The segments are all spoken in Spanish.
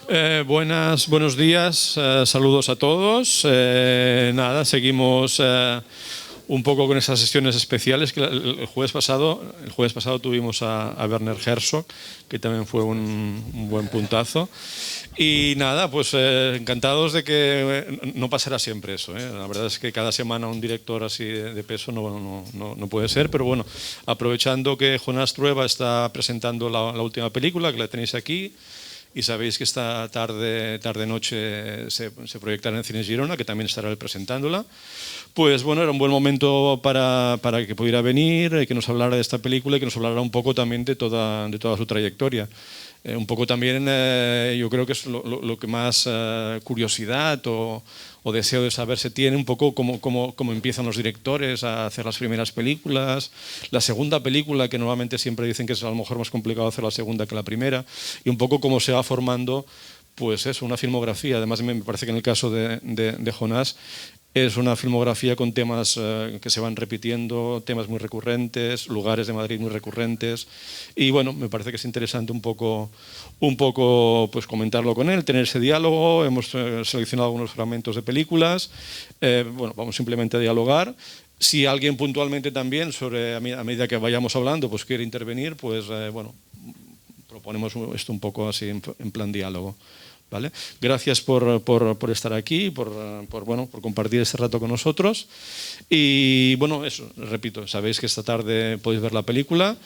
Buenos días, saludos a todos. Nada, seguimos un poco con esas sesiones especiales que el jueves pasado tuvimos a Werner Herzog, que también fue un buen puntazo. Y nada, pues encantados de que no pasará siempre eso. La verdad es que cada semana un director así de peso no puede ser, pero bueno, aprovechando que Jonás Trueba está presentando la última película, que la tenéis aquí, y sabéis que esta tarde-noche se proyectará en el Cine Girona, que también estará él presentándola. Pues bueno, era un buen momento para que pudiera venir, que nos hablara de esta película y que nos hablara un poco también de toda su trayectoria. Un poco también, yo creo que es lo que más curiosidad o deseo de saber se tiene, un poco cómo empiezan los directores a hacer las primeras películas, la segunda película, que normalmente siempre dicen que es a lo mejor más complicado hacer la segunda que la primera, y un poco cómo se va formando pues eso, una filmografía. Además, me parece que en el caso de Jonás es una filmografía con temas que se van repitiendo, temas muy recurrentes, lugares de Madrid muy recurrentes. Y bueno, me parece que es interesante un poco pues comentarlo con él, tener ese diálogo. Hemos seleccionado algunos fragmentos de películas. Bueno, vamos simplemente a dialogar. Si alguien puntualmente también, a medida que vayamos hablando, pues quiere intervenir, pues bueno, proponemos esto un poco así en plan diálogo. ¿Vale? Gracias por estar aquí, por compartir este rato con nosotros. Y bueno, eso, repito, sabéis que esta tarde podéis ver la película,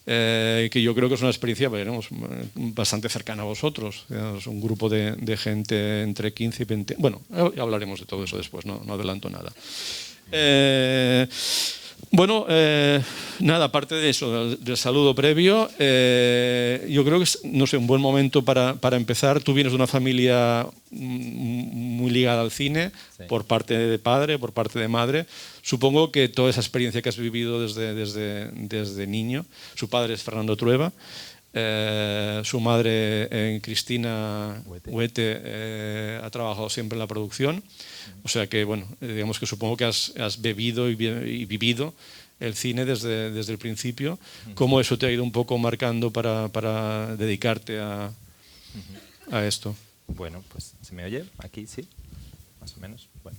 que yo creo que es una experiencia, veremos, bastante cercana a vosotros. Es un grupo de gente entre 15 y 20. Bueno, ya hablaremos de todo eso después, no adelanto nada. Bueno, nada, aparte de eso, del saludo previo, yo creo que es, no sé, un buen momento para empezar. Tú vienes de una familia muy ligada al cine, sí, por parte de padre, por parte de madre. Supongo que toda esa experiencia que has vivido desde niño. Su padre es Fernando Trueba. Su madre, Cristina Huete, ha trabajado siempre en la producción. O sea que, bueno, digamos que supongo que has bebido y vivido el cine desde el principio. ¿Cómo eso te ha ido un poco marcando para dedicarte a esto? Bueno, pues ¿se me oye? Aquí sí, más o menos. Bueno,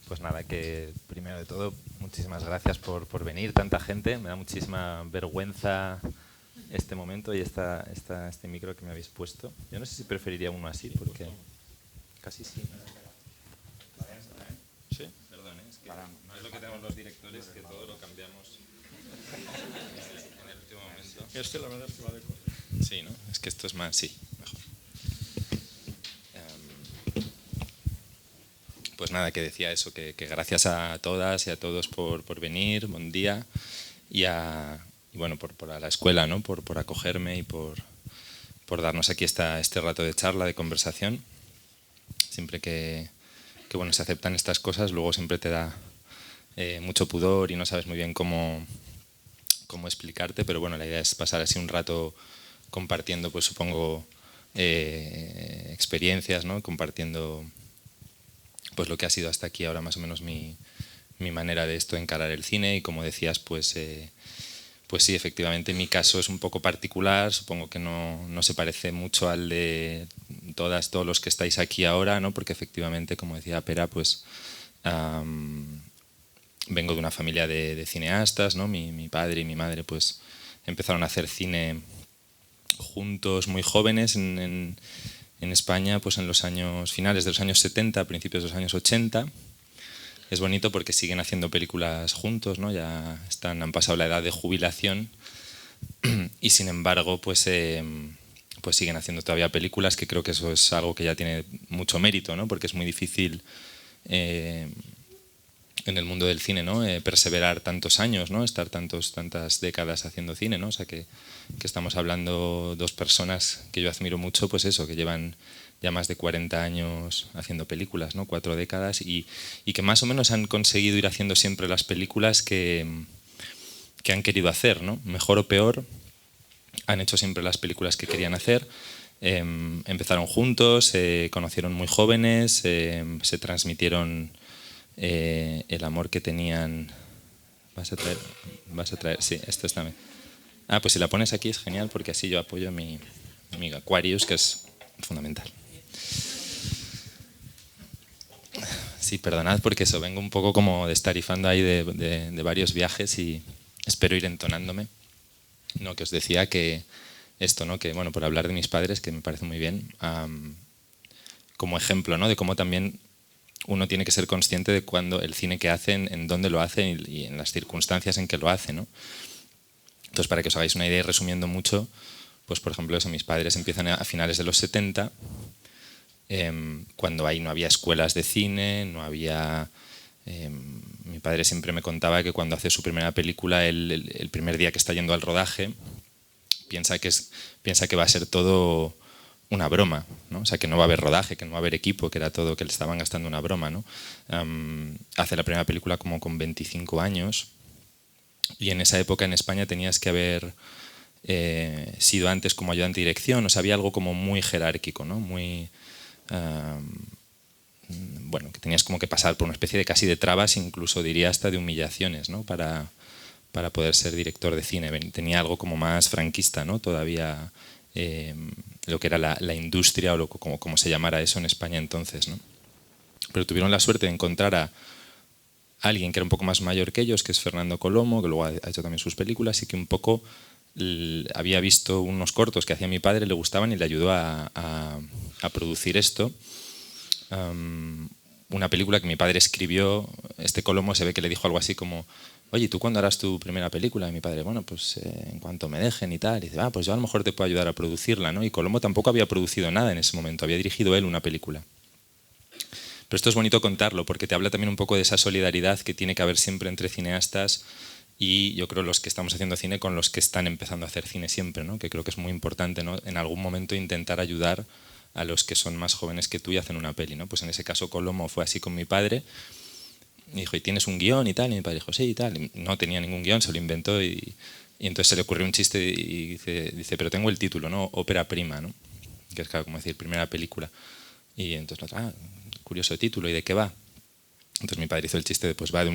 pues nada, que primero de todo, muchísimas gracias por venir, tanta gente. Me da muchísima vergüenza este momento y este micro que me habéis puesto. Yo no sé si preferiría uno así, porque casi sí. ¿Sí? Perdón, es que no es lo que tenemos los directores, que todo lo cambiamos en el último momento. La verdad es que va de cosas. Sí, ¿no? Es que esto es más, sí, mejor. Pues nada, que decía eso, que gracias a todas y a todos por venir, buen día, y bueno, por a la escuela, ¿no? Por acogerme y por darnos aquí este rato de charla, de conversación. Siempre que bueno, se aceptan estas cosas, luego siempre te da mucho pudor y no sabes muy bien cómo explicarte, pero bueno, la idea es pasar así un rato compartiendo, pues supongo, experiencias, ¿no? Compartiendo pues lo que ha sido hasta aquí ahora más o menos mi manera de encarar el cine. Y como decías, pues sí, efectivamente mi caso es un poco particular, supongo que no se parece mucho al de todos los que estáis aquí ahora, ¿no? Porque efectivamente, como decía Pera, pues vengo de una familia de cineastas, ¿no? Mi padre y mi madre pues empezaron a hacer cine juntos muy jóvenes en España, pues en los finales de los años 70, principios de los años 80. Es bonito porque siguen haciendo películas juntos, ¿no? Ya han pasado la edad de jubilación y sin embargo pues siguen haciendo todavía películas, que creo que eso es algo que ya tiene mucho mérito, ¿no? Porque es muy difícil en el mundo del cine, ¿no? Perseverar tantos años, ¿no? Estar tantas décadas haciendo cine, ¿no? O sea que estamos hablando dos personas que yo admiro mucho, pues eso, que llevan ya más de 40 años haciendo películas, ¿no? 4 décadas, y que más o menos han conseguido ir haciendo siempre las películas que han querido hacer, ¿no? Mejor o peor, han hecho siempre las películas que querían hacer. Empezaron juntos, se conocieron muy jóvenes, se transmitieron el amor que tenían. ¿Vas a traer? Sí, esto está bien. Pues si la pones aquí es genial, porque así yo apoyo a mi amigo Aquarius, que es fundamental. Sí, perdonad porque eso, vengo un poco como destarifando ahí de varios viajes y espero ir entonándome. No, que os decía que esto, ¿no? Que bueno, por hablar de mis padres, que me parece muy bien, como ejemplo, ¿no? De cómo también uno tiene que ser consciente de cuándo el cine que hacen, en dónde lo hacen y en las circunstancias en que lo hacen, ¿no? Entonces, para que os hagáis una idea y resumiendo mucho, pues por ejemplo, eso, mis padres empiezan a finales de los 70, cuando ahí no había escuelas de cine, no había... mi padre siempre me contaba que cuando hace su primera película, el primer día que está yendo al rodaje, piensa que va a ser todo una broma, ¿no? O sea, que no va a haber rodaje, que no va a haber equipo, que era todo, que le estaban gastando una broma, ¿no? Hace la primera película como con 25 años y en esa época en España tenías que haber sido antes como ayudante de dirección, o sea, había algo como muy jerárquico, ¿no? Muy... bueno, que tenías como que pasar por una especie de casi de trabas, incluso diría hasta de humillaciones, ¿no? Para poder ser director de cine. Tenía algo como más franquista, ¿no? Todavía lo que era la industria o como se llamara eso en España entonces, ¿no? Pero tuvieron la suerte de encontrar a alguien que era un poco más mayor que ellos, que es Fernando Colomo, que luego ha hecho también sus películas y que un poco había visto unos cortos que hacía mi padre, le gustaban y le ayudó a producir esto. Una película que mi padre escribió, este Colomo se ve que le dijo algo así como: oye, ¿tú cuándo harás tu primera película? Y mi padre, bueno, pues en cuanto me dejen y tal. Y dice, pues yo a lo mejor te puedo ayudar a producirla, ¿no? Y Colomo tampoco había producido nada en ese momento, había dirigido él una película. Pero esto es bonito contarlo porque te habla también un poco de esa solidaridad que tiene que haber siempre entre cineastas y yo creo los que estamos haciendo cine con los que están empezando a hacer cine siempre, ¿no? Que creo que es muy importante, ¿no? En algún momento intentar ayudar a los que son más jóvenes que tú y hacen una peli, ¿no? Pues en ese caso Colomo fue así con mi padre. Y dijo, ¿y tienes un guión y tal? Y mi padre dijo, sí y tal. Y no tenía ningún guión, se lo inventó y entonces se le ocurrió un chiste y dice, pero tengo el título, ¿no? Ópera prima, ¿no? Que es claro, como decir, primera película. Y entonces, curioso título, ¿y de qué va? Entonces mi padre hizo el chiste de, pues va de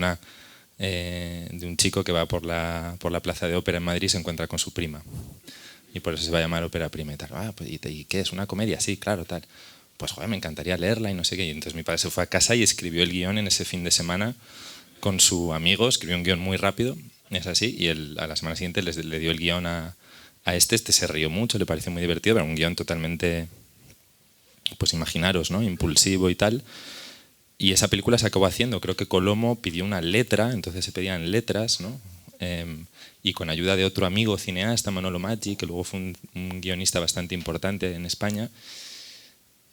un chico que va por la plaza de ópera en Madrid y se encuentra con su prima. Y por eso se va a llamar ópera prima y tal. Pues, ¿y qué es? ¿Una comedia? Sí, claro, tal. Pues joder, me encantaría leerla y no sé qué. Y entonces mi padre se fue a casa y escribió el guión en ese fin de semana con su amigo, escribió un guión muy rápido, es así, y a la semana siguiente le dio el guión a este se rió mucho, le pareció muy divertido, pero un guión totalmente, pues imaginaros, ¿no? Impulsivo y tal. Y esa película se acabó haciendo, creo que Colomo pidió una letra, entonces se pedían letras, ¿no? Y con ayuda de otro amigo cineasta, Manolo Maggi, que luego fue un guionista bastante importante en España,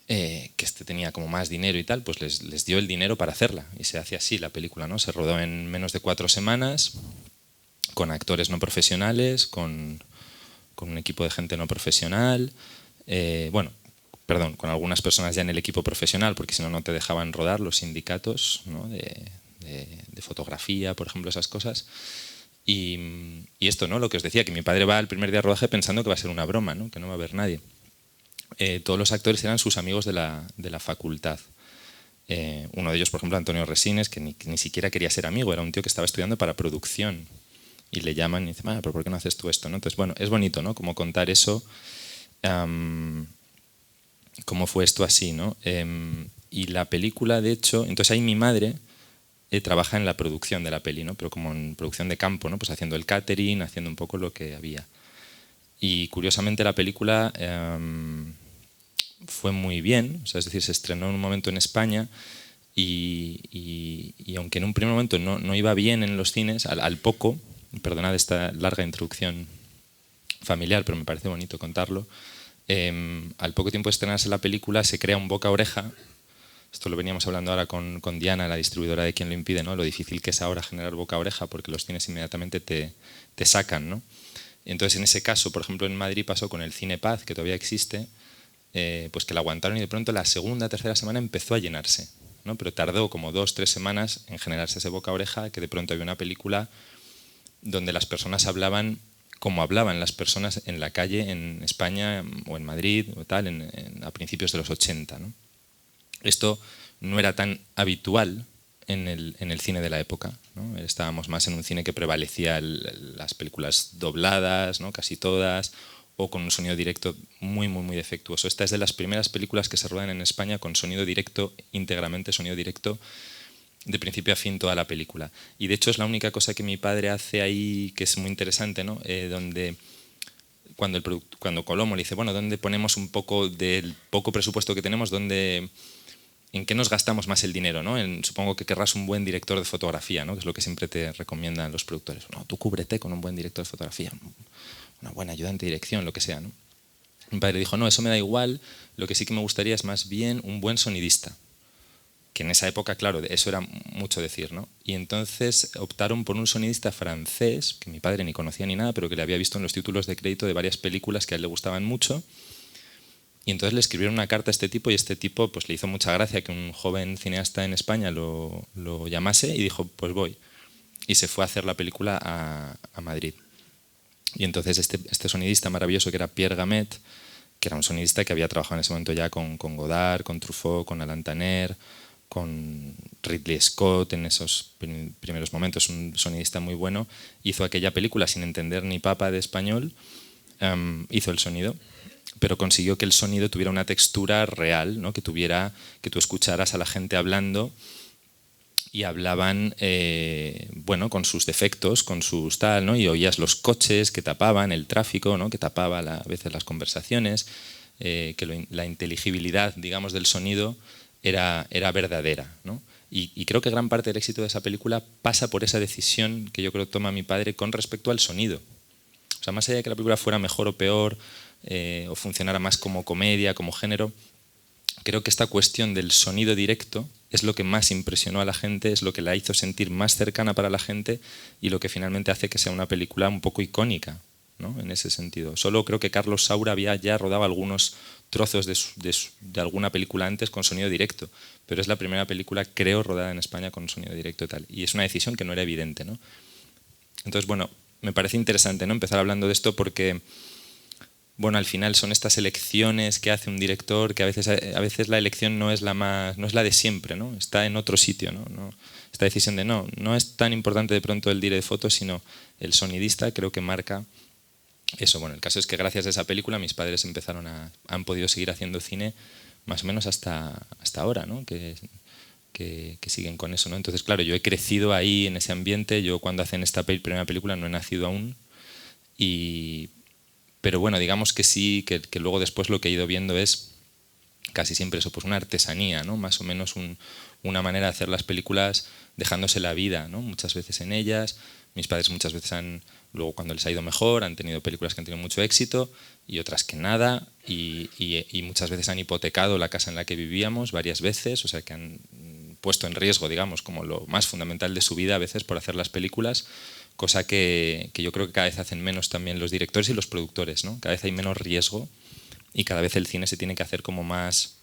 que tenía como más dinero y tal, pues les dio el dinero para hacerla. Y se hace así la película, ¿no? Se rodó en menos de 4 semanas, con actores no profesionales, con un equipo de gente no profesional, con algunas personas ya en el equipo profesional, porque si no, no te dejaban rodar los sindicatos, ¿no? de fotografía, por ejemplo, esas cosas. Y esto, ¿no? Lo que os decía, que mi padre va al primer día de rodaje pensando que va a ser una broma, ¿no? Que no va a haber nadie. Todos los actores eran sus amigos de la facultad. Uno de ellos, por ejemplo, Antonio Resines, que ni siquiera quería ser amigo, era un tío que estaba estudiando para producción. Y le llaman y dicen, pero ¿por qué no haces tú esto? ¿No? Entonces, bueno, es bonito, ¿no? Como contar eso, cómo fue esto así, ¿no? Y la película, de hecho, entonces ahí mi madre trabaja en la producción de la peli, ¿no? Pero como en producción de campo, ¿no? Pues haciendo el catering, haciendo un poco lo que había. Y curiosamente la película fue muy bien, o sea, es decir, se estrenó en un momento en España y aunque en un primer momento no iba bien en los cines, al poco, perdonad esta larga introducción familiar, pero me parece bonito contarlo, al poco tiempo de estrenarse la película se crea un boca-oreja. Esto lo veníamos hablando ahora con Diana, la distribuidora de Quien lo impide, ¿no? Lo difícil que es ahora generar boca-oreja porque los cines inmediatamente te sacan, ¿no? Entonces, en ese caso, por ejemplo, en Madrid pasó con el Cine Paz, que todavía existe, pues que la aguantaron y de pronto la segunda, tercera semana empezó a llenarse, ¿no? Pero tardó como 2-3 semanas en generarse ese boca-oreja, que de pronto había una película donde las personas hablaban como hablaban las personas en la calle en España o en Madrid o tal, a principios de los 80, ¿no? Esto no era tan habitual en el cine de la época, ¿no? Estábamos más en un cine que prevalecía las películas dobladas, ¿no? Casi todas, o con un sonido directo muy, muy, muy defectuoso. Esta es de las primeras películas que se ruedan en España con sonido directo, íntegramente sonido directo, de principio a fin toda la película. Y de hecho es la única cosa que mi padre hace ahí que es muy interesante, ¿no? Donde cuando Colomo le dice, bueno, ¿dónde ponemos un poco del poco presupuesto que tenemos? ¿En qué nos gastamos más el dinero? ¿No? Supongo que querrás un buen director de fotografía, ¿no? Que es lo que siempre te recomiendan los productores. No, tú cúbrete con un buen director de fotografía, una buena ayudante de dirección, lo que sea, ¿no? Mi padre dijo, no, eso me da igual, lo que sí que me gustaría es más bien un buen sonidista. Que en esa época, claro, eso era mucho decir, ¿no? Y entonces optaron por un sonidista francés, que mi padre ni conocía ni nada, pero que le había visto en los títulos de crédito de varias películas que a él le gustaban mucho. Y entonces le escribieron una carta a este tipo y este tipo pues, le hizo mucha gracia que un joven cineasta en España lo llamase y dijo, pues voy. Y se fue a hacer la película a Madrid. Y entonces este sonidista maravilloso que era Pierre Gamet, que era un sonidista que había trabajado en ese momento ya con Godard, con Truffaut, con Alain Tanner, con Ridley Scott en esos primeros momentos, un sonidista muy bueno, hizo aquella película sin entender ni papa de español, hizo el sonido, pero consiguió que el sonido tuviera una textura real, ¿no? que tú escucharas a la gente hablando y hablaban bueno, con sus defectos, con sus tal, ¿no? Y oías los coches que tapaban el tráfico, ¿no? Que tapaba a veces las conversaciones, que la inteligibilidad, digamos, del sonido era verdadera, ¿no? Y creo que gran parte del éxito de esa película pasa por esa decisión que yo creo que toma mi padre con respecto al sonido. O sea, más allá de que la película fuera mejor o peor, o funcionara más como comedia, como género, creo que esta cuestión del sonido directo es lo que más impresionó a la gente, es lo que la hizo sentir más cercana para la gente y lo que finalmente hace que sea una película un poco icónica, ¿no? En ese sentido. Solo creo que Carlos Saura había ya rodado algunos trozos de alguna película antes con sonido directo, pero es la primera película, creo, rodada en España con sonido directo y tal. Y es una decisión que no era evidente, ¿no? Entonces, bueno, me parece interesante, ¿no? Empezar hablando de esto porque, bueno, al final son estas elecciones que hace un director que a veces la elección no es la de siempre, ¿no? Está en otro sitio, ¿no? Esta decisión de no es tan importante de pronto el director de fotos, sino el sonidista creo que marca eso. Bueno, el caso es que gracias a esa película mis padres han podido seguir haciendo cine más o menos hasta ahora, ¿no? Que siguen con eso, ¿no? Entonces, claro, yo he crecido ahí en ese ambiente. Yo cuando hacen esta primera película no he nacido aún. Pero bueno, digamos que sí, que luego después lo que he ido viendo es casi siempre eso, pues una artesanía, ¿no? Más o menos una manera de hacer las películas dejándose la vida, ¿no? Muchas veces en ellas. Mis padres muchas veces luego cuando les ha ido mejor, han tenido películas que han tenido mucho éxito y otras que nada. Y muchas veces han hipotecado la casa en la que vivíamos varias veces, o sea que han puesto en riesgo, digamos, como lo más fundamental de su vida a veces por hacer las películas, cosa que yo creo que cada vez hacen menos también los directores y los productores, ¿no? Cada vez hay menos riesgo y cada vez el cine se tiene que hacer como más,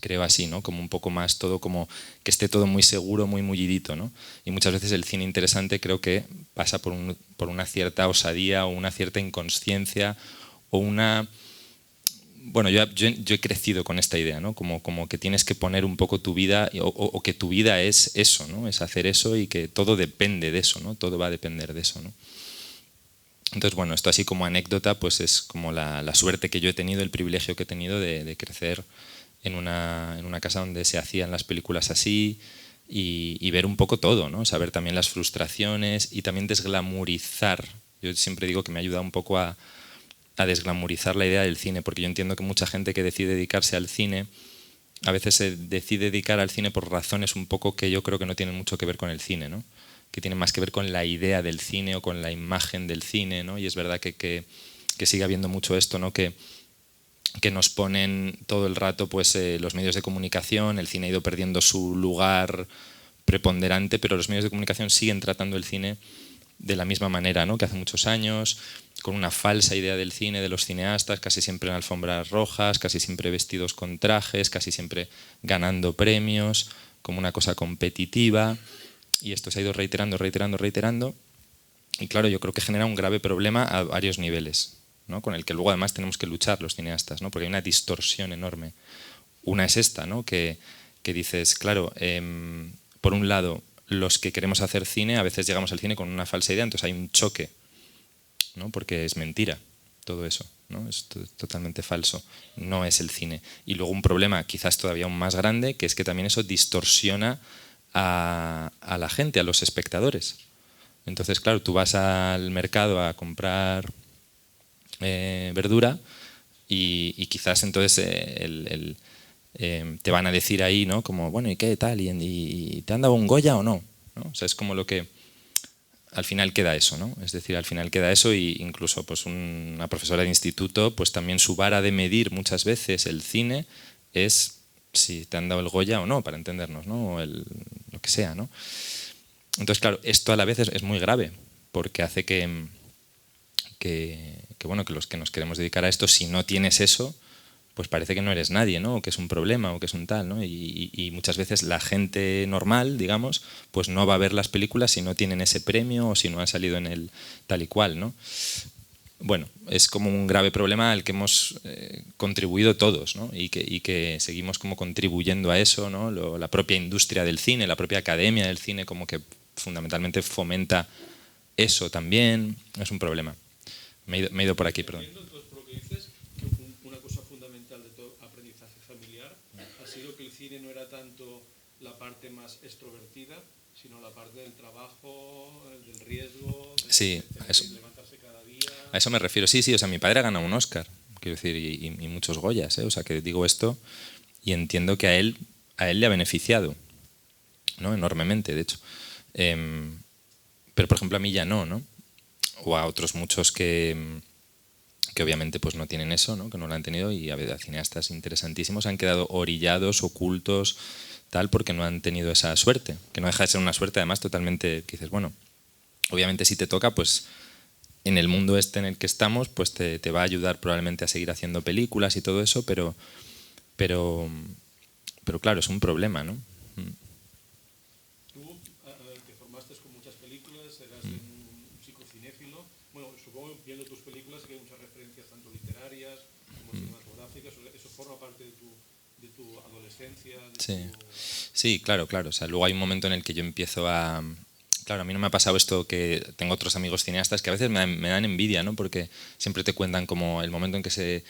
creo así, ¿no? Como un poco más todo, como que esté todo muy seguro, muy mullidito, ¿no? Y muchas veces el cine interesante creo que pasa por una cierta osadía o una cierta inconsciencia o una... Bueno, yo he crecido con esta idea, ¿no? Como que tienes que poner un poco tu vida o que tu vida es eso, ¿no? Es hacer eso y que todo depende de eso, ¿no? Todo va a depender de eso, ¿no? Entonces, bueno, esto así como anécdota, pues es como la suerte que yo he tenido, el privilegio que he tenido de crecer en una casa donde se hacían las películas así y ver un poco todo, ¿no? Saber también las frustraciones y también desglamurizar. Yo siempre digo que me ha ayudado un poco a desglamurizar la idea del cine, porque yo entiendo que mucha gente que decide dedicarse al cine a veces se decide dedicar al cine por razones un poco que yo creo que no tienen mucho que ver con el cine, ¿no? Que tienen más que ver con la idea del cine o con la imagen del cine, ¿no? Y es verdad que sigue habiendo mucho esto, ¿no? Que nos ponen todo el rato pues, los medios de comunicación. El cine ha ido perdiendo su lugar preponderante, pero los medios de comunicación siguen tratando el cine de la misma manera, ¿no? Que hace muchos años, con una falsa idea del cine, de los cineastas, casi siempre en alfombras rojas, casi siempre vestidos con trajes, casi siempre ganando premios, como una cosa competitiva. Y esto se ha ido reiterando. Y claro, yo creo que genera un grave problema a varios niveles, ¿no? Con el que luego además tenemos que luchar los cineastas, ¿no? Porque hay una distorsión enorme. Una es esta, ¿no? Que dices, claro, por un lado, los que queremos hacer cine, a veces llegamos al cine con una falsa idea, entonces hay un choque, ¿no? Porque es mentira. todo eso, ¿no? Es totalmente falso, no es el cine. Y luego un problema quizás todavía aún más grande, que es que también eso distorsiona a la gente, a los espectadores. Entonces, claro, tú vas al mercado a comprar verdura y quizás entonces te van a decir ahí, ¿no? Como, bueno, ¿y qué tal? ¿Y te han dado un Goya o no? ¿No? O sea, es como lo que al final queda eso, ¿no? Es decir, al final queda eso, y incluso pues una profesora de instituto, pues también su vara de medir muchas veces el cine es si te han dado el Goya o no, para entendernos, ¿no? O lo que sea, ¿no? Entonces, claro, esto a la vez es muy grave, porque hace que bueno, que los que nos queremos dedicar a esto, si no tienes eso, pues parece que no eres nadie, ¿no? O que es un problema, o que es un tal, ¿no? Y muchas veces la gente normal, digamos, pues no va a ver las películas si no tienen ese premio o si no han salido en el tal y cual, ¿no? Bueno, es como un grave problema al que hemos contribuido todos, ¿no? Y que seguimos como contribuyendo a eso, ¿no? La propia industria del cine, la propia academia del cine, como que fundamentalmente fomenta eso también. Es un problema. Me he ido por aquí, perdón. Entonces, por lo que dices, que una cosa fundamental de todo aprendizaje familiar ha sido que el cine no era tanto la parte más extrovertida, sino la parte del trabajo, del riesgo, sí, de levantarse cada día. A eso me refiero. Sí, sí, o sea, mi padre ha ganado un Oscar, quiero decir, y muchos Goyas, ¿eh? O sea, que digo esto y entiendo que a él le ha beneficiado, ¿no? Enormemente, de hecho. Pero, por ejemplo, a mí ya no, ¿no? O a otros muchos que obviamente pues no tienen eso, ¿no? Que no lo han tenido, y a cineastas interesantísimos han quedado orillados, ocultos, tal, porque no han tenido esa suerte, que no deja de ser una suerte, además, totalmente, que dices, bueno, obviamente si te toca, pues en el mundo este en el que estamos, pues te va a ayudar probablemente a seguir haciendo películas y todo eso, pero claro, es un problema, ¿no? Tú te formaste con muchas películas, eras un psicocinéfilo. Bueno, supongo, viendo tus películas, que hay muchas referencias tanto literarias como cinematográficas. Eso forma parte de tu adolescencia. Sí. Sí, claro, claro. O sea, luego hay un momento en el que yo empiezo a... Claro, a mí no me ha pasado esto, que tengo otros amigos cineastas que a veces me dan envidia, ¿no? Porque siempre te cuentan como el momento en que se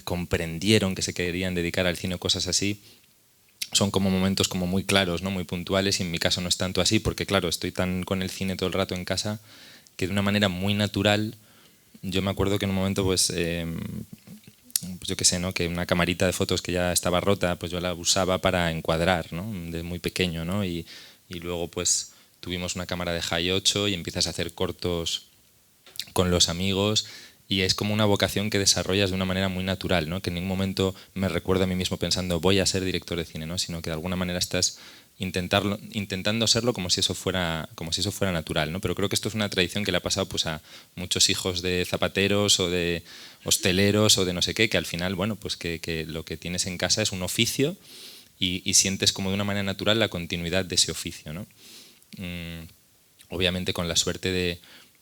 comprendieron que se querían dedicar al cine o cosas así. Son como momentos como muy claros, ¿no? Muy puntuales, y en mi caso no es tanto así, porque claro, estoy tan con el cine todo el rato en casa que de una manera muy natural, yo me acuerdo que en un momento pues yo qué sé, ¿no? Que una camarita de fotos que ya estaba rota, pues yo la usaba para encuadrar, ¿no? De muy pequeño, ¿no? Y luego pues tuvimos una cámara de High 8 y empiezas a hacer cortos con los amigos, y es como una vocación que desarrollas de una manera muy natural, ¿no? Que en ningún momento me recuerdo a mí mismo pensando voy a ser director de cine, ¿no? Sino que de alguna manera estás intentando serlo como si eso fuera natural, ¿no? Pero creo que esto es una tradición que le ha pasado pues a muchos hijos de zapateros o de hosteleros o de no sé qué, que al final, bueno, pues que lo que tienes en casa es un oficio, y sientes como de una manera natural la continuidad de ese oficio, ¿no? Obviamente con la suerte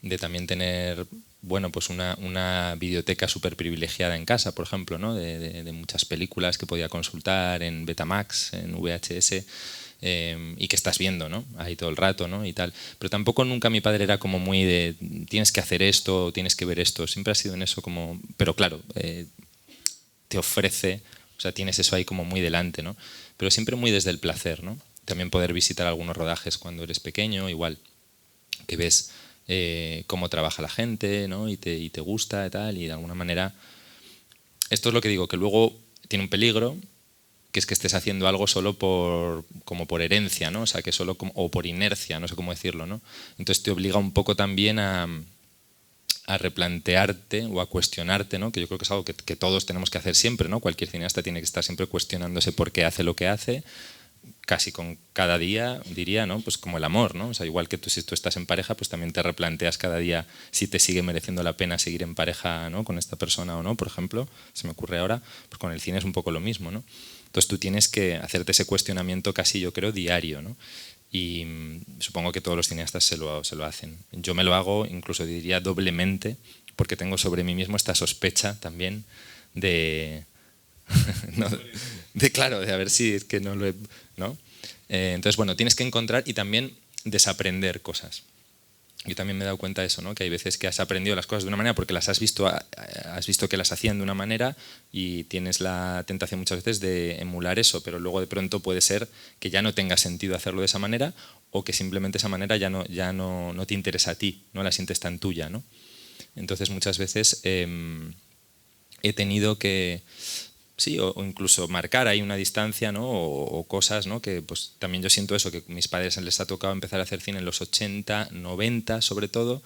de también tener, bueno, pues una videoteca súper privilegiada en casa, por ejemplo, ¿no? De muchas películas que podía consultar en Betamax, en VHS, y que estás viendo, ¿no? Ahí todo el rato, ¿no? Y tal. Pero tampoco nunca mi padre era como muy de tienes que hacer esto, tienes que ver esto. Siempre ha sido en eso como... Pero claro, te ofrece, o sea, tienes eso ahí como muy delante, ¿no? Pero siempre muy desde el placer, ¿no? También poder visitar algunos rodajes cuando eres pequeño, igual, que ves cómo trabaja la gente, ¿no? Y te gusta y tal, y de alguna manera... Esto es lo que digo, que luego tiene un peligro, que es que estés haciendo algo solo como por herencia, ¿no? O sea, que solo o por inercia, no sé cómo decirlo, ¿no? Entonces te obliga un poco también a replantearte o a cuestionarte, ¿no? Que yo creo que es algo que todos tenemos que hacer siempre, ¿no? Cualquier cineasta tiene que estar siempre cuestionándose por qué hace lo que hace, casi con cada día, diría, ¿no? Pues como el amor, ¿no? O sea, igual que si tú estás en pareja, pues también te replanteas cada día si te sigue mereciendo la pena seguir en pareja, ¿no? Con esta persona o no, por ejemplo, se me ocurre ahora, pues con el cine es un poco lo mismo, ¿no? Entonces tú tienes que hacerte ese cuestionamiento casi, yo creo, diario, ¿no? Y supongo que todos los cineastas se lo hacen. Yo me lo hago, incluso diría doblemente, porque tengo sobre mí mismo esta sospecha también de... no, claro, de a ver si es que no lo he... ¿no? Entonces, bueno, tienes que encontrar y también desaprender cosas. yo también me he dado cuenta de eso, ¿no? Que hay veces que has aprendido las cosas de una manera porque las has visto que las hacían de una manera y tienes la tentación muchas veces de emular eso, pero luego de pronto puede ser que ya no tenga sentido hacerlo de esa manera o que simplemente esa manera ya no te interesa a ti, no la sientes tan tuya, ¿no? Entonces muchas veces he tenido que... Sí, o incluso marcar ahí una distancia, ¿no? O cosas, ¿no? Que pues también yo siento eso, que a mis padres les ha tocado empezar a hacer cine en los 80, 90 sobre todo,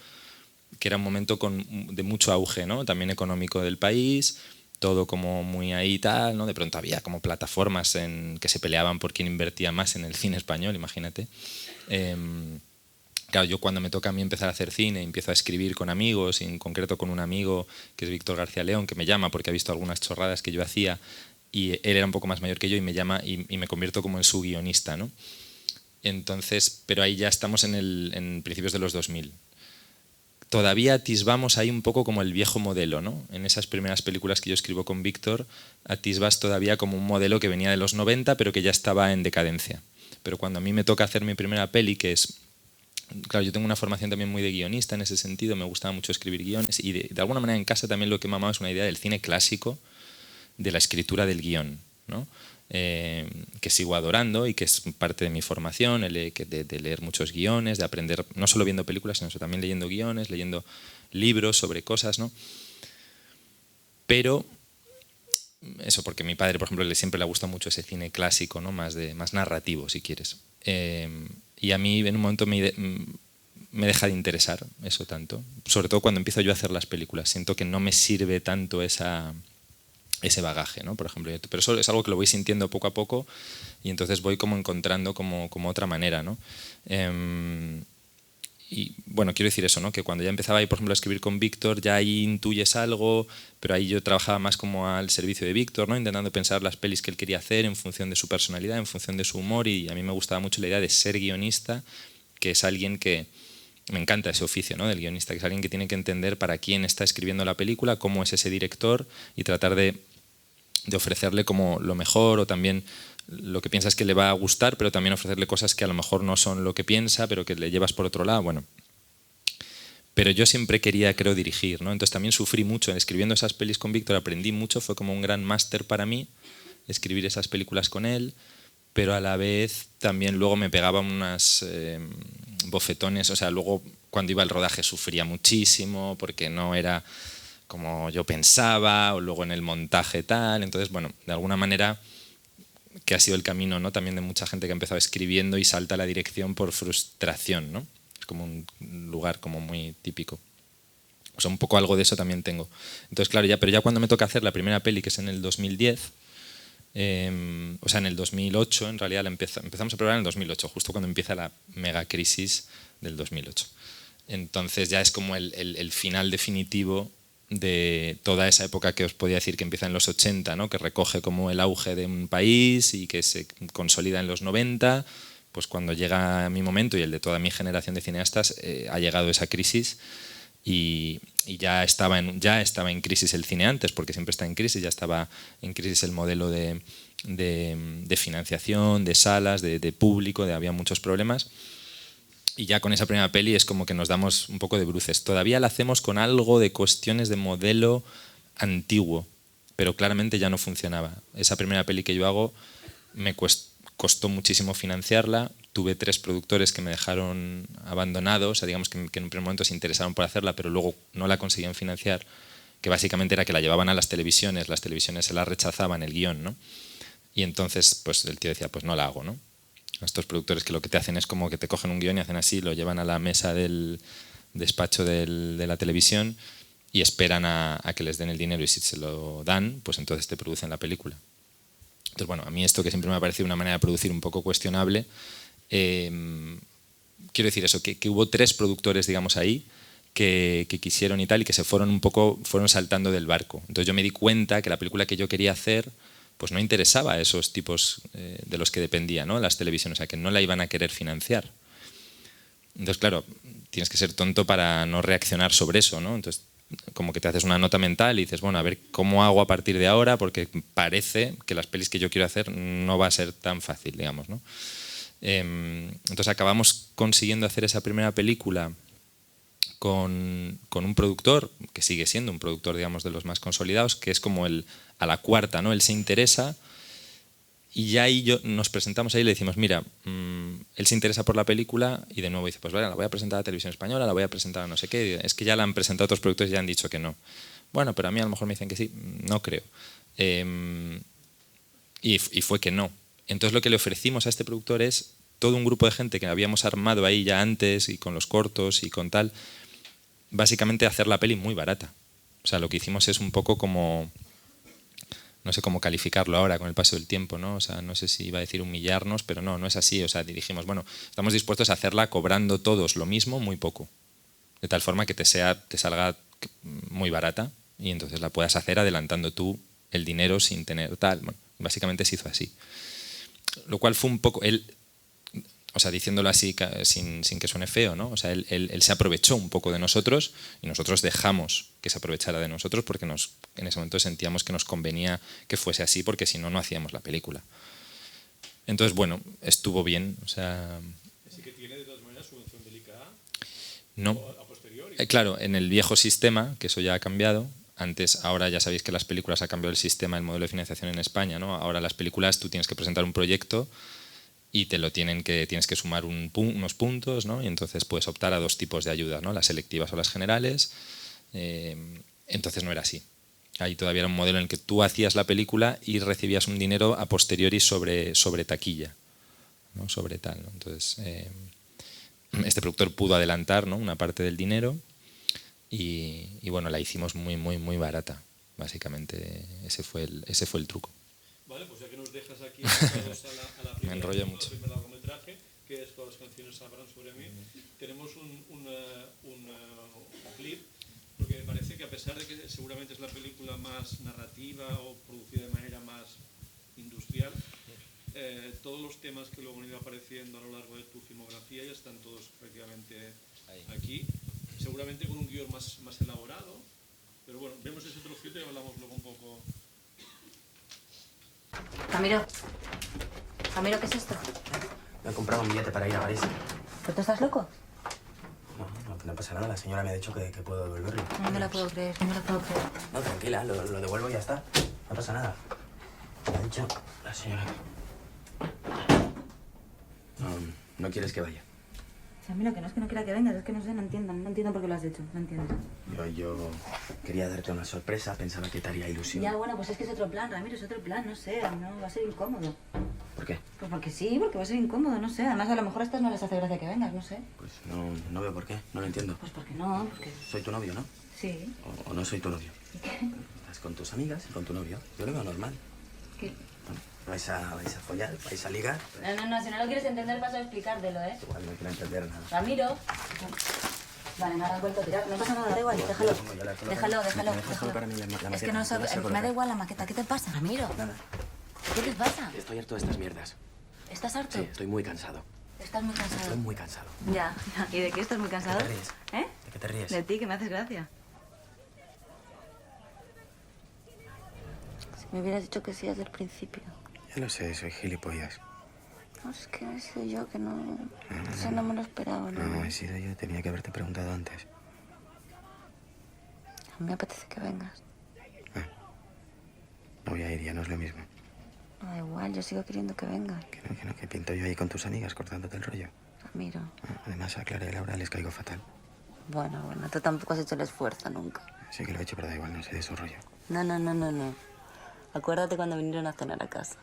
que era un momento de mucho auge, ¿no? También económico del país, todo como muy ahí y tal, ¿no? De pronto había como plataformas que se peleaban por quién invertía más en el cine español, imagínate. Claro, yo cuando me toca a mí empezar a hacer cine, empiezo a escribir con amigos, y en concreto con un amigo que es Víctor García León, que me llama porque ha visto algunas chorradas que yo hacía y él era un poco más mayor que yo y me llama y me convierto como en su guionista, ¿no? Entonces, pero ahí ya estamos en principios de los 2000. Todavía atisbamos ahí un poco como el viejo modelo, ¿no? En esas primeras películas que yo escribo con Víctor, atisbas todavía como un modelo que venía de los 90, pero que ya estaba en decadencia. Pero cuando a mí me toca hacer mi primera peli, que es... Claro, yo tengo una formación también muy de guionista en ese sentido, me gustaba mucho escribir guiones y de alguna manera en casa también lo que mamaba es una idea del cine clásico, de la escritura del guión, ¿no? Que sigo adorando y que es parte de mi formación, de leer muchos guiones, de aprender, no solo viendo películas, sino también leyendo guiones, leyendo libros sobre cosas, ¿no? Pero eso porque a mi padre, por ejemplo, siempre le gusta mucho ese cine clásico, ¿no? Más narrativo, si quieres. Y a mí en un momento me deja de interesar eso tanto, sobre todo cuando empiezo yo a hacer las películas. Siento que no me sirve tanto ese bagaje, ¿no? Por ejemplo, pero eso es algo que lo voy sintiendo poco a poco y entonces voy como encontrando como otra manera, ¿no? Y bueno, quiero decir eso, ¿no? Que cuando ya empezaba ahí, por ejemplo, a escribir con Víctor, ya ahí intuyes algo, pero ahí yo trabajaba más como al servicio de Víctor, ¿no? Intentando pensar las pelis que él quería hacer en función de su personalidad, en función de su humor, y a mí me gustaba mucho la idea de ser guionista, que es alguien que... Me encanta ese oficio, ¿no? Del guionista, que es alguien que tiene que entender para quién está escribiendo la película, cómo es ese director y tratar de ofrecerle como lo mejor o también lo que piensas que le va a gustar, pero también ofrecerle cosas que a lo mejor no son lo que piensa, pero que le llevas por otro lado, bueno. Pero yo siempre quería, creo, dirigir, ¿no? Entonces también sufrí mucho escribiendo esas pelis con Víctor, aprendí mucho, fue como un gran máster para mí escribir esas películas con él, pero a la vez también luego me pegaba unas bofetones, o sea, luego cuando iba al rodaje sufría muchísimo porque no era como yo pensaba, o luego en el montaje tal, entonces, bueno, de alguna manera que ha sido el camino, ¿no? También de mucha gente que ha empezado escribiendo y salta a la dirección por frustración, ¿no? Es como un lugar como muy típico. O sea, un poco algo de eso también tengo. Entonces, claro, pero ya cuando me toca hacer la primera peli, que es en el 2010, o sea, en el 2008, en realidad empezamos a probar en el 2008, justo cuando empieza la mega crisis del 2008. Entonces ya es como el final definitivo de toda esa época que os podía decir que empieza en los 80, ¿no? Que recoge como el auge de un país y que se consolida en los 90, pues cuando llega mi momento y el de toda mi generación de cineastas, ha llegado esa crisis y ya estaba en crisis el cine antes, porque siempre está en crisis, ya estaba en crisis el modelo de financiación, de salas, de público, había muchos problemas. Y ya con esa primera peli es como que nos damos un poco de bruces. Todavía la hacemos con algo de cuestiones de modelo antiguo, pero claramente ya no funcionaba. Esa primera peli que yo hago me costó muchísimo financiarla. Tuve 3 productores que me dejaron abandonado, o sea, digamos que en un primer momento se interesaron por hacerla, pero luego no la conseguían financiar, que básicamente era que la llevaban a las televisiones se la rechazaban el guión, ¿no? Y entonces pues el tío decía, pues no la hago, ¿no? Estos productores que lo que te hacen es como que te cogen un guión y hacen así, lo llevan a la mesa del despacho de la televisión y esperan a que les den el dinero, y si se lo dan, pues entonces te producen la película. Entonces, bueno, a mí esto que siempre me ha parecido una manera de producir un poco cuestionable, quiero decir eso, que hubo 3 productores, digamos, ahí, que quisieron y tal, y que fueron saltando del barco. Entonces yo me di cuenta que la película que yo quería hacer pues no interesaba a esos tipos de los que dependía, ¿no? Las televisiones, o sea, que no la iban a querer financiar. Entonces, claro, tienes que ser tonto para no reaccionar sobre eso, ¿no? Entonces, como que te haces una nota mental y dices, bueno, a ver cómo hago a partir de ahora, porque parece que las pelis que yo quiero hacer no va a ser tan fácil, digamos, ¿no? Entonces acabamos consiguiendo hacer esa primera película con un productor, que sigue siendo un productor, digamos, de los más consolidados, que es como a la cuarta, ¿no? Él se interesa y ya ahí nos presentamos ahí y le decimos, mira, él se interesa por la película y de nuevo dice, pues vale, la voy a presentar a la televisión española, la voy a presentar a no sé qué. Es que ya la han presentado otros productores y ya han dicho que no. Bueno, pero a mí a lo mejor me dicen que sí, no creo. Y fue que no. Entonces lo que le ofrecimos a este productor es todo un grupo de gente que habíamos armado ahí ya antes y con los cortos y con tal, básicamente hacer la peli muy barata. O sea, lo que hicimos es un poco como, no sé cómo calificarlo ahora con el paso del tiempo, ¿no? O sea, no sé si iba a decir humillarnos, pero no es así. O sea, dijimos, bueno, estamos dispuestos a hacerla cobrando todos lo mismo, muy poco. De tal forma que te salga muy barata y entonces la puedas hacer adelantando tú el dinero sin tener tal. Bueno, básicamente se hizo así. Lo cual fue un poco... O sea, diciéndolo así sin que suene feo, ¿no? O sea, él se aprovechó un poco de nosotros y nosotros dejamos que se aprovechara de nosotros porque en ese momento sentíamos que nos convenía que fuese así porque si no, no hacíamos la película. Entonces, bueno, estuvo bien. O sea, ¿Así que tiene de todas maneras subvención del ICA? No. A posteriori. Claro, en el viejo sistema, que eso ya ha cambiado, ahora ya sabéis que las películas ha cambiado el sistema, el modelo de financiación en España, ¿no? Ahora las películas tú tienes que presentar un proyecto y tienes que sumar unos puntos, ¿no? Y entonces puedes optar a dos tipos de ayudas, ¿no? Las selectivas o las generales. Entonces no era así. Ahí todavía era un modelo en el que tú hacías la película y recibías un dinero a posteriori sobre taquilla, ¿no? Sobre tal, ¿no? Entonces este productor pudo adelantar, ¿no? Una parte del dinero y bueno, la hicimos muy, muy, muy barata. Básicamente ese fue el truco. Vale, pues ya que nos dejas aquí a la Me enrollo mucho. primer largometraje, que es Todas las canciones hablan sobre mí, tenemos un clip, porque me parece que a pesar de que seguramente es la película más narrativa o producida de manera más industrial, todos los temas que luego han ido apareciendo a lo largo de tu filmografía ya están todos prácticamente aquí, seguramente con un guión más elaborado, pero bueno, vemos ese trocito y hablamos luego un poco. Ramiro, ¿qué es esto? Me he comprado un billete para ir a París. ¿Pero tú estás loco? No pasa nada, la señora me ha dicho que puedo devolverlo. No me la puedo creer, no me la puedo creer. No, tranquila, lo devuelvo y ya está. No pasa nada. Me ha dicho la señora. No quieres que vaya. Ramiro, que no es que no quiera que vengas, es que no sé, no entiendo por qué lo has hecho, no entiendo. Yo quería darte una sorpresa, pensaba que te haría ilusión. Ya, bueno, pues es que es otro plan, Ramiro, es otro plan, no sé, no, va a ser incómodo. ¿Por qué? Pues porque sí, porque va a ser incómodo, no sé. Además, a lo mejor a estas no les hace gracia que vengas, no sé. Pues no veo por qué, no lo entiendo. Pues porque no, porque... Soy tu novio, ¿no? Sí. O no soy tu novio. ¿Y qué? Estás con tus amigas y con tu novio. Yo lo veo normal. ¿Qué? Bueno, vais a follar, vais a ligar. No, si no lo quieres entender paso a explicártelo, ¿eh? Igual no quiero entender nada. Ramiro. Vale, me has vuelto a tirar. No pasa nada, da igual, déjalo. Déjalo. Para mí la maqueta. Es que no sabe, me da igual la maqueta. ¿Qué te pasa, Ramiro? Nada. ¿Qué te pasa? Estoy harto de estas mierdas. ¿Estás harto? Sí, estoy muy cansado. ¿Estás muy cansado? Estoy muy cansado. Ya. ¿Y de qué estás muy cansado? ¿De qué te ríes? ¿Eh? ¿De qué te ríes? De ti, que me haces gracia. Si me hubieras dicho que sí desde el principio. Ya lo sé, soy gilipollas. No, es que he sido yo que no... Eso no me lo esperaba, ¿no? No, he sido yo, tenía que haberte preguntado antes. A mí me apetece que vengas. No voy a ir, ya no es lo mismo. No da igual, yo sigo queriendo que vengas. Que pinto yo ahí con tus amigas cortándote el rollo. Ramiro. Además, a Clara y Laura les caigo fatal. Bueno, tú tampoco has hecho el esfuerzo nunca. Sí que lo he hecho, pero da igual, no sé de su rollo. No. Acuérdate cuando vinieron a cenar a casa.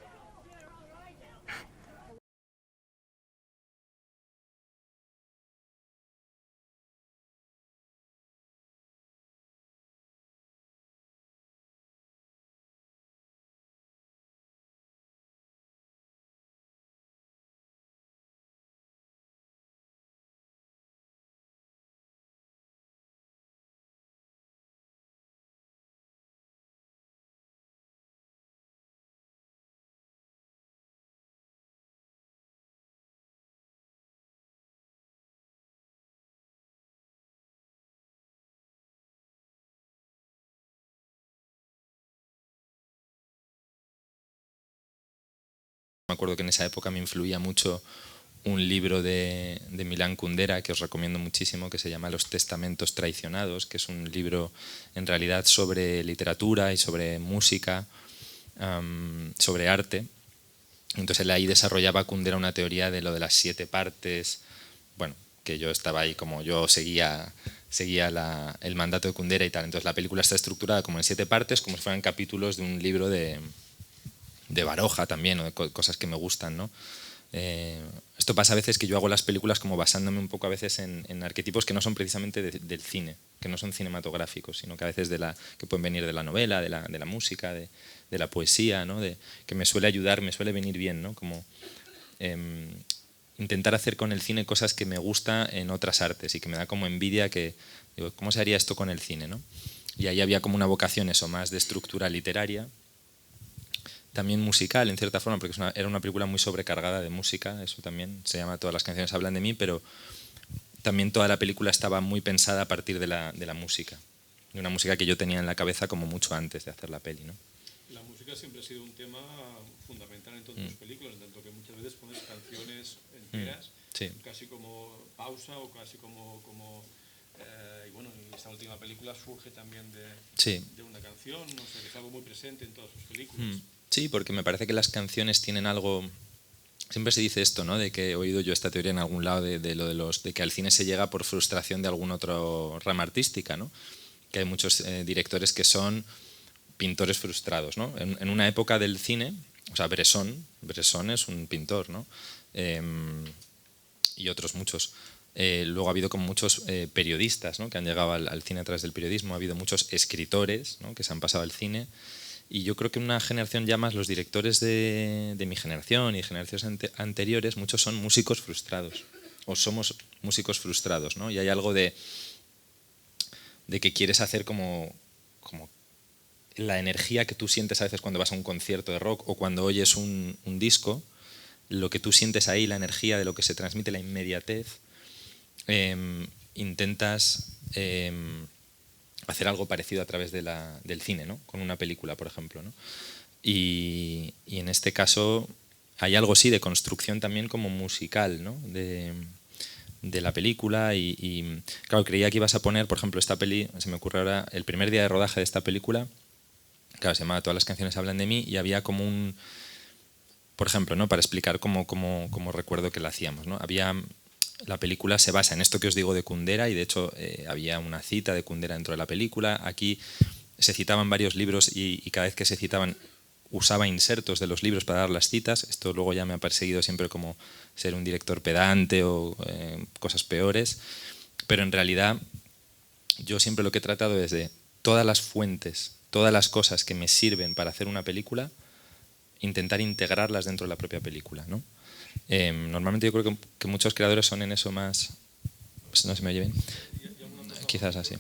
Me acuerdo que en esa época me influía mucho un libro de Milan Kundera que os recomiendo muchísimo, que se llama Los Testamentos Traicionados, que es un libro en realidad sobre literatura y sobre música, sobre arte. Entonces él ahí desarrollaba Kundera una teoría de lo de las 7 partes, bueno, que yo estaba ahí como yo seguía el mandato de Kundera y tal. Entonces la película está estructurada como en 7 partes, como si fueran capítulos de un libro de Baroja también, o de cosas que me gustan, ¿no? Esto pasa a veces que yo hago las películas como basándome un poco a veces en arquetipos que no son precisamente del cine, que no son cinematográficos, sino que a veces que pueden venir de la novela, de la música, de la poesía, ¿no? Que me suele ayudar, me suele venir bien, ¿no? Como intentar hacer con el cine cosas que me gusta en otras artes y que me da como envidia que, digo, ¿cómo se haría esto con el cine, ¿no? Y ahí había como una vocación eso, más de estructura literaria, también musical en cierta forma, porque era una película muy sobrecargada de música, eso también se llama Todas las canciones hablan de mí, pero también toda la película estaba muy pensada a partir de la música, de una música que yo tenía en la cabeza como mucho antes de hacer la peli, ¿no? La música siempre ha sido un tema fundamental en todas las películas, en tanto que muchas veces pones canciones enteras, sí, casi como pausa o casi como y bueno, y esta última película surge también de una canción, o sea, que es algo muy presente en todas sus películas. Sí, porque me parece que las canciones tienen algo. Siempre se dice esto, ¿no? De que he oído yo esta teoría en algún lado de que al cine se llega por frustración de alguna otra rama artística, ¿no? Que hay muchos directores que son pintores frustrados, ¿no? En una época del cine, o sea, Bresson es un pintor, ¿no? Y otros muchos. Luego ha habido como muchos periodistas, ¿no? Que han llegado al cine a través del periodismo, ha habido muchos escritores, ¿no? Que se han pasado al cine. Y yo creo que una generación ya más, los directores de mi generación y generaciones anteriores, muchos son músicos frustrados, o somos músicos frustrados, ¿no? Y hay algo de que quieres hacer como la energía que tú sientes a veces cuando vas a un concierto de rock o cuando oyes un disco, lo que tú sientes ahí, la energía de lo que se transmite, la inmediatez, intentas hacer algo parecido a través del cine, ¿no? Con una película, por ejemplo, ¿no? Y en este caso hay algo sí de construcción también como musical, ¿no? de la película y claro, creía que ibas a poner, por ejemplo, esta peli, se me ocurre ahora, el primer día de rodaje de esta película, claro, se llamaba Todas las canciones hablan de mí y había como un, por ejemplo, ¿no? Para explicar cómo recuerdo que la hacíamos, ¿no? La película se basa en esto que os digo de Kundera y de hecho había una cita de Kundera dentro de la película. Aquí se citaban varios libros y cada vez que se citaban usaba insertos de los libros para dar las citas. Esto luego ya me ha perseguido siempre como ser un director pedante o cosas peores. Pero en realidad yo siempre lo que he tratado es de todas las fuentes, todas las cosas que me sirven para hacer una película, intentar integrarlas dentro de la propia película, ¿no? Normalmente yo creo que muchos creadores son en eso más. Pues no se me oye bien. Quizás así.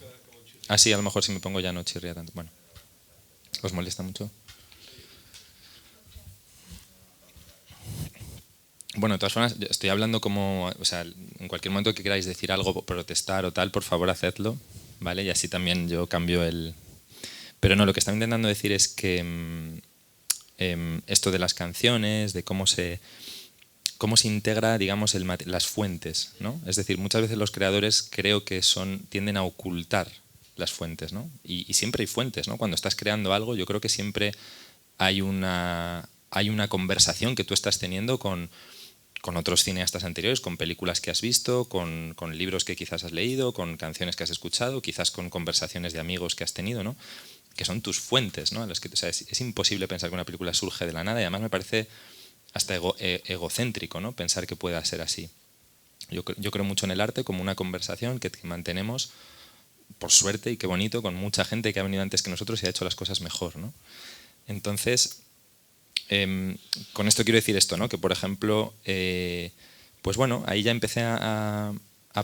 Así, a lo mejor si me pongo ya no chirría tanto. Bueno, ¿os molesta mucho? Bueno, de todas formas, estoy hablando como. O sea, en cualquier momento que queráis decir algo, protestar o tal, por favor, hacedlo, ¿vale? Y así también yo cambio el. Pero no, lo que estaba intentando decir es que esto de las canciones, de cómo se integra, digamos, las fuentes, ¿no? Es decir, muchas veces los creadores creo que tienden a ocultar las fuentes, ¿no? Y siempre hay fuentes, ¿no? Cuando estás creando algo, yo creo que siempre hay una conversación que tú estás teniendo con otros cineastas anteriores, con películas que has visto, con libros que quizás has leído, con canciones que has escuchado, quizás con conversaciones de amigos que has tenido, ¿no? Que son tus fuentes, ¿no? O sea, es imposible pensar que una película surge de la nada y además me parece hasta egocéntrico, ¿no? Pensar que pueda ser así. Yo creo mucho en el arte como una conversación que mantenemos, por suerte, y qué bonito, con mucha gente que ha venido antes que nosotros y ha hecho las cosas mejor, ¿no? Entonces, con esto quiero decir esto, ¿no? Que por ejemplo, pues bueno, ahí ya empecé a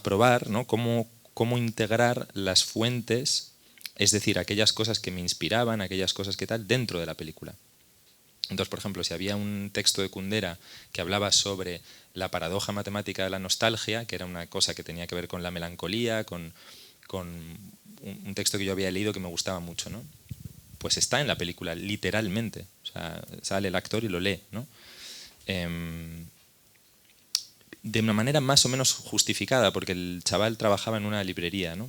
probar, ¿no? Cómo integrar las fuentes, es decir, aquellas cosas que me inspiraban, aquellas cosas que tal, dentro de la película. Entonces, por ejemplo, si había un texto de Kundera que hablaba sobre la paradoja matemática de la nostalgia, que era una cosa que tenía que ver con la melancolía, con un texto que yo había leído que me gustaba mucho, ¿no? Pues está en la película, literalmente. O sea, sale el actor y lo lee, ¿no? de una manera más o menos justificada, porque el chaval trabajaba en una librería, ¿no?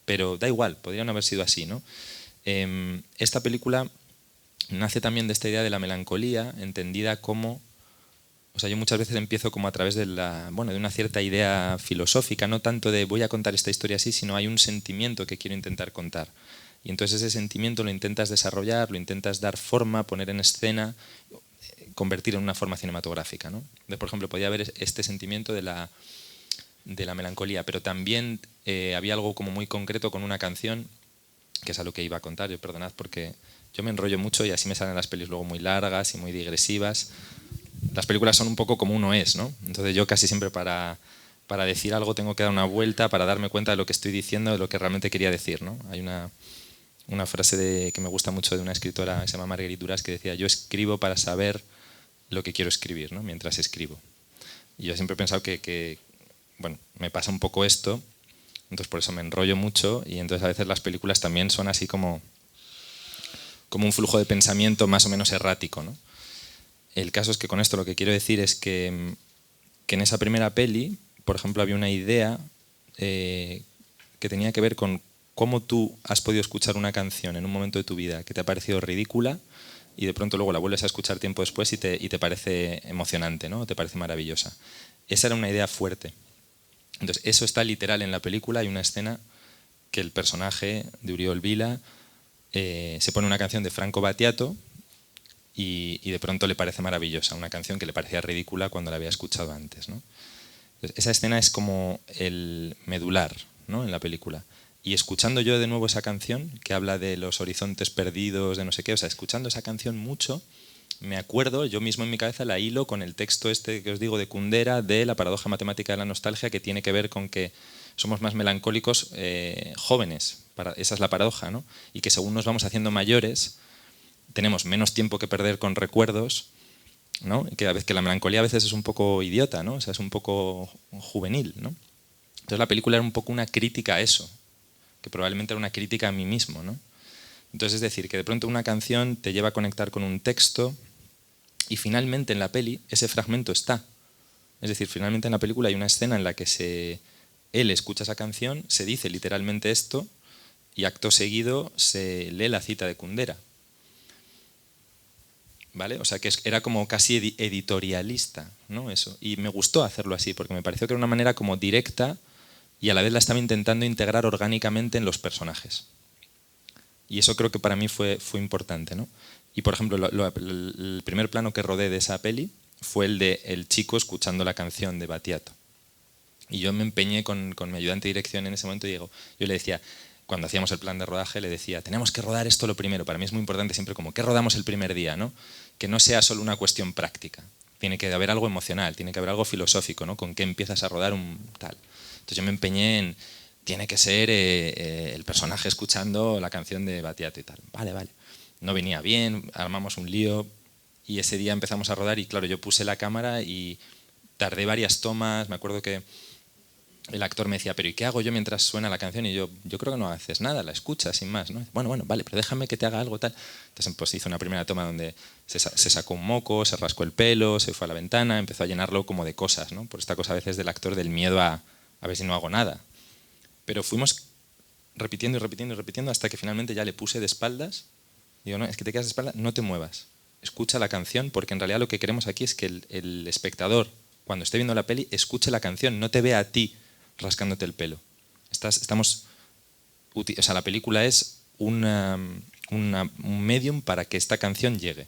Pero da igual, podrían haber sido así, ¿no? Esta película nace también de esta idea de la melancolía, entendida como... O sea, yo muchas veces empiezo como a través de de una cierta idea filosófica, no tanto de voy a contar esta historia así, sino hay un sentimiento que quiero intentar contar. Y entonces ese sentimiento lo intentas desarrollar, lo intentas dar forma, poner en escena, convertir en una forma cinematográfica, ¿no? Por ejemplo, podía haber este sentimiento de la melancolía, pero también había algo como muy concreto con una canción, que es a lo que iba a contar. Yo perdonad porque yo me enrollo mucho y así me salen las pelis luego muy largas y muy digresivas. Las películas son un poco como uno es, ¿no? Entonces yo casi siempre para decir algo tengo que dar una vuelta para darme cuenta de lo que estoy diciendo, de lo que realmente quería decir, ¿no? Hay una frase que me gusta mucho de una escritora que se llama Marguerite Duras que decía: yo escribo para saber lo que quiero escribir, ¿no? Mientras escribo. Y yo siempre he pensado que me pasa un poco esto, entonces por eso me enrollo mucho y entonces a veces las películas también son así como un flujo de pensamiento más o menos errático, ¿no? El caso es que con esto lo que quiero decir es que en esa primera peli, por ejemplo, había una idea que tenía que ver con cómo tú has podido escuchar una canción en un momento de tu vida que te ha parecido ridícula y de pronto luego la vuelves a escuchar tiempo después y te parece emocionante, ¿no? Te parece maravillosa. Esa era una idea fuerte. Entonces, eso está literal en la película. Hay una escena que el personaje de Uriol Vila se pone una canción de Franco Battiato y de pronto le parece maravillosa, una canción que le parecía ridícula cuando la había escuchado antes, ¿no? Entonces, esa escena es como el medular, ¿no? En la película. Y escuchando yo de nuevo esa canción, que habla de los horizontes perdidos, de no sé qué, o sea, escuchando esa canción mucho, me acuerdo, yo mismo en mi cabeza la hilo con el texto este que os digo de Kundera, de la paradoja matemática de la nostalgia, que tiene que ver con que somos más melancólicos jóvenes, esa es la paradoja, ¿no? Y que según nos vamos haciendo mayores, tenemos menos tiempo que perder con recuerdos, ¿no? Que la melancolía a veces es un poco idiota, ¿no? O sea, es un poco juvenil, ¿no? Entonces la película era un poco una crítica a eso, que probablemente era una crítica a mí mismo, ¿no? Entonces es decir, que de pronto una canción te lleva a conectar con un texto y finalmente en la peli ese fragmento está. Es decir, finalmente en la película hay una escena en la que él escucha esa canción, se dice literalmente esto y acto seguido se lee la cita de Kundera. ¿Vale? O sea, que era como casi editorialista, ¿no? Eso. Y me gustó hacerlo así, porque me pareció que era una manera como directa y a la vez la estaba intentando integrar orgánicamente en los personajes. Y eso creo que para mí fue importante, ¿no? Y por ejemplo, el primer plano que rodé de esa peli fue el de el chico escuchando la canción de Battiato. Y yo me empeñé con mi ayudante de dirección en ese momento y yo le decía, cuando hacíamos el plan de rodaje, le decía, tenemos que rodar esto lo primero. Para mí es muy importante siempre como, ¿qué rodamos el primer día? ¿No? Que no sea solo una cuestión práctica. Tiene que haber algo emocional, tiene que haber algo filosófico, ¿no? Con qué empiezas a rodar un tal. Entonces yo me empeñé en, tiene que ser el personaje escuchando la canción de Battiato y tal. Vale. No venía bien, armamos un lío y ese día empezamos a rodar y claro, yo puse la cámara y tardé varias tomas. Me acuerdo que el actor me decía, pero ¿y qué hago yo mientras suena la canción? Y yo creo que no haces nada, la escuchas sin más, ¿no? Bueno, vale, pero déjame que te haga algo tal. Entonces pues hizo una primera toma donde se sacó un moco, se rascó el pelo, se fue a la ventana, empezó a llenarlo como de cosas, ¿no? Por esta cosa a veces del actor del miedo a ver si no hago nada. Pero fuimos repitiendo hasta que finalmente ya le puse de espaldas. Digo, no, es que te quedas de espaldas, no te muevas. Escucha la canción, porque en realidad lo que queremos aquí es que el espectador, cuando esté viendo la peli, escuche la canción, no te vea a ti rascándote el pelo. La película es un medium para que esta canción llegue.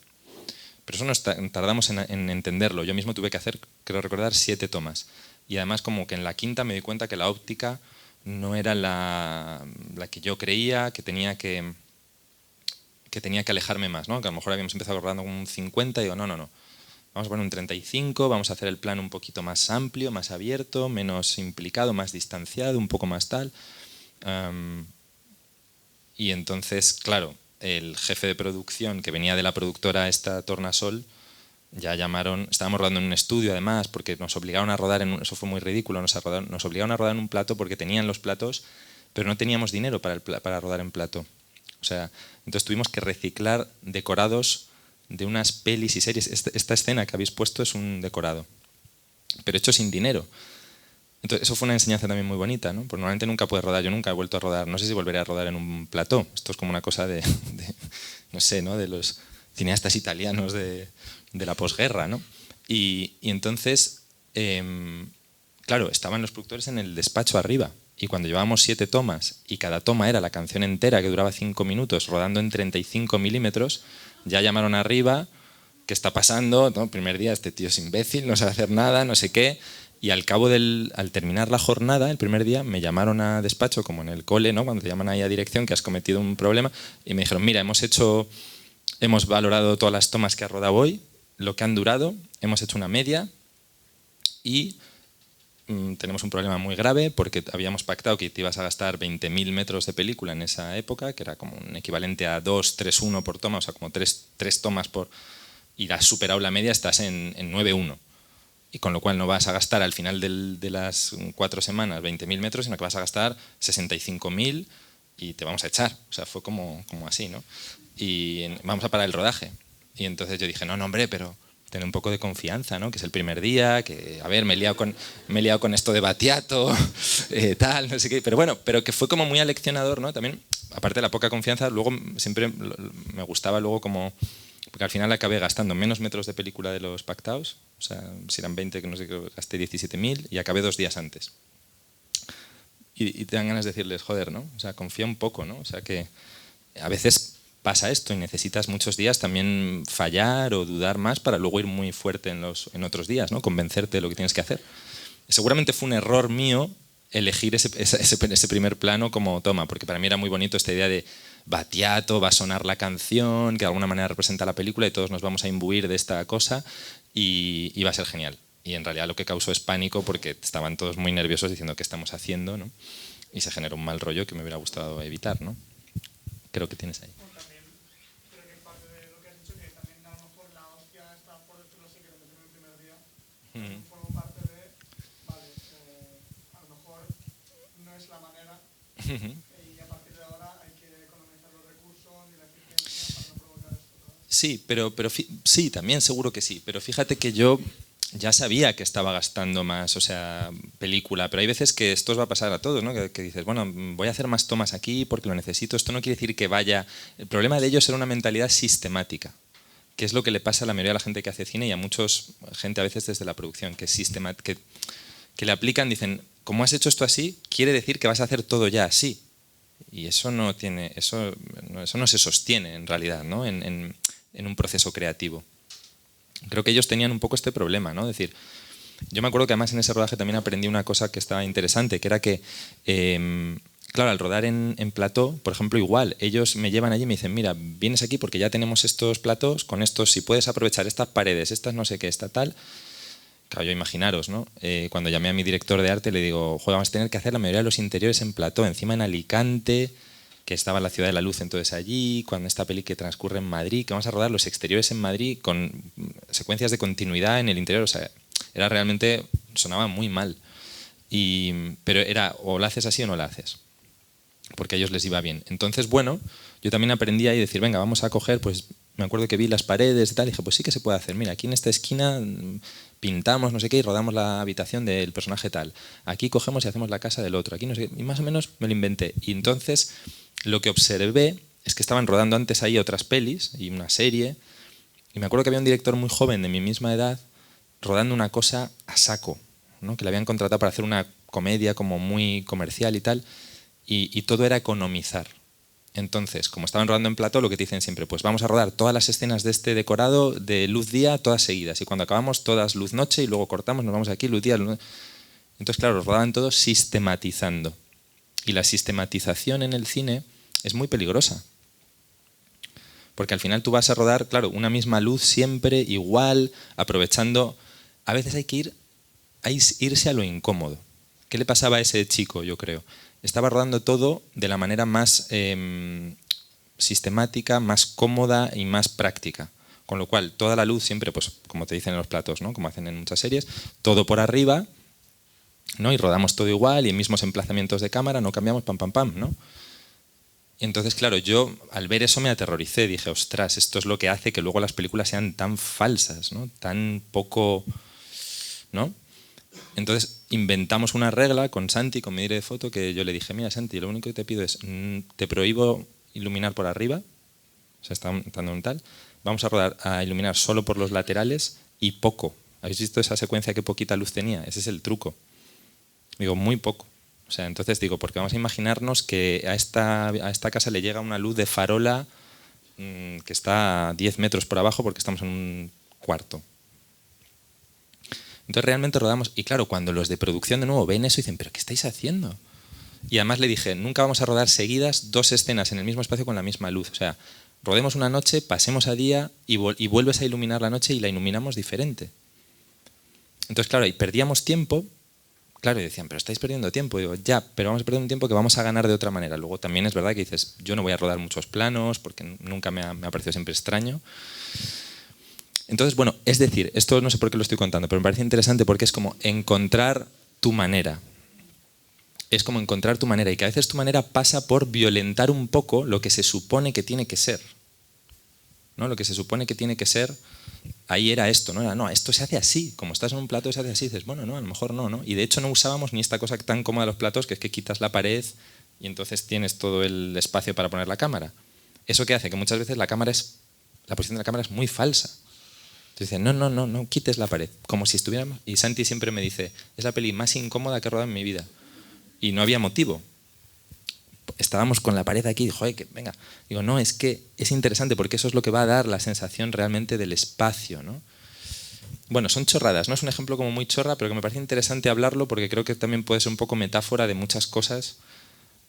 Pero eso tardamos en entenderlo. Yo mismo tuve que hacer, creo recordar, 7 tomas. Y además como que en la quinta me di cuenta que la óptica no era la que yo creía, que tenía que alejarme más, ¿no? Que a lo mejor habíamos empezado rodando con un 50 y digo, no. Vamos a poner un 35, vamos a hacer el plano un poquito más amplio, más abierto, menos implicado, más distanciado, un poco más tal. Y entonces, claro, el jefe de producción que venía de la productora esta Tornasol, ya llamaron, estábamos rodando en un estudio además, porque nos obligaron a rodar eso fue muy ridículo, nos obligaron a rodar en un plato porque tenían los platos, pero no teníamos dinero para rodar en plato. O sea, entonces tuvimos que reciclar decorados de unas pelis y series. Esta escena que habéis puesto es un decorado. pero hecho sin dinero. Entonces, eso fue una enseñanza también muy bonita, ¿no? Porque normalmente nunca puedes rodar, yo nunca he vuelto a rodar, no sé si volveré a rodar en un plató. Esto es como una cosa no sé, ¿no? De los cineastas italianos de la posguerra, ¿no? Y entonces, claro, estaban los productores en el despacho arriba, y cuando llevábamos 7 tomas, y cada toma era la canción entera, que duraba 5 minutos, rodando en 35 milímetros, ya llamaron arriba, ¿qué está pasando? ¿No? El primer día, este tío es imbécil, no sabe hacer nada, no sé qué. Y al terminar la jornada, el primer día, me llamaron a despacho, como en el cole, ¿no? Cuando te llaman ahí a dirección, que has cometido un problema, y me dijeron, mira, hemos valorado todas las tomas que has rodado hoy, lo que han durado, hemos hecho una media, y tenemos un problema muy grave, porque habíamos pactado que te ibas a gastar 20.000 metros de película en esa época, que era como un equivalente a 2, 3, 1 por toma, o sea, como 3 tomas por... y has superado la media, estás en 9-1. Y con lo cual no vas a gastar al final de las 4 semanas 20.000 metros, sino que vas a gastar 65.000 y te vamos a echar. O sea, fue como así, ¿no? Y vamos a parar el rodaje. Y entonces yo dije, no, hombre, pero tener un poco de confianza, ¿no? Que es el primer día, que, a ver, me he liado con esto de Battiato, tal, no sé qué. Pero bueno, pero que fue como muy aleccionador, ¿no? También, aparte de la poca confianza, luego siempre me gustaba luego como... Porque al final acabé gastando menos metros de película de los pactados, o sea, si eran 20, que no sé qué, gasté 17.000 y acabé 2 días antes. Y te dan ganas de decirles, joder, ¿no? O sea, confía un poco, ¿no? O sea, que a veces pasa esto y necesitas muchos días también fallar o dudar más para luego ir muy fuerte en otros días, ¿no? Convencerte de lo que tienes que hacer. Seguramente fue un error mío elegir ese primer plano como toma, porque para mí era muy bonito esta idea de Battiato, va a sonar la canción, que de alguna manera representa la película y todos nos vamos a imbuir de esta cosa y va a ser genial. Y en realidad lo que causó es pánico porque estaban todos muy nerviosos diciendo qué estamos haciendo, ¿no? Y se generó un mal rollo que me hubiera gustado evitar, ¿no? Creo que tienes ahí. También creo que parte de lo que has dicho, que también a lo mejor la hostia está por decirlo así, que lo metieron el primer día, formo parte de, vale, a lo mejor no es la manera. Y a partir de ahora hay que economizar los recursos y la eficiencia para no provocar esto, ¿no? Sí, sí, también seguro que sí. Pero fíjate que yo ya sabía que estaba gastando más, o sea, película. Pero hay veces que esto os va a pasar a todos, ¿no? Que dices, bueno, voy a hacer más tomas aquí porque lo necesito. Esto no quiere decir que vaya... El problema de ellos era una mentalidad sistemática, que es lo que le pasa a la mayoría de la gente que hace cine y a muchos gente a veces desde la producción, que le aplican, dicen, como has hecho esto así, quiere decir que vas a hacer todo ya así. Y eso no se sostiene en realidad, ¿no? En un proceso creativo. Creo que ellos tenían un poco este problema, ¿no? Es decir, yo me acuerdo que además en ese rodaje también aprendí una cosa que estaba interesante, que era que, claro, al rodar en plató, por ejemplo, igual, ellos me llevan allí y me dicen, mira, vienes aquí porque ya tenemos estos platós, con estos, si puedes aprovechar estas paredes, estas no sé qué, esta tal... Claro, yo imaginaros, ¿no? Cuando llamé a mi director de arte le digo, joder, vamos a tener que hacer la mayoría de los interiores en plató, encima en Alicante, que estaba la ciudad de la luz entonces allí, cuando esta peli que transcurre en Madrid, que vamos a rodar los exteriores en Madrid con secuencias de continuidad en el interior, o sea, era realmente, sonaba muy mal. Pero era, o la haces así o no la haces, porque a ellos les iba bien. Entonces, bueno, yo también aprendí ahí a decir, venga, vamos a coger, pues me acuerdo que vi las paredes y tal, y dije, pues sí que se puede hacer. Mira, aquí en esta esquina pintamos no sé qué y rodamos la habitación del personaje tal. Aquí cogemos y hacemos la casa del otro. Aquí no sé qué. Y más o menos me lo inventé. Y entonces lo que observé es que estaban rodando antes ahí otras pelis y una serie. Y me acuerdo que había un director muy joven de mi misma edad rodando una cosa a saco, ¿no? Que le habían contratado para hacer una comedia como muy comercial y tal. Y todo era economizar. Entonces, como estaban rodando en plató, lo que te dicen siempre, pues vamos a rodar todas las escenas de este decorado de luz día, todas seguidas. Y cuando acabamos, todas luz noche y luego cortamos, nos vamos aquí, luz día, luz... Entonces, claro, rodaban todo sistematizando. Y la sistematización en el cine es muy peligrosa. Porque al final tú vas a rodar, claro, una misma luz siempre, igual, aprovechando... A veces hay que irse a lo incómodo. ¿Qué le pasaba a ese chico, yo creo? Estaba rodando todo de la manera más sistemática, más cómoda y más práctica. Con lo cual, toda la luz siempre, pues como te dicen en los platos, ¿no? Como hacen en muchas series, todo por arriba, ¿no? Y rodamos todo igual y en mismos emplazamientos de cámara, no cambiamos, pam, pam, pam, ¿no? Y entonces, claro, yo al ver eso me aterroricé, dije, ostras, esto es lo que hace que luego las películas sean tan falsas, ¿no? Tan poco... ¿no? Entonces inventamos una regla con Santi, con mi director de foto, que yo le dije, mira Santi, lo único que te pido es, te prohíbo iluminar por arriba, o sea, estando en tal, vamos a rodar a iluminar solo por los laterales y poco. ¿Habéis visto esa secuencia que poquita luz tenía? Ese es el truco. Digo, muy poco. O sea, entonces digo, porque vamos a imaginarnos que a esta casa le llega una luz de farola que está a 10 metros por abajo porque estamos en un cuarto. Entonces realmente rodamos, y claro, cuando los de producción de nuevo ven eso dicen, ¿pero qué estáis haciendo? Y además le dije, nunca vamos a rodar seguidas 2 escenas en el mismo espacio con la misma luz. O sea, rodemos una noche, pasemos a día y vuelves a iluminar la noche y la iluminamos diferente. Entonces, claro, ahí perdíamos tiempo. Claro, y decían, pero estáis perdiendo tiempo. Y digo, ya, pero vamos a perder un tiempo que vamos a ganar de otra manera. Luego también es verdad que dices, yo no voy a rodar muchos planos porque nunca me ha parecido siempre extraño. Entonces, bueno, es decir, esto no sé por qué lo estoy contando, pero me parece interesante porque es como encontrar tu manera. Es como encontrar tu manera y que a veces tu manera pasa por violentar un poco lo que se supone que tiene que ser. ¿No? Lo que se supone que tiene que ser, ahí era esto, ¿no? Era, no, esto se hace así, como estás en un plato se hace así, dices, bueno, no, a lo mejor no, ¿no? Y de hecho no usábamos ni esta cosa tan cómoda de los platos, que es que quitas la pared y entonces tienes todo el espacio para poner la cámara. Eso que hace que muchas veces la posición de la cámara es muy falsa. Entonces dice, no quites la pared, como si estuviéramos... Y Santi siempre me dice, es la peli más incómoda que he rodado en mi vida. Y no había motivo. Estábamos con la pared aquí, y joder, venga. Digo, no, es que es interesante porque eso es lo que va a dar la sensación realmente del espacio, ¿no? Bueno, son chorradas, ¿no? Es un ejemplo como muy chorra, pero que me parece interesante hablarlo porque creo que también puede ser un poco metáfora de muchas cosas,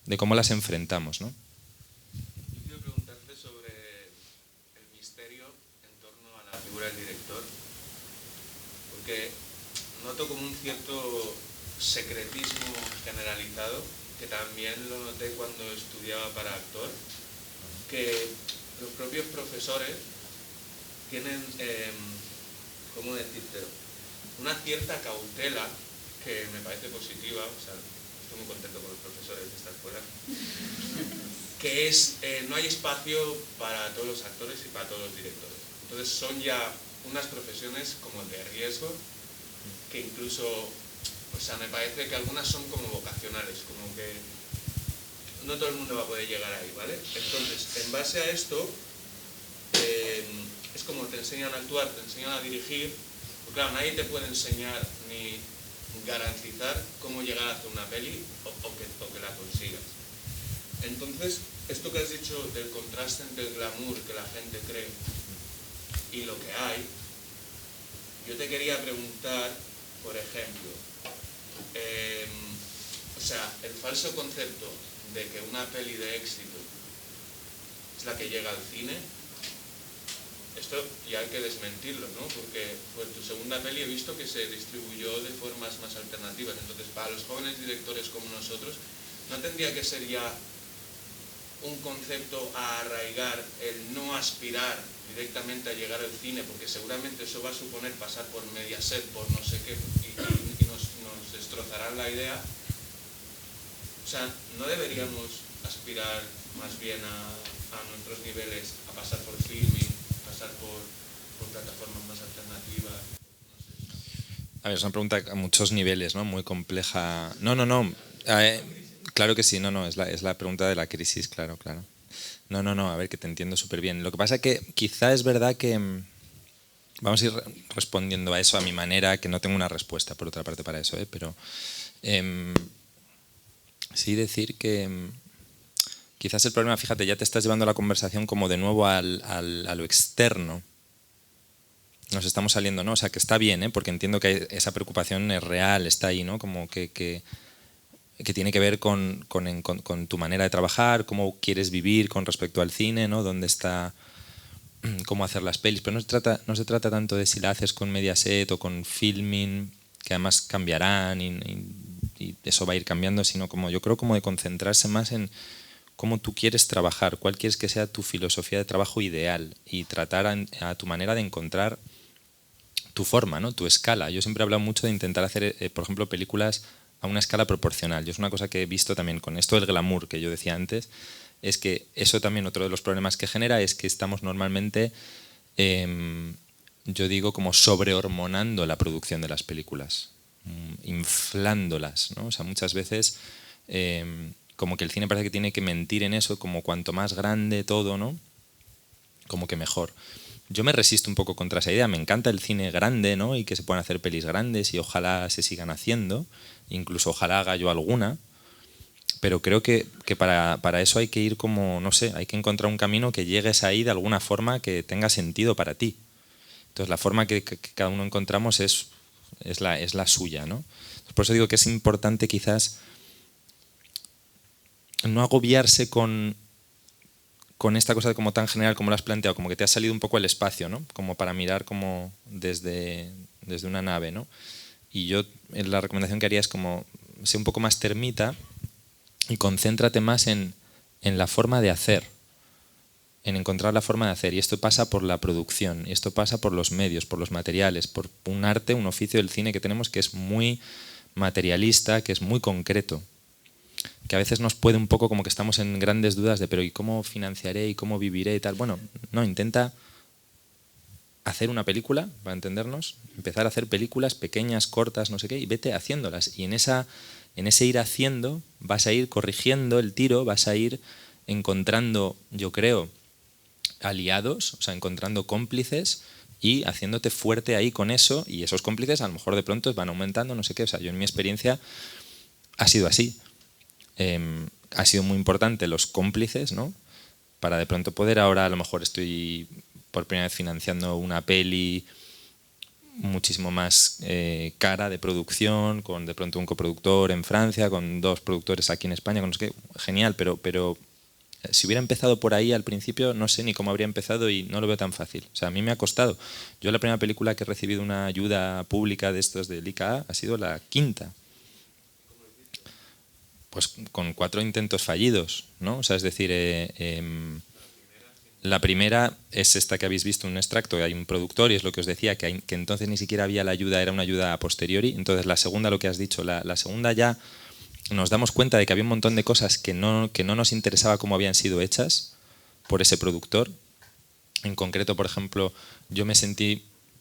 de cómo las enfrentamos, ¿no? Del director, porque noto como un cierto secretismo generalizado, que también lo noté cuando estudiaba para actor, que los propios profesores tienen, ¿cómo decírtelo?, una cierta cautela que me parece positiva, o sea, estoy muy contento con los profesores de esta escuela, que es, no hay espacio para todos los actores y para todos los directores. Entonces son ya unas profesiones como de riesgo que incluso, o sea, me parece que algunas son como vocacionales, como que no todo el mundo va a poder llegar ahí, ¿vale? Entonces, en base a esto, es como te enseñan a actuar, te enseñan a dirigir, porque claro, nadie te puede enseñar ni garantizar cómo llegar a hacer una peli o que la consigas. Entonces, esto que has dicho del contraste entre el glamour que la gente cree y lo que hay, yo te quería preguntar, por ejemplo, o sea, el falso concepto de que una peli de éxito es la que llega al cine, esto ya hay que desmentirlo, ¿no? Porque pues tu segunda peli he visto que se distribuyó de formas más alternativas, entonces para los jóvenes directores como nosotros, ¿no tendría que ser ya un concepto a arraigar el no aspirar directamente a llegar al cine, porque seguramente eso va a suponer pasar por Mediaset, por no sé qué, y nos destrozarán la idea? O sea, ¿no deberíamos aspirar más bien a nuestros niveles, a pasar por filming, pasar por plataformas más alternativas? No sé. A ver, es una pregunta a muchos niveles, ¿no? Muy compleja. No. Claro que sí, es la pregunta de la crisis, claro. No, a ver, que te entiendo súper bien. Lo que pasa es que quizá es verdad que vamos a ir respondiendo a eso a mi manera, que no tengo una respuesta por otra parte para eso, pero sí decir que quizás el problema, fíjate, ya te estás llevando la conversación como de nuevo a lo externo. Nos estamos saliendo, ¿no? O sea, que está bien, porque entiendo que esa preocupación es real, está ahí, ¿no? Como que tiene que ver con tu manera de trabajar, cómo quieres vivir con respecto al cine, ¿no? Dónde está, cómo hacer las pelis. Pero no se trata tanto de si la haces con Mediaset o con Filmin, que además cambiarán y eso va a ir cambiando, sino como yo creo como de concentrarse más en cómo tú quieres trabajar, cuál quieres que sea tu filosofía de trabajo ideal y tratar a tu manera de encontrar tu forma, ¿no? Tu escala. Yo siempre he hablado mucho de intentar hacer, por ejemplo, películas a una escala proporcional. Yo es una cosa que he visto también con esto del glamour que yo decía antes, es que eso también otro de los problemas que genera es que estamos normalmente, yo digo, como sobrehormonando la producción de las películas. inflándolas, ¿no? O sea, muchas veces como que el cine parece que tiene que mentir en eso, como cuanto más grande todo, ¿no? Como que mejor. Yo me resisto un poco contra esa idea. Me encanta el cine grande, ¿no? Y que se puedan hacer pelis grandes y ojalá se sigan haciendo. Incluso ojalá haga yo alguna. Pero creo que para eso hay que ir como, no sé, hay que encontrar un camino que llegues ahí de alguna forma que tenga sentido para ti. Entonces la forma que cada uno encontramos es la suya, ¿no? Por eso digo que es importante quizás no agobiarse con esta cosa como tan general como lo has planteado, como que te ha salido un poco el espacio, ¿no? Como para mirar como desde una nave, ¿no? Y yo la recomendación que haría es como sé un poco más termita y concéntrate más en la forma de hacer, en encontrar la forma de hacer. Y esto pasa por la producción, y esto pasa por los medios, por los materiales, por un arte, un oficio del cine que tenemos que es muy materialista, que es muy concreto, que a veces nos puede un poco como que estamos en grandes dudas de pero ¿y cómo financiaré y cómo viviré y tal? Bueno, no, intenta hacer una película, para entendernos, empezar a hacer películas pequeñas, cortas, no sé qué, y vete haciéndolas. Y en ese ir haciendo vas a ir corrigiendo el tiro, vas a ir encontrando, yo creo, aliados, o sea, encontrando cómplices y haciéndote fuerte ahí con eso, y esos cómplices a lo mejor de pronto van aumentando, no sé qué. O sea, yo en mi experiencia ha sido así. Ha sido muy importante los cómplices, ¿no? Para de pronto poder, ahora a lo mejor estoy por primera vez financiando una peli muchísimo más cara de producción, con de pronto un coproductor en Francia, con 2 productores aquí en España, con los que genial, pero si hubiera empezado por ahí al principio, no sé ni cómo habría empezado y no lo veo tan fácil. O sea, a mí me ha costado. Yo la primera película que he recibido una ayuda pública de estos del ICA ha sido la 5ª. Pues con 4 intentos fallidos, ¿no? O sea, es decir, la primera es esta que habéis visto, un extracto, hay un productor y es lo que os decía, que entonces ni siquiera había la ayuda, era una ayuda a posteriori. Entonces la segunda, lo que has dicho, la segunda ya nos damos cuenta de que había un montón de cosas que no nos interesaba cómo habían sido hechas por ese productor. En concreto, por ejemplo, yo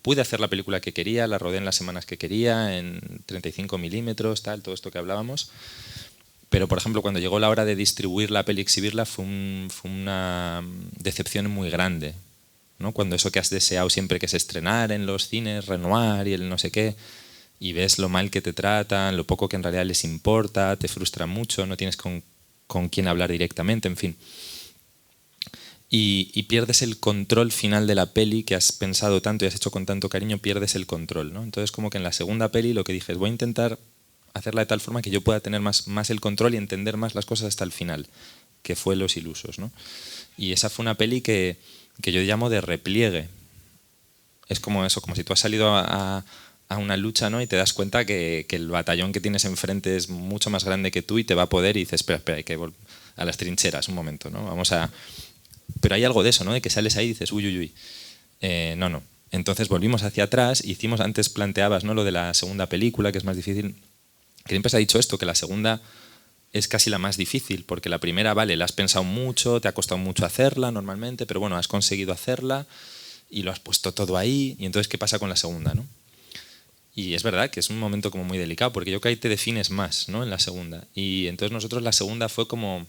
pude hacer la película que quería, la rodé en las semanas que quería, en 35 milímetros, tal, todo esto que hablábamos. Pero, por ejemplo, cuando llegó la hora de distribuir la peli y exhibirla fue una decepción muy grande, ¿no? Cuando eso que has deseado siempre que se estrenara en los cines, Renoir y el no sé qué, y ves lo mal que te tratan, lo poco que en realidad les importa, te frustra mucho, no tienes con quién hablar directamente, en fin. Y pierdes el control final de la peli que has pensado tanto y has hecho con tanto cariño, pierdes el control, ¿no? Entonces, como que en la segunda peli lo que dije es voy a intentar hacerla de tal forma que yo pueda tener más el control y entender más las cosas hasta el final, que fue Los Ilusos, ¿no? Y esa fue una peli que yo llamo de repliegue. Es como eso, como si tú has salido a una lucha, ¿no? Y te das cuenta que el batallón que tienes enfrente es mucho más grande que tú y te va a poder y dices, espera, hay que volver a las trincheras un momento, ¿no? Pero hay algo de eso, ¿no? De que sales ahí y dices, uy. No. Entonces volvimos hacia atrás, antes planteabas, ¿no? Lo de la segunda película, que es más difícil. Que siempre se ha dicho esto, que la segunda es casi la más difícil, porque la primera, vale, la has pensado mucho, te ha costado mucho hacerla normalmente, pero bueno, has conseguido hacerla y lo has puesto todo ahí, y entonces, ¿qué pasa con la segunda, no? Y es verdad que es un momento como muy delicado, porque yo creo que ahí te defines más, ¿no? En la segunda. Y entonces nosotros la segunda fue como,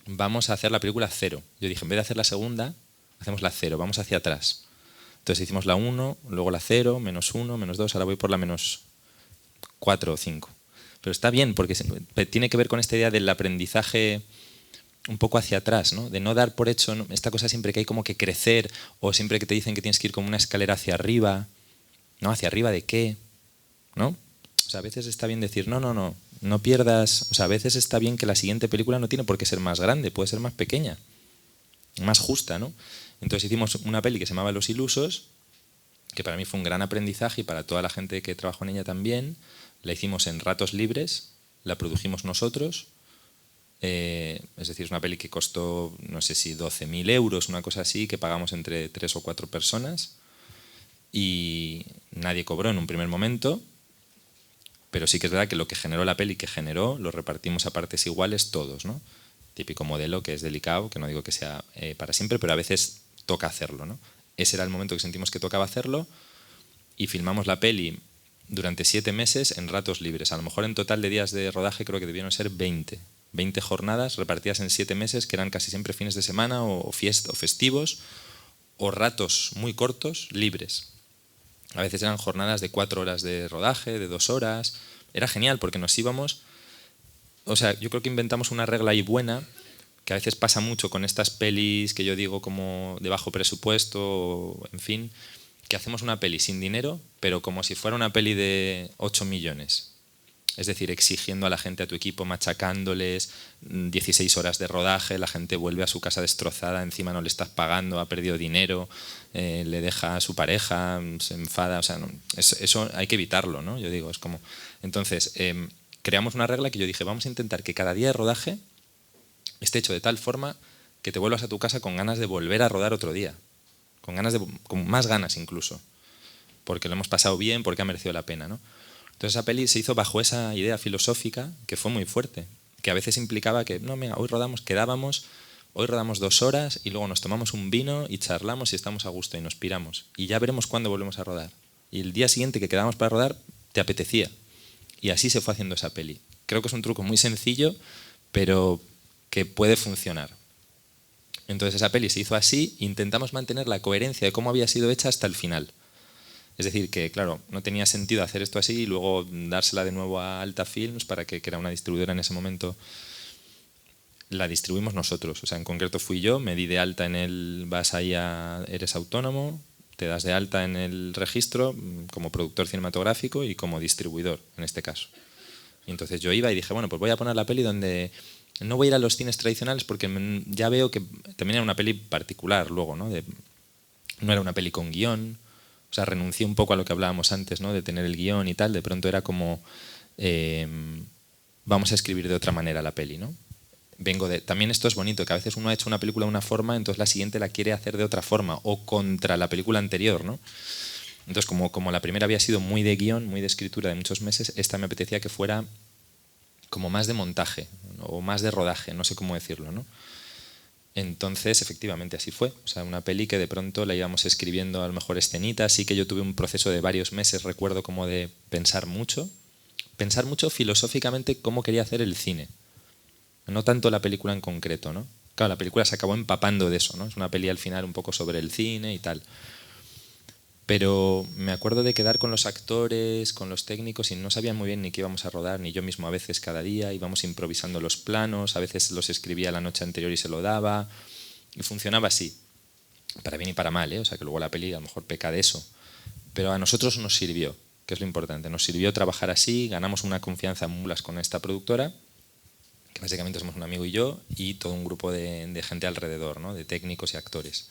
vamos a hacer la película 0. Yo dije, en vez de hacer la segunda, hacemos la 0, vamos hacia atrás. Entonces hicimos la 1, luego la 0, -1, -2, ahora voy por la -4 o 5. Pero está bien, porque tiene que ver con esta idea del aprendizaje un poco hacia atrás, ¿no? De no dar por hecho, ¿no? Esta cosa siempre que hay como que crecer, o siempre que te dicen que tienes que ir como una escalera hacia arriba, ¿no? ¿Hacia arriba de qué? ¿No? O sea, a veces está bien decir, no pierdas, o sea, a veces está bien que la siguiente película no tiene por qué ser más grande, puede ser más pequeña, más justa, ¿no? Entonces hicimos una peli que se llamaba Los Ilusos, que para mí fue un gran aprendizaje y para toda la gente que trabajó en ella también. La hicimos en ratos libres, la produjimos nosotros, es decir, es una peli que costó, no sé si 12.000 euros, una cosa así, que pagamos entre 3 o 4 personas y nadie cobró en un primer momento, pero sí que es verdad que lo que generó la peli, lo repartimos a partes iguales todos, ¿no? Típico modelo que es delicado, que no digo que sea para siempre, pero a veces toca hacerlo, ¿no? Ese era el momento que sentimos que tocaba hacerlo y filmamos la peli durante 7 meses en ratos libres. A lo mejor en total de días de rodaje creo que debieron ser 20 jornadas repartidas en 7 meses, que eran casi siempre fines de semana o festivos, o ratos muy cortos libres. A veces eran jornadas de 4 horas de rodaje, de 2 horas. Era genial porque nos íbamos... O sea, yo creo que inventamos una regla ahí buena, que a veces pasa mucho con estas pelis que yo digo como de bajo presupuesto, o, en fin, que hacemos una peli sin dinero, pero como si fuera una peli de 8 millones. Es decir, exigiendo a la gente, a tu equipo, machacándoles, 16 horas de rodaje, la gente vuelve a su casa destrozada, encima no le estás pagando, ha perdido dinero, le deja a su pareja, se enfada, o sea, no, eso hay que evitarlo, ¿no? Yo digo, es como... Entonces, creamos una regla que yo dije, vamos a intentar que cada día de rodaje esté hecho de tal forma que te vuelvas a tu casa con ganas de volver a rodar otro día, con más ganas incluso, porque lo hemos pasado bien, porque ha merecido la pena, ¿no? Entonces esa peli se hizo bajo esa idea filosófica que fue muy fuerte, que a veces implicaba que, no, mira, hoy rodamos 2 horas y luego nos tomamos un vino y charlamos y estamos a gusto y nos piramos. Y ya veremos cuándo volvemos a rodar. Y el día siguiente que quedábamos para rodar, te apetecía. Y así se fue haciendo esa peli. Creo que es un truco muy sencillo, pero que puede funcionar. Entonces esa peli se hizo así, intentamos mantener la coherencia de cómo había sido hecha hasta el final. Es decir, que claro, no tenía sentido hacer esto así y luego dársela de nuevo a Alta Films, para que era una distribuidora en ese momento. La distribuimos nosotros, o sea, en concreto fui yo, me di de alta en el... Vas ahí eres autónomo, te das de alta en el registro como productor cinematográfico y como distribuidor, en este caso. Y entonces yo iba y dije, bueno, pues voy a poner la peli donde... No voy a ir a los cines tradicionales porque ya veo que también era una peli particular luego, ¿no? No era una peli con guión. O sea, renuncié un poco a lo que hablábamos antes, ¿no? De tener el guión y tal. De pronto era como, vamos a escribir de otra manera la peli, ¿no? También esto es bonito, que a veces uno ha hecho una película de una forma, entonces la siguiente la quiere hacer de otra forma, o contra la película anterior, ¿no? Entonces, como la primera había sido muy de guión, muy de escritura de muchos meses, esta me apetecía que fuera como más de montaje, ¿no? O más de rodaje, no sé cómo decirlo, ¿no? Entonces, efectivamente, así fue. O sea, una peli que de pronto la íbamos escribiendo a lo mejor escenitas, sí que yo tuve un proceso de varios meses, recuerdo, como de pensar mucho filosóficamente cómo quería hacer el cine. No tanto la película en concreto, ¿no? Claro, la película se acabó empapando de eso, ¿no? Es una peli al final un poco sobre el cine y tal. Pero me acuerdo de quedar con los actores, con los técnicos, y no sabían muy bien ni qué íbamos a rodar, ni yo mismo a veces cada día, íbamos improvisando los planos, a veces los escribía la noche anterior y se lo daba, y funcionaba así, para bien y para mal, ¿eh? O sea que luego la peli a lo mejor peca de eso, pero a nosotros nos sirvió, que es lo importante, nos sirvió trabajar así, ganamos una confianza en mulas con esta productora, que básicamente somos un amigo y yo, y todo un grupo de gente alrededor, ¿no? De técnicos y actores.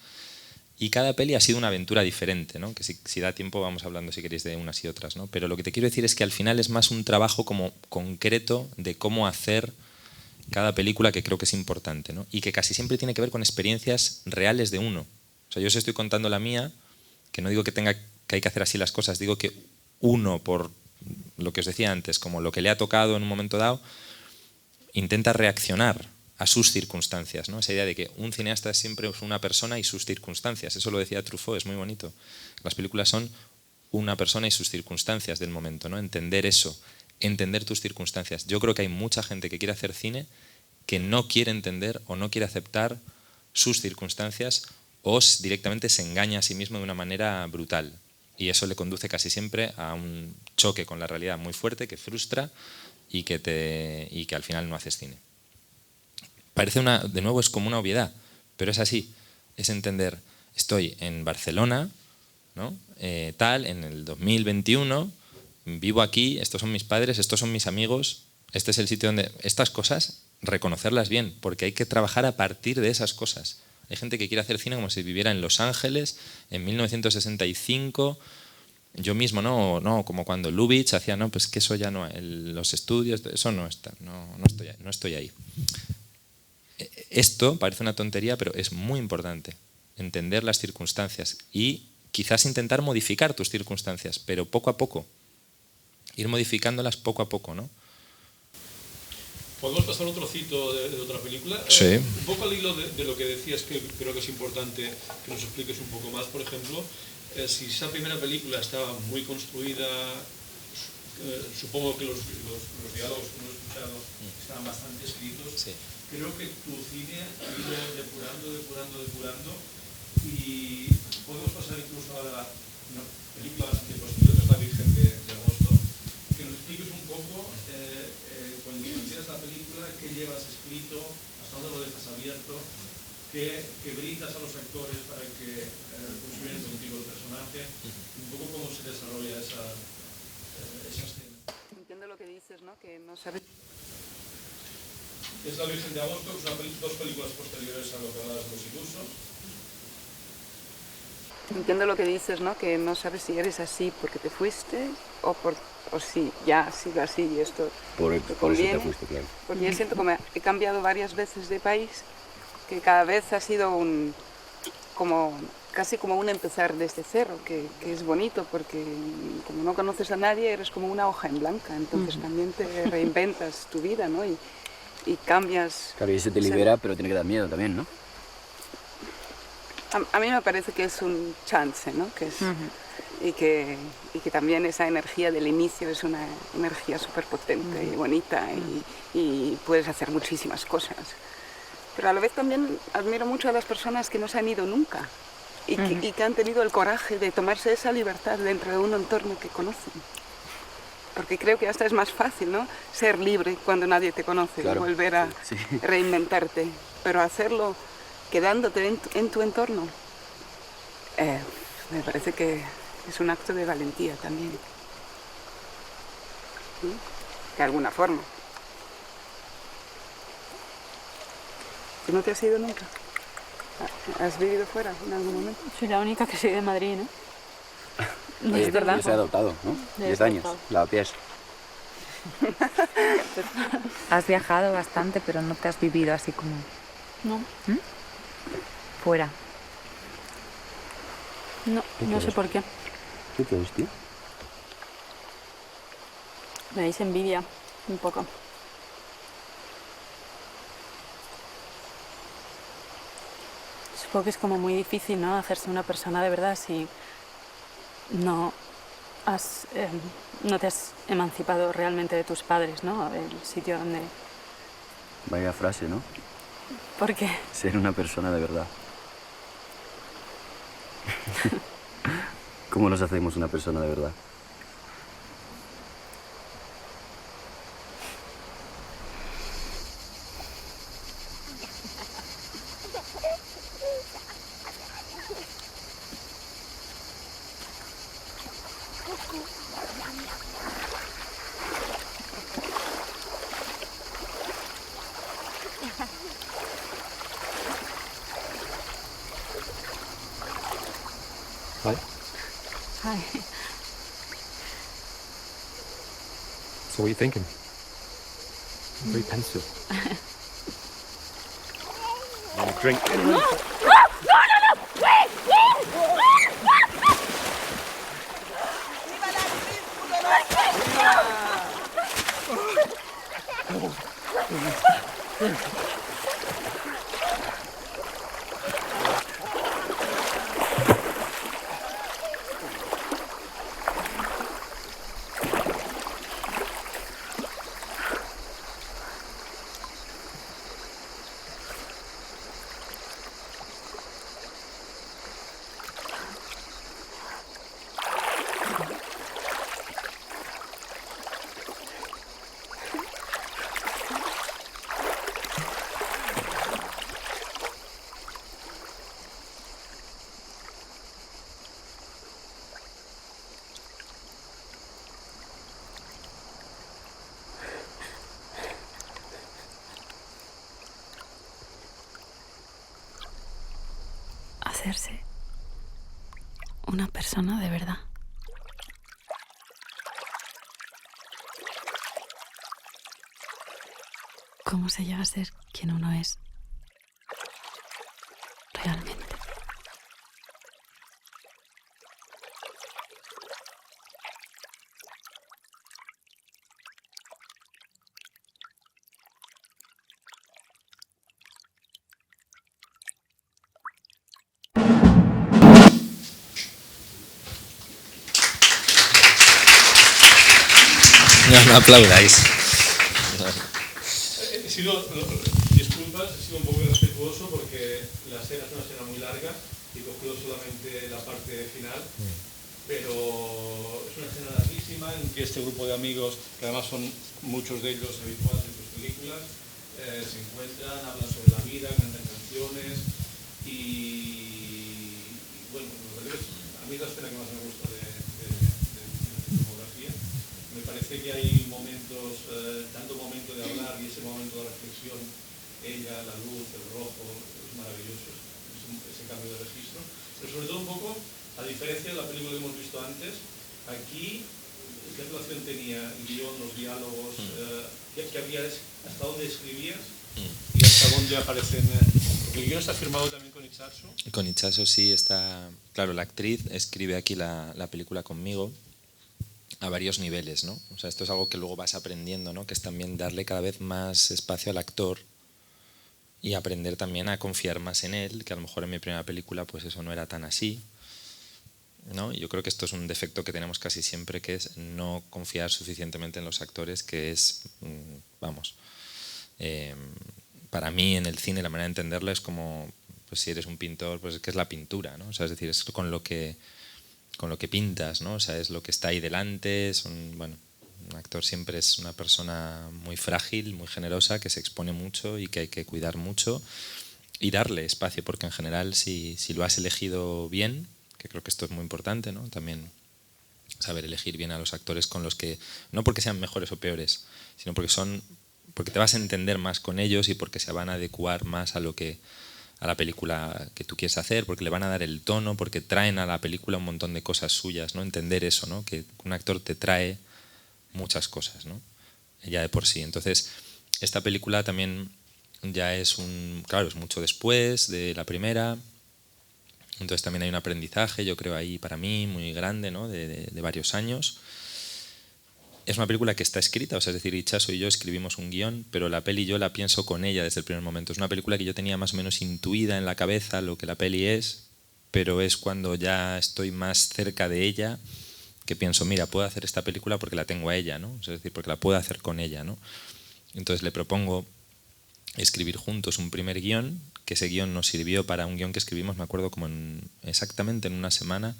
Y cada peli ha sido una aventura diferente, ¿no? Que si da tiempo vamos hablando, si queréis, de unas y otras, ¿no? Pero lo que te quiero decir es que al final es más un trabajo como concreto de cómo hacer cada película, que creo que es importante, ¿no? Y que casi siempre tiene que ver con experiencias reales de uno. O sea, yo os estoy contando la mía, que no digo que hay que hacer así las cosas, digo que uno, por lo que os decía antes, como lo que le ha tocado en un momento dado, intenta reaccionar a sus circunstancias, ¿no? Esa idea de que un cineasta es siempre una persona y sus circunstancias. Eso lo decía Truffaut, es muy bonito. Las películas son una persona y sus circunstancias del momento, ¿no? Entender eso, entender tus circunstancias. Yo creo que hay mucha gente que quiere hacer cine que no quiere entender o no quiere aceptar sus circunstancias, o directamente se engaña a sí mismo de una manera brutal. Y eso le conduce casi siempre a un choque con la realidad muy fuerte, que frustra y que al final no haces cine. Parece de nuevo es como una obviedad, pero es así. Es entender, estoy en Barcelona, ¿no? En el 2021, vivo aquí, estos son mis padres, estos son mis amigos, este es el sitio donde... Estas cosas, reconocerlas bien, porque hay que trabajar a partir de esas cosas. Hay gente que quiere hacer cine como si viviera en Los Ángeles, en 1965... Yo mismo, no, como cuando Lubitsch hacía, no, pues que eso ya no, los estudios, eso no está, no estoy ahí. Esto parece una tontería, pero es muy importante, entender las circunstancias y quizás intentar modificar tus circunstancias, pero poco a poco, ir modificándolas poco a poco, ¿no? ¿Podemos pasar un trocito de otra película? Sí. Un poco al hilo de lo que decías, que creo que es importante que nos expliques un poco más, por ejemplo, si esa primera película estaba muy construida supongo que los diálogos que hemos escuchado están bastante escritos. Sí. Creo que tu cine ha ido depurando y podemos pasar incluso a una película bastante posterior, que es La Virgen de Agosto, que nos expliques un poco, cuando entiendes la película, qué llevas escrito, hasta dónde lo dejas abierto, qué brindas a los actores para que construyan contigo el personaje, un poco cómo se desarrolla esa escena. Entiendo lo que dices, ¿no? Que no sabes... Es La Virgen de Agosto, es dos películas posteriores a lo que hablas de Los Ilusos. Entiendo lo que dices, ¿no? Que no sabes si eres así porque te fuiste o si ya ha sido así y esto Por eso te fuiste, claro. Porque yo siento como he cambiado varias veces de país, que cada vez ha sido casi como un empezar desde cero, que es bonito porque como no conoces a nadie eres como una hoja en blanca, entonces también te reinventas tu vida, ¿no? Y cambias... Claro, y eso te libera, pero tiene que dar miedo también, ¿no? A mí me parece que es un chance, ¿no? Que es, y que también esa energía del inicio es una energía súper potente y bonita y puedes hacer muchísimas cosas. Pero a la vez también admiro mucho a las personas que no se han ido nunca y que han tenido el coraje de tomarse esa libertad dentro de un entorno que conocen. Porque creo que hasta es más fácil, ¿no? Ser libre cuando nadie te conoce, claro, y volver a reinventarte. Pero hacerlo quedándote en tu entorno, me parece que es un acto de valentía también. ¿Sí? De alguna forma. ¿Tú no te has ido nunca? ¿Has vivido fuera en algún momento? Soy la única que soy de Madrid, ¿no? Oye, Es verdad. yo soy adoptado, ¿no? 10 años, lavapiés. Has viajado bastante, pero no te has vivido así como No, fuera. no sé por qué. ¿Qué quieres, tío? Me dais envidia un poco. Supongo que es como muy difícil, ¿no? Hacerse una persona de verdad si no te has emancipado realmente de tus padres, ¿no? Del sitio donde... Vaya frase, ¿no? ¿Por qué? Ser una persona de verdad. ¿Cómo nos hacemos una persona de verdad? Hi. Hi. So what are you thinking? Very pensive. Want a drink? Hacerse una persona de verdad. ¿Cómo se llega a ser quien uno es realmente? No aplaudáis. He sido, disculpas, he sido un poco irrespetuoso porque la escena es una escena muy larga y he cogido solamente la parte final, pero es una escena larguísima en que este grupo de amigos, que además son muchos de ellos habituales en tus películas, se encuentran, hablan sobre la vida, cantan canciones y bueno, a mí es la escena que más me gusta de la filmografía. Me parece que hay momentos, tanto momento de hablar y ese momento de reflexión, ella, la luz, el rojo, es maravilloso, ese cambio de registro. Pero sobre todo un poco, a diferencia de la película que hemos visto antes, aquí, ¿qué relación tenía el guión, los diálogos? ¿Qué habías, hasta dónde escribías y hasta dónde aparecen? Porque el guión está firmado también con Itxaso. Con Itxaso sí está... Claro, la actriz escribe aquí la película conmigo a varios niveles, ¿no? O sea, esto es algo que luego vas aprendiendo, ¿no? Que es también darle cada vez más espacio al actor y aprender también a confiar más en él, que a lo mejor en mi primera película pues eso no era tan así, ¿no? Yo creo que esto es un defecto que tenemos casi siempre, que es no confiar suficientemente en los actores, que es, vamos, para mí en el cine la manera de entenderlo es como, pues si eres un pintor, pues es que es la pintura, ¿no? O sea, es decir, es con lo que pintas, ¿no? O sea, es lo que está ahí delante, bueno, un actor siempre es una persona muy frágil, muy generosa, que se expone mucho y que hay que cuidar mucho y darle espacio, porque en general si lo has elegido bien, que creo que esto es muy importante, ¿no? También saber elegir bien a los actores con los que, no porque sean mejores o peores, sino porque te vas a entender más con ellos y porque se van a adecuar más a la película que tú quieres hacer, porque le van a dar el tono, porque traen a la película un montón de cosas suyas, ¿no? Entender eso, ¿no? Que un actor te trae muchas cosas, ¿no? Ya de por sí. Entonces, esta película también ya es claro, es mucho después de la primera. Entonces también hay un aprendizaje, yo creo, ahí para mí muy grande, ¿no? de varios años. Es una película que está escrita, o sea, es decir, Itxaso y yo escribimos un guión, pero la peli yo la pienso con ella desde el primer momento. Es una película que yo tenía más o menos intuida en la cabeza lo que la peli es, pero es cuando ya estoy más cerca de ella que pienso, mira, puedo hacer esta película porque la tengo a ella, ¿no? Es decir, porque la puedo hacer con ella, ¿no? Entonces le propongo escribir juntos un primer guión, que ese guión nos sirvió para un guión que escribimos, me acuerdo, como exactamente en una semana.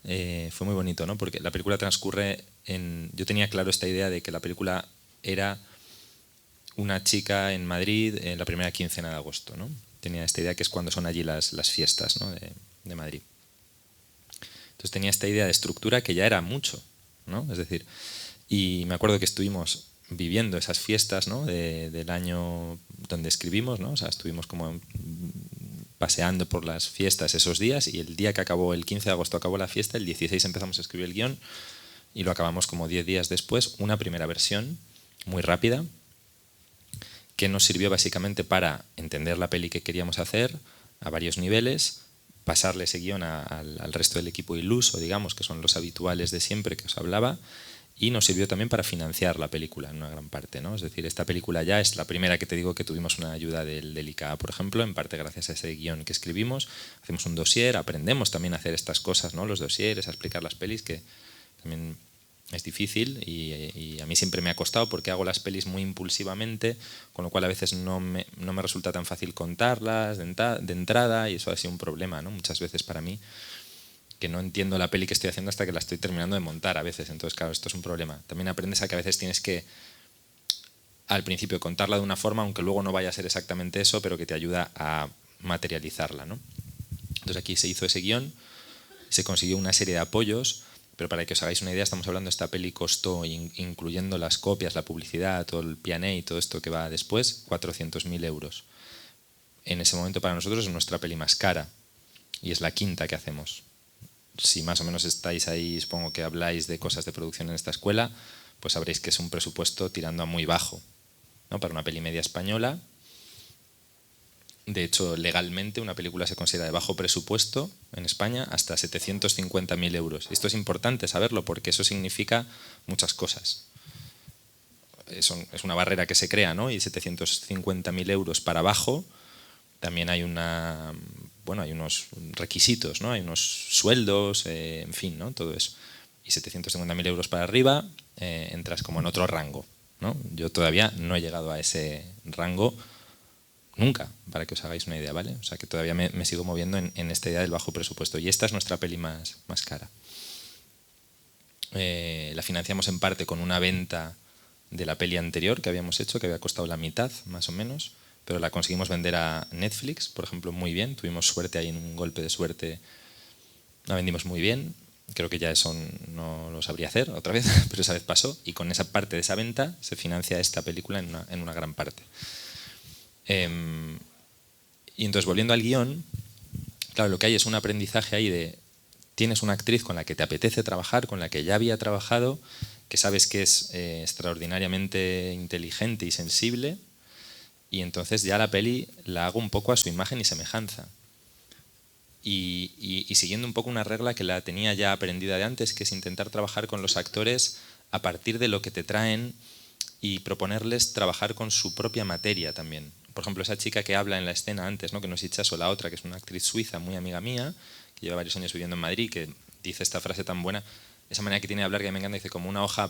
Fue muy bonito, ¿no? Porque la película transcurre yo tenía claro esta idea de que la película era una chica en Madrid en la primera quincena de agosto, ¿no? Tenía esta idea que es cuando son allí las fiestas, ¿no? de Madrid. Entonces tenía esta idea de estructura que ya era mucho, ¿no? Es decir, y me acuerdo que estuvimos viviendo esas fiestas, ¿no? del año donde escribimos, ¿no? O sea, estuvimos como paseando por las fiestas esos días y el día que acabó, el 15 de agosto acabó la fiesta, el 16 empezamos a escribir el guión y lo acabamos como 10 días después, una primera versión muy rápida que nos sirvió básicamente para entender la peli que queríamos hacer a varios niveles, pasarle ese guión al resto del equipo iluso, digamos, que son los habituales de siempre que os hablaba, y nos sirvió también para financiar la película en una gran parte, ¿no? Es decir, esta película ya es la primera que te digo que tuvimos una ayuda del ICA, por ejemplo, en parte gracias a ese guión que escribimos. Hacemos un dossier, aprendemos también a hacer estas cosas, ¿no? Los dossieres, a explicar las pelis, que también es difícil y a mí siempre me ha costado porque hago las pelis muy impulsivamente, con lo cual a veces no me resulta tan fácil contarlas de entrada y eso ha sido un problema, ¿no? Muchas veces para mí, que no entiendo la peli que estoy haciendo hasta que la estoy terminando de montar a veces. Entonces, claro, esto es un problema. También aprendes a que a veces tienes que, al principio, contarla de una forma, aunque luego no vaya a ser exactamente eso, pero que te ayuda a materializarla, ¿no? Entonces aquí se hizo ese guión, se consiguió una serie de apoyos, pero para que os hagáis una idea, estamos hablando, esta peli costó, incluyendo las copias, la publicidad, todo el P&A y todo esto que va después, 400.000 euros. En ese momento para nosotros es nuestra peli más cara y es la quinta que hacemos. Si más o menos estáis ahí, supongo que habláis de cosas de producción en esta escuela, pues sabréis que es un presupuesto tirando a muy bajo, ¿no? Para una peli media española. De hecho, legalmente una película se considera de bajo presupuesto en España hasta 750.000 euros. Esto es importante saberlo porque eso significa muchas cosas. Es una barrera que se crea, ¿no? Y 750.000 euros para abajo también hay hay unos requisitos, ¿no? Hay unos sueldos, en fin, ¿no? Todo eso. Y y 750.000 euros para arriba, entras como en otro rango, ¿no? Yo todavía no he llegado a ese rango nunca, para que os hagáis una idea, ¿vale? O sea que todavía me sigo moviendo en esta idea del bajo presupuesto. Y esta es nuestra peli más cara. La financiamos en parte con una venta de la peli anterior que habíamos hecho, que había costado la mitad, más o menos, pero la conseguimos vender a Netflix, por ejemplo, muy bien. Tuvimos suerte ahí, en un golpe de suerte, la vendimos muy bien. Creo que ya eso no lo sabría hacer otra vez, pero esa vez pasó. Y con esa parte de esa venta se financia esta película en una gran parte. Y entonces, volviendo al guión, claro, lo que hay es un aprendizaje ahí de... Tienes una actriz con la que te apetece trabajar, con la que ya había trabajado, que sabes que es extraordinariamente inteligente y sensible, y entonces ya la peli la hago un poco a su imagen y semejanza. Y siguiendo un poco una regla que la tenía ya aprendida de antes, que es intentar trabajar con los actores a partir de lo que te traen y proponerles trabajar con su propia materia también. Por ejemplo, esa chica que habla en la escena antes, ¿no? Que no es Itxaso, la otra, que es una actriz suiza muy amiga mía, que lleva varios años viviendo en Madrid, que dice esta frase tan buena, esa manera que tiene de hablar que me encanta, dice como una hoja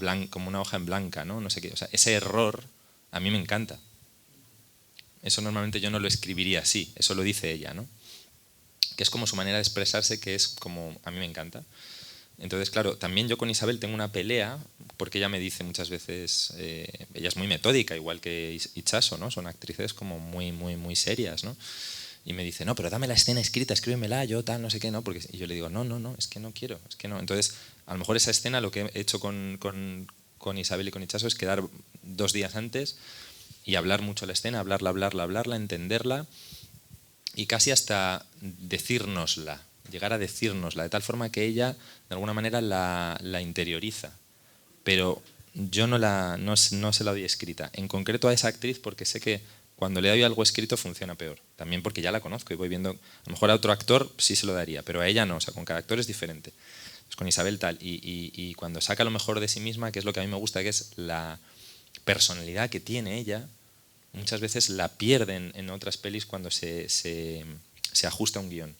en blanca, ¿no? No sé qué. O sea, ese error a mí me encanta. Eso normalmente yo no lo escribiría así, eso lo dice ella, ¿no? Que es como su manera de expresarse, que es como a mí me encanta. Entonces, claro, también yo con Isabel tengo una pelea, porque ella me dice muchas veces, ella es muy metódica, igual que Itxaso, ¿no? Son actrices como muy serias, ¿no? Y me dice, no, pero dame la escena escrita, escríbemela, yo tal, no sé qué, ¿no? Porque, y yo le digo, no, es que no quiero, es que no. Entonces, a lo mejor esa escena, lo que he hecho con Isabel y con Itxaso es quedar 2 días antes y hablar mucho la escena, hablarla, entenderla y casi hasta decírnosla, llegar a decírnosla, de tal forma que ella, de alguna manera, la interioriza. Pero yo no se la doy escrita. En concreto a esa actriz, porque sé que cuando le doy algo escrito funciona peor. También porque ya la conozco y voy viendo... A lo mejor a otro actor sí se lo daría, pero a ella no. O sea, con cada actor es diferente. Pues con Isabel tal. Y cuando saca lo mejor de sí misma, que es lo que a mí me gusta, que es la personalidad que tiene ella, muchas veces la pierden en otras pelis cuando se ajusta un guión.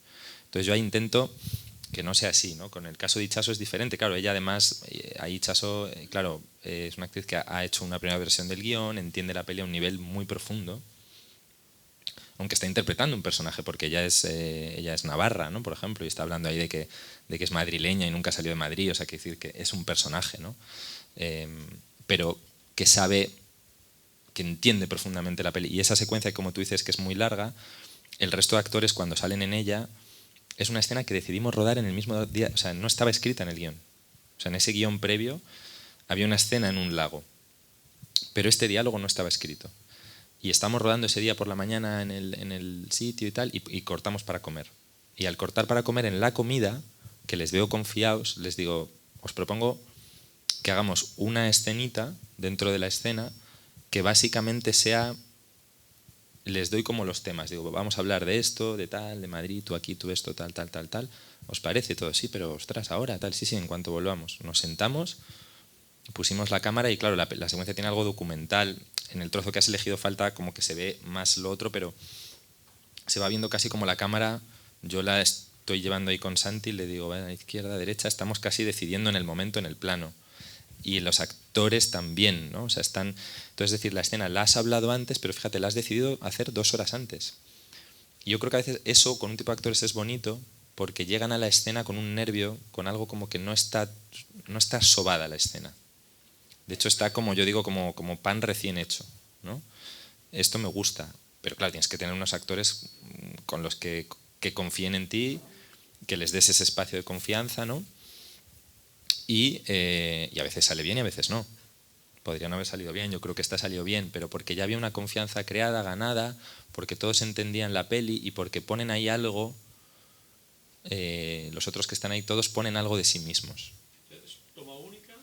Entonces yo ahí intento que no sea así, ¿no? Con el caso de Itxaso es diferente. Claro, ella además, ahí Itxaso, claro, es una actriz que ha hecho una primera versión del guión, entiende la peli a un nivel muy profundo, aunque está interpretando un personaje, porque ella es navarra, ¿no? Por ejemplo, y está hablando ahí de que es madrileña y nunca salió de Madrid, o sea, que decir que es un personaje, ¿no? Pero que sabe, que entiende profundamente la peli. Y esa secuencia, como tú dices, que es muy larga, el resto de actores cuando salen en ella, es una escena que decidimos rodar en el mismo día, o sea, no estaba escrita en el guión. O sea, en ese guión previo había una escena en un lago, pero este diálogo no estaba escrito. Y estamos rodando ese día por la mañana en el sitio y tal, y cortamos para comer. Y al cortar para comer en la comida, que les veo confiados, les digo, os propongo que hagamos una escenita dentro de la escena que básicamente sea... Les doy como los temas, digo, vamos a hablar de esto, de tal, de Madrid, tú aquí, tú esto, tal. ¿Os parece todo? Sí, pero ostras, ahora, tal, sí, en cuanto volvamos. Nos sentamos, pusimos la cámara y claro, la secuencia tiene algo documental. En el trozo que has elegido falta como que se ve más lo otro, pero se va viendo casi como la cámara, yo la estoy llevando ahí con Santi, le digo, a la izquierda, derecha, estamos casi decidiendo en el momento, en el plano. Y los actores también, ¿no? O sea, están... Entonces, es decir, la escena la has hablado antes, pero fíjate, la has decidido hacer 2 horas antes. Y yo creo que a veces eso con un tipo de actores es bonito porque llegan a la escena con un nervio, con algo como que no está sobada la escena. De hecho, está como yo digo, como pan recién hecho, ¿no? Esto me gusta, pero claro, tienes que tener unos actores con los que confíen en ti, que les des ese espacio de confianza, ¿no? Y a veces sale bien y a veces no. Podría no haber salido bien, yo creo que esta salió bien, pero porque ya había una confianza creada, ganada, porque todos entendían la peli y porque ponen ahí algo, los otros que están ahí todos ponen algo de sí mismos. ¿Es toma única?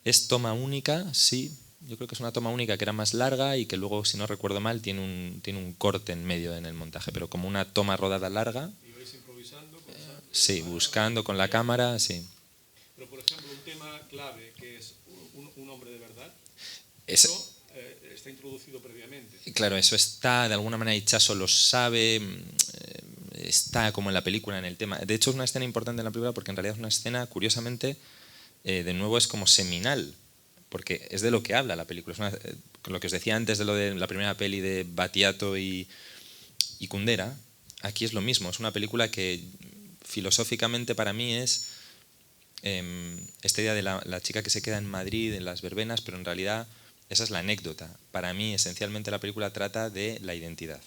Es toma única, sí. Yo creo que es una toma única que era más larga y que luego, si no recuerdo mal, tiene un corte en medio en el montaje, pero como una toma rodada larga. ¿Y vais improvisando? Sí, buscando con la cámara, sí. Pero, por ejemplo, un tema clave que es un hombre de verdad, Es, eso está introducido previamente. claro, eso está, de alguna manera Itxaso lo sabe, está como en la película, en el tema. De hecho, es una escena importante en la película porque en realidad es una escena, curiosamente, de nuevo es como seminal, porque es de lo que habla la película. Lo que os decía antes de lo de la primera peli de Battiato y Kundera, aquí es lo mismo. Es una película que filosóficamente para mí es esta idea de la chica que se queda en Madrid, en las verbenas, pero en realidad esa es la anécdota. Para mí, esencialmente, la película trata de la identidad.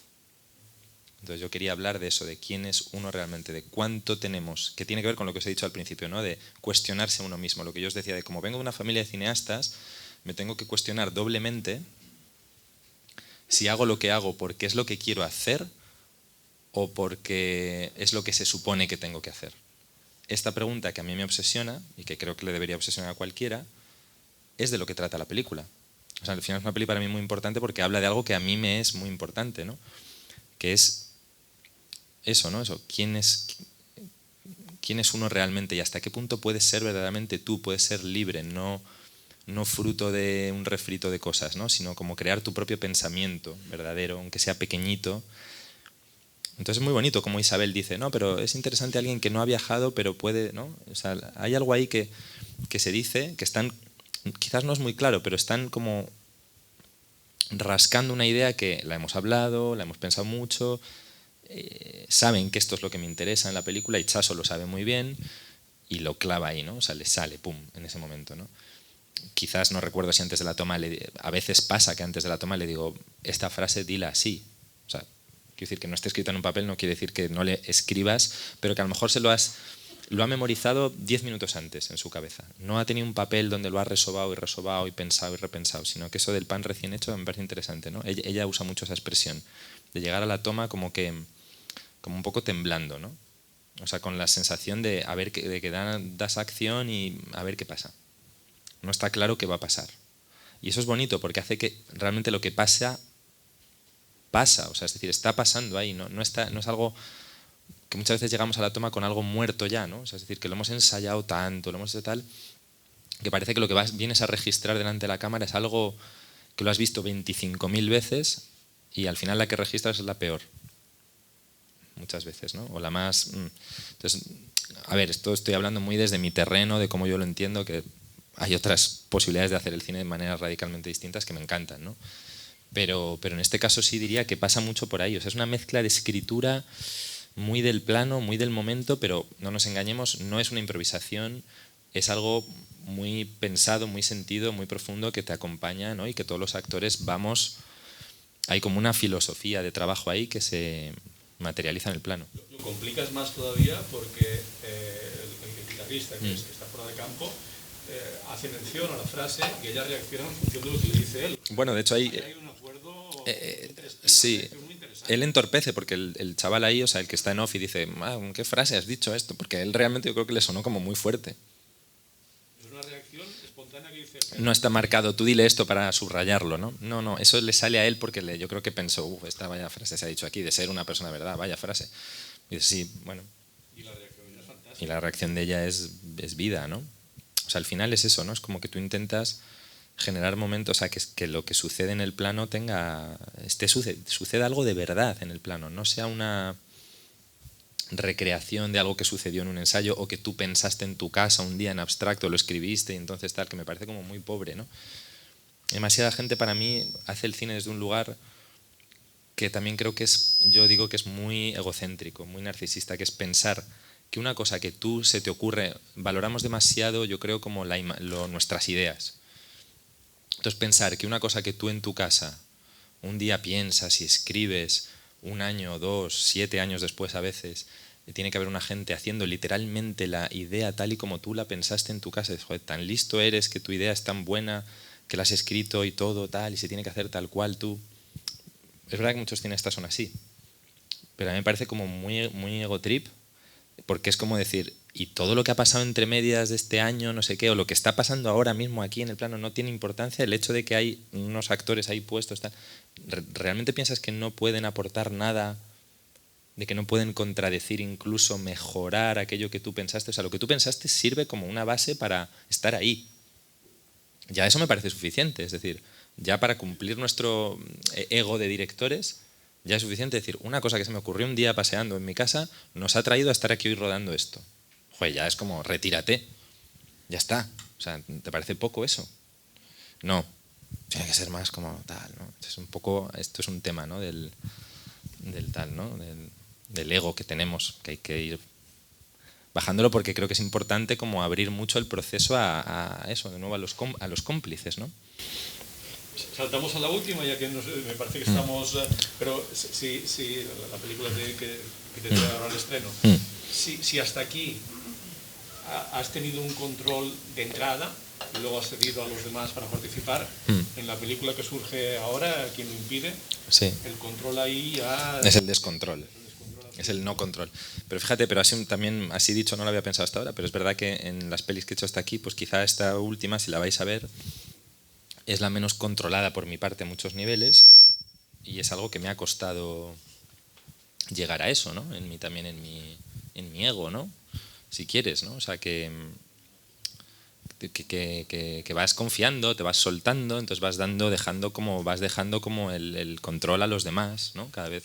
Entonces yo quería hablar de eso, de quién es uno realmente, de cuánto tenemos, que tiene que ver con lo que os he dicho al principio, ¿no? De cuestionarse a uno mismo. Lo que yo os decía, de como vengo de una familia de cineastas, me tengo que cuestionar doblemente si hago lo que hago porque es lo que quiero hacer o porque es lo que se supone que tengo que hacer. Esta pregunta que a mí me obsesiona, y que creo que le debería obsesionar a cualquiera, es de lo que trata la película. O sea, al final es una peli para mí muy importante porque habla de algo que a mí me es muy importante, ¿no? Que es eso, ¿no? Eso, ¿quién es uno realmente y hasta qué punto puedes ser verdaderamente tú, puedes ser libre, no fruto de un refrito de cosas, ¿no? Sino como crear tu propio pensamiento verdadero, aunque sea pequeñito. Entonces es muy bonito como Isabel dice, no, pero es interesante alguien que no ha viajado, pero puede, ¿no? O sea, hay algo ahí que se dice, que están, quizás no es muy claro, pero están como rascando una idea que la hemos hablado, la hemos pensado mucho, saben que esto es lo que me interesa en la película y Chaso lo sabe muy bien y lo clava ahí, ¿no? O sea, le sale, pum, en ese momento, ¿no? Quizás no recuerdo si antes de la toma, a veces pasa que antes de la toma le digo, esta frase dila así. O sea, quiero decir que no esté escrita en un papel, no quiere decir que no le escribas, pero que a lo mejor lo ha memorizado 10 minutos antes en su cabeza. No ha tenido un papel donde lo ha resobado y pensado y repensado, sino que eso del pan recién hecho me parece interesante, ¿no? Ella usa mucho esa expresión, de llegar a la toma como un poco temblando, ¿no? O sea, con la sensación de que das acción y a ver qué pasa. No está claro qué va a pasar. Y eso es bonito porque hace que realmente lo que pasa, o sea, es decir, está pasando ahí, no es algo que muchas veces llegamos a la toma con algo muerto ya, ¿no? O sea, es decir, que lo hemos ensayado tanto, lo hemos hecho tal, que parece que lo que vienes a registrar delante de la cámara es algo que lo has visto 25.000 veces y al final la que registras es la peor. Muchas veces, ¿no? O la más... Entonces, a ver, esto estoy hablando muy desde mi terreno, de cómo yo lo entiendo, que hay otras posibilidades de hacer el cine de maneras radicalmente distintas que me encantan, ¿no? Pero en este caso sí diría que pasa mucho por ahí. O sea, es una mezcla de escritura muy del plano, muy del momento, pero no nos engañemos, no es una improvisación, es algo muy pensado, muy sentido, muy profundo que te acompaña, ¿no? Y que todos los actores hay como una filosofía de trabajo ahí que se materializa en el plano. Lo complicas más todavía porque el guitarrista que está fuera de campo hace mención a la frase y ella reacciona en función de lo que le dice él. Bueno, de hecho hay un acuerdo sí, él entorpece porque el chaval ahí, o sea, el que está en off y dice, ¿qué frase has dicho esto? Porque él realmente yo creo que le sonó como muy fuerte. Es una reacción espontánea que dice... No está marcado, tú dile esto para subrayarlo, ¿no? No, eso le sale a él porque yo creo que pensó, esta vaya frase se ha dicho aquí, de ser una persona de verdad, vaya frase. Y dice, sí, bueno. Y la reacción de ella es fantástica. Y la reacción de ella es vida, ¿no? O sea, al final es eso, ¿no? Es como que tú intentas generar momentos, o sea, que lo que sucede en el plano suceda algo de verdad en el plano, no sea una recreación de algo que sucedió en un ensayo o que tú pensaste en tu casa un día en abstracto, lo escribiste y entonces tal, que me parece como muy pobre, ¿no? Demasiada gente para mí hace el cine desde un lugar que también creo que yo digo que es muy egocéntrico, muy narcisista, que es pensar que una cosa que tú se te ocurre, valoramos demasiado, yo creo, como nuestras ideas. Entonces pensar que una cosa que tú en tu casa un día piensas y escribes, 1 año, 2, 7 años después a veces, tiene que haber una gente haciendo literalmente la idea tal y como tú la pensaste en tu casa. Y dices, joder, tan listo eres que tu idea es tan buena que la has escrito y todo tal y se tiene que hacer tal cual tú. Es verdad que muchos cineastas son así, pero a mí me parece como muy, muy ego trip, porque es como decir, y todo lo que ha pasado entre medias de este año, no sé qué, o lo que está pasando ahora mismo aquí en el plano no tiene importancia, el hecho de que hay unos actores ahí puestos, tal, ¿realmente piensas que no pueden aportar nada, de que no pueden contradecir, incluso mejorar aquello que tú pensaste? O sea, lo que tú pensaste sirve como una base para estar ahí. Ya eso me parece suficiente, es decir, ya para cumplir nuestro ego de directores, ya es suficiente decir, una cosa que se me ocurrió un día paseando en mi casa nos ha traído a estar aquí hoy rodando esto. Joder, ya es como, retírate, ya está. O sea, ¿te parece poco eso? No, tiene que ser más como tal, ¿no? Es un poco, esto es un tema, ¿no? del tal, ¿no? Del ego que tenemos, que hay que ir bajándolo, porque creo que es importante como abrir mucho el proceso a eso, de nuevo a los cómplices, ¿no? Saltamos a la última, ya que me parece que estamos... pero si la película que te trae ahora al estreno, si hasta aquí has tenido un control de entrada y luego has cedido a los demás para participar, en la película que surge ahora, ¿quién lo impide? Sí. El control ahí ya... Es el descontrol. Es el no control. Pero fíjate, pero también así dicho no lo había pensado hasta ahora, pero es verdad que en las pelis que he hecho hasta aquí, pues quizá esta última, si la vais a ver, es la menos controlada por mi parte a muchos niveles, y es algo que me ha costado llegar a eso, ¿no? También en mi ego, ¿no? Si quieres, ¿no? O sea, que vas confiando, te vas soltando, entonces vas dejando como el control a los demás, ¿no? Cada vez.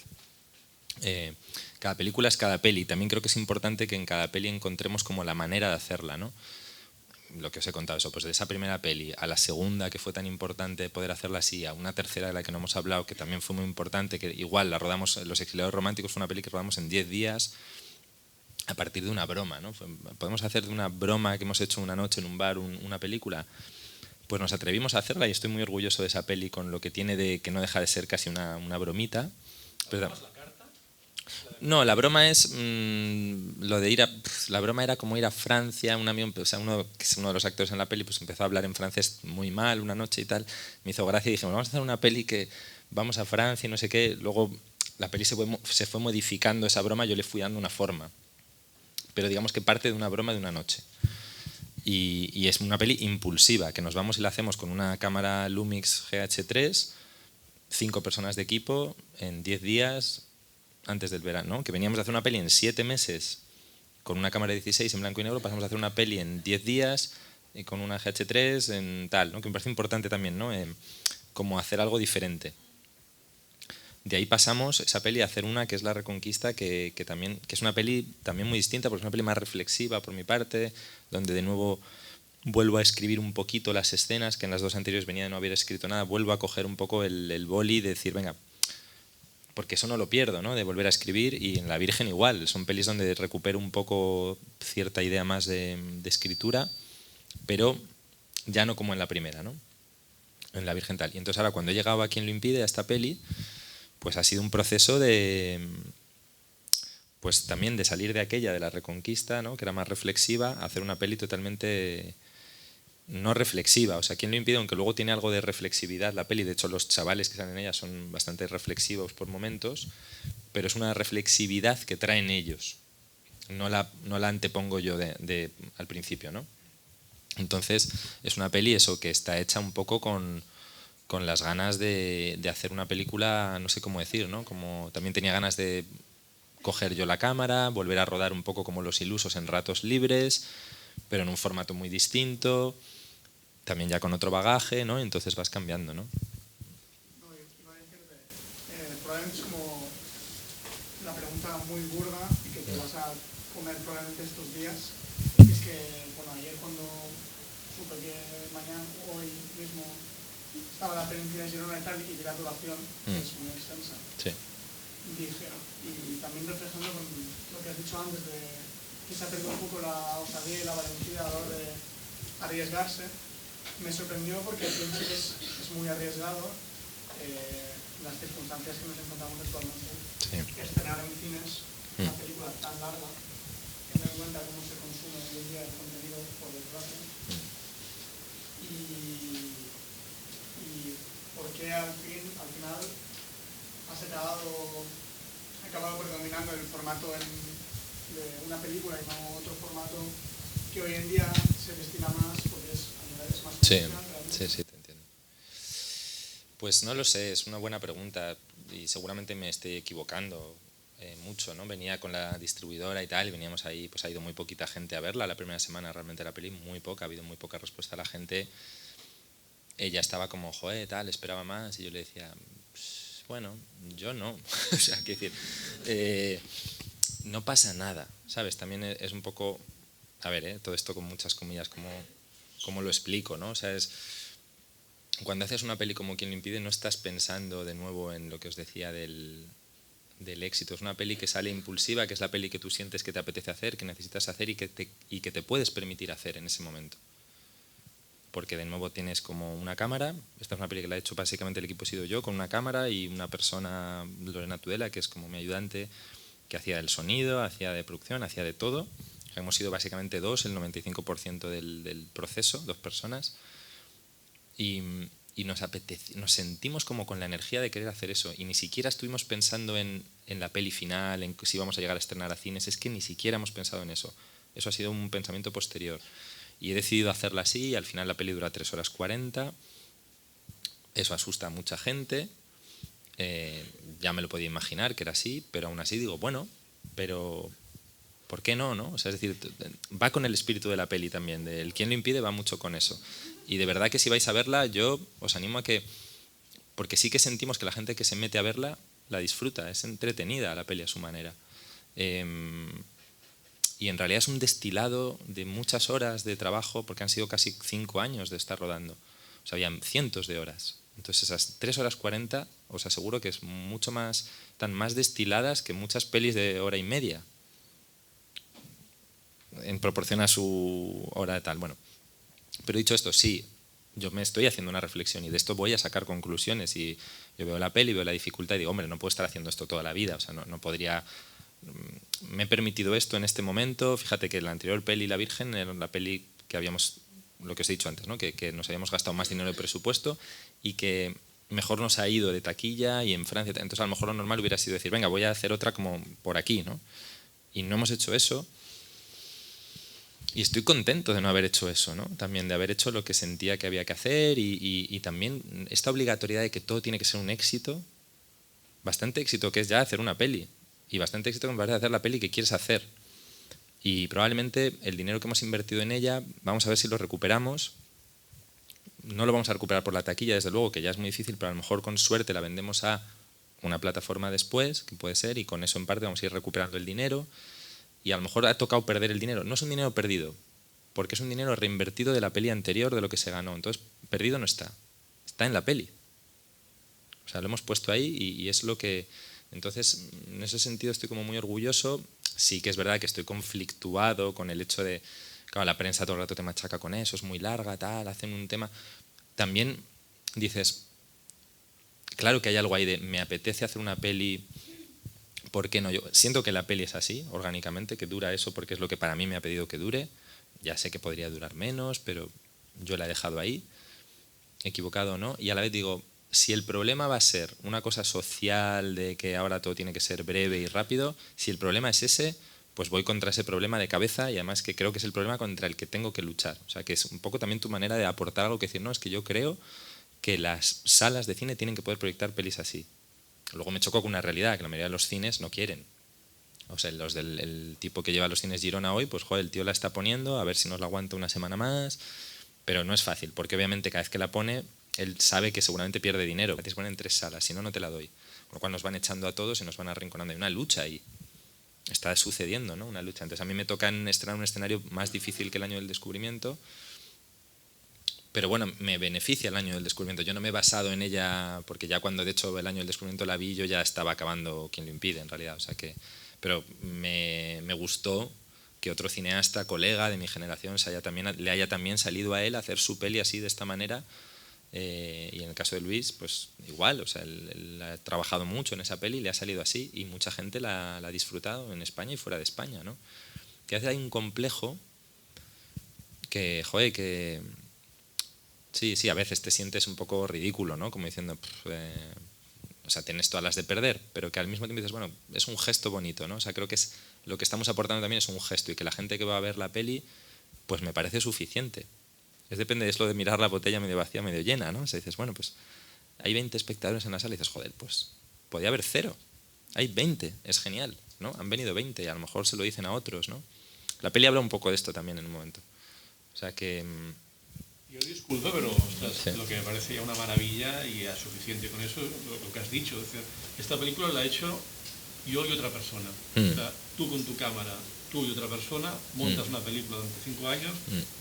Cada película es cada peli. También creo que es importante que en cada peli encontremos como la manera de hacerla, ¿no? Lo que os he contado, eso, pues de esa primera peli a la segunda, que fue tan importante poder hacerla así, a una tercera de la que no hemos hablado, que también fue muy importante, que igual la rodamos, Los Exiliados Románticos fue una peli que rodamos en 10 días a partir de una broma, ¿no? Podemos hacer de una broma que hemos hecho una noche en un bar una película. Pues nos atrevimos a hacerla y estoy muy orgulloso de esa peli, con lo que tiene de que no deja de ser casi una bromita. Pero, no, la broma es lo de la broma era como ir a Francia, un amigo, o sea, que es uno de los actores en la peli, pues empezó a hablar en francés muy mal una noche y tal, me hizo gracia y dijimos, vamos a hacer una peli que vamos a Francia y no sé qué. Luego la peli se fue modificando esa broma, yo le fui dando una forma, pero digamos que parte de una broma de una noche. Y es una peli impulsiva, que nos vamos y la hacemos con una cámara Lumix GH3, 5 personas de equipo, en 10 días, antes del verano, ¿no? Que veníamos de hacer una peli en 7 meses con una cámara 16 en blanco y negro, pasamos a hacer una peli en 10 días y con una GH3 en tal, ¿no? Que me parece importante también, ¿no? Como hacer algo diferente. De ahí pasamos esa peli a hacer una que es La Reconquista, que es una peli también muy distinta, porque es una peli más reflexiva por mi parte, donde de nuevo vuelvo a escribir un poquito las escenas, que en las dos anteriores venía de no haber escrito nada, vuelvo a coger un poco el boli y decir, venga, porque eso no lo pierdo, ¿no? De volver a escribir. Y en La Virgen igual, son pelis donde recupero un poco cierta idea más de escritura, pero ya no como en la primera, ¿no? En La Virgen tal. Y entonces ahora cuando he llegado a Quien lo impide, a esta peli, pues ha sido un proceso de, pues también de salir de aquella, de La Reconquista, ¿no? Que era más reflexiva, a hacer una peli totalmente no reflexiva. O sea, Quien lo impide, aunque luego tiene algo de reflexividad la peli, de hecho los chavales que salen en ella son bastante reflexivos por momentos, pero es una reflexividad que traen ellos, no la antepongo yo al principio, ¿no? Entonces es una peli eso, que está hecha un poco con las ganas de hacer una película, no sé cómo decir, ¿no? Como también tenía ganas de coger yo la cámara, volver a rodar un poco como Los Ilusos en ratos libres, pero en un formato muy distinto, también ya con otro bagaje, ¿no? Entonces vas cambiando, ¿no? No, iba a decirte, probablemente es como una pregunta muy burda y que te vas a comer probablemente estos días. Es que, bueno, ayer cuando supe que mañana, hoy mismo, estaba la península de Girona y tal, y vi la duración, que es muy extensa. Sí. Dije, y también reflejando con lo que has dicho antes de que se ha perdido un poco la osadía y la valentía a la hora de arriesgarse, me sorprendió porque pienso que es muy arriesgado las circunstancias que nos encontramos actualmente. Sí. Estrenar en cines una película tan larga, teniendo en cuenta cómo se consume hoy en día el contenido, por desgracia. Y por qué al final has acabado predominando el formato de una película y no otro formato que hoy en día se destina más porque es más profesional. Sí, te entiendo. Pues no lo sé, es una buena pregunta y seguramente me estoy equivocando mucho, ¿no? Venía con la distribuidora y tal, y veníamos ahí, pues ha ido muy poquita gente a verla la primera semana, realmente la peli, muy poca, ha habido muy poca respuesta a la gente. Ella estaba como, joder, tal, esperaba más, y yo le decía, pues, bueno, yo no. O sea, quiero decir, no pasa nada, ¿sabes? También es un poco, a ver, todo esto con muchas comillas, como ¿cómo lo explico, no? O sea, cuando haces una peli como Quien lo impide, no estás pensando de nuevo en lo que os decía del éxito. Es una peli que sale impulsiva, que es la peli que tú sientes que te apetece hacer, que necesitas hacer y que te puedes permitir hacer en ese momento. Porque de nuevo tienes como una cámara. Esta es una peli que la he hecho básicamente el equipo he sido yo, con una cámara y una persona, Lorena Tudela, que es como mi ayudante, que hacía el sonido, hacía de producción, hacía de todo. Hemos sido básicamente dos, el 95% del proceso, 2 personas. Y nos sentimos como con la energía de querer hacer eso. Y ni siquiera estuvimos pensando en la peli final, en si íbamos a llegar a estrenar a cines. Es que ni siquiera hemos pensado en eso. Eso ha sido un pensamiento posterior. Y he decidido hacerla así, y al final la peli dura 3 horas 40. Eso asusta a mucha gente. Ya me lo podía imaginar que era así, pero aún así digo, bueno, pero ¿por qué no, no? O sea, es decir, va con el espíritu de la peli también. El Quien lo impide va mucho con eso. Y de verdad que si vais a verla, yo os animo a que... Porque sí que sentimos que la gente que se mete a verla la disfruta, es entretenida la peli a su manera. Y en realidad es un destilado de muchas horas de trabajo, porque han sido casi 5 años de estar rodando. O sea, habían cientos de horas. Entonces esas 3 horas 40 os aseguro que es mucho más, están más destiladas que muchas pelis de hora y media, en proporción a su hora de tal. Bueno, pero dicho esto, sí, yo me estoy haciendo una reflexión y de esto voy a sacar conclusiones. Y yo veo la peli, veo la dificultad y digo, hombre, no puedo estar haciendo esto toda la vida. O sea, no podría... Me he permitido esto en este momento. Fíjate que la anterior peli, La Virgen, era la peli que habíamos, lo que os he dicho antes, ¿no? que nos habíamos gastado más dinero de presupuesto y que mejor nos ha ido de taquilla y en Francia. Entonces a lo mejor lo normal hubiera sido decir, venga, voy a hacer otra como por aquí, ¿no? Y no hemos hecho eso. Y estoy contento de no haber hecho eso, ¿no? También de haber hecho lo que sentía que había que hacer y también esta obligatoriedad de que todo tiene que ser un éxito, bastante éxito que es ya hacer una peli y bastante éxito que me parece hacer la peli que quieres hacer. Y probablemente el dinero que hemos invertido en ella, vamos a ver si lo recuperamos. No lo vamos a recuperar por la taquilla, desde luego, que ya es muy difícil, pero a lo mejor con suerte la vendemos a una plataforma después, que puede ser, y con eso en parte vamos a ir recuperando el dinero. Y a lo mejor ha tocado perder el dinero. No es un dinero perdido, porque es un dinero reinvertido de la peli anterior, de lo que se ganó. Entonces, perdido no está. Está en la peli. O sea, lo hemos puesto ahí y es lo que... Entonces, en ese sentido estoy como muy orgulloso. Sí que es verdad que estoy conflictuado con el hecho de... Claro, la prensa todo el rato te machaca con eso, es muy larga, tal, hacen un tema... También dices, claro que hay algo ahí de me apetece hacer una peli... ¿Por qué no? Yo siento que la peli es así, orgánicamente, que dura eso porque es lo que para mí me ha pedido que dure. Ya sé que podría durar menos, pero yo la he dejado ahí, equivocado o no. Y a la vez digo, si el problema va a ser una cosa social de que ahora todo tiene que ser breve y rápido, si el problema es ese, pues voy contra ese problema de cabeza y además que creo que es el problema contra el que tengo que luchar. O sea, que es un poco también tu manera de aportar algo que decir, no, es que yo creo que las salas de cine tienen que poder proyectar pelis así. Luego me chocó con una realidad, que la mayoría de los cines no quieren. O sea, los del tipo que lleva los cines Girona hoy, pues joder, el tío la está poniendo, a ver si nos la aguanta una semana más. Pero no es fácil, porque obviamente cada vez que la pone, él sabe que seguramente pierde dinero. La tienes que poner en 3 salas, si no, no te la doy. Con lo cual nos van echando a todos y nos van arrinconando. Hay una lucha ahí. Está sucediendo, ¿no? Una lucha. Entonces a mí me toca estrenar un escenario más difícil que el año del descubrimiento. Pero bueno, me beneficia el año del descubrimiento. Yo no me he basado en ella, porque ya cuando de hecho el año del descubrimiento la vi, yo ya estaba acabando Quien lo impide, en realidad. O sea que, pero me gustó que otro cineasta, colega de mi generación, le haya también salido a él a hacer su peli así, de esta manera. Y en el caso de Luis, pues igual, o sea, él ha trabajado mucho en esa peli, le ha salido así y mucha gente la ha disfrutado en España y fuera de España, ¿no? Que a veces hay un complejo que, joder, que... Sí, a veces te sientes un poco ridículo, ¿no? Como diciendo, o sea, tienes todas las de perder, pero que al mismo tiempo dices, bueno, es un gesto bonito, ¿no? O sea, creo que es lo que estamos aportando también es un gesto y que la gente que va a ver la peli, pues me parece suficiente. Depende de eso de mirar la botella medio vacía, medio llena, ¿no? O sea, dices, bueno, pues hay 20 espectadores en la sala y dices, joder, pues podía haber 0. Hay 20, es genial, ¿no? Han venido 20 y a lo mejor se lo dicen a otros, ¿no? La peli habla un poco de esto también en un momento. O sea que... Yo disculpo, pero ostras, sí. Lo que me parece ya una maravilla y es suficiente con eso, lo que has dicho. Es decir, esta película la he hecho yo y otra persona. O sea, tú con tu cámara, tú y otra persona, montas una película durante 5 años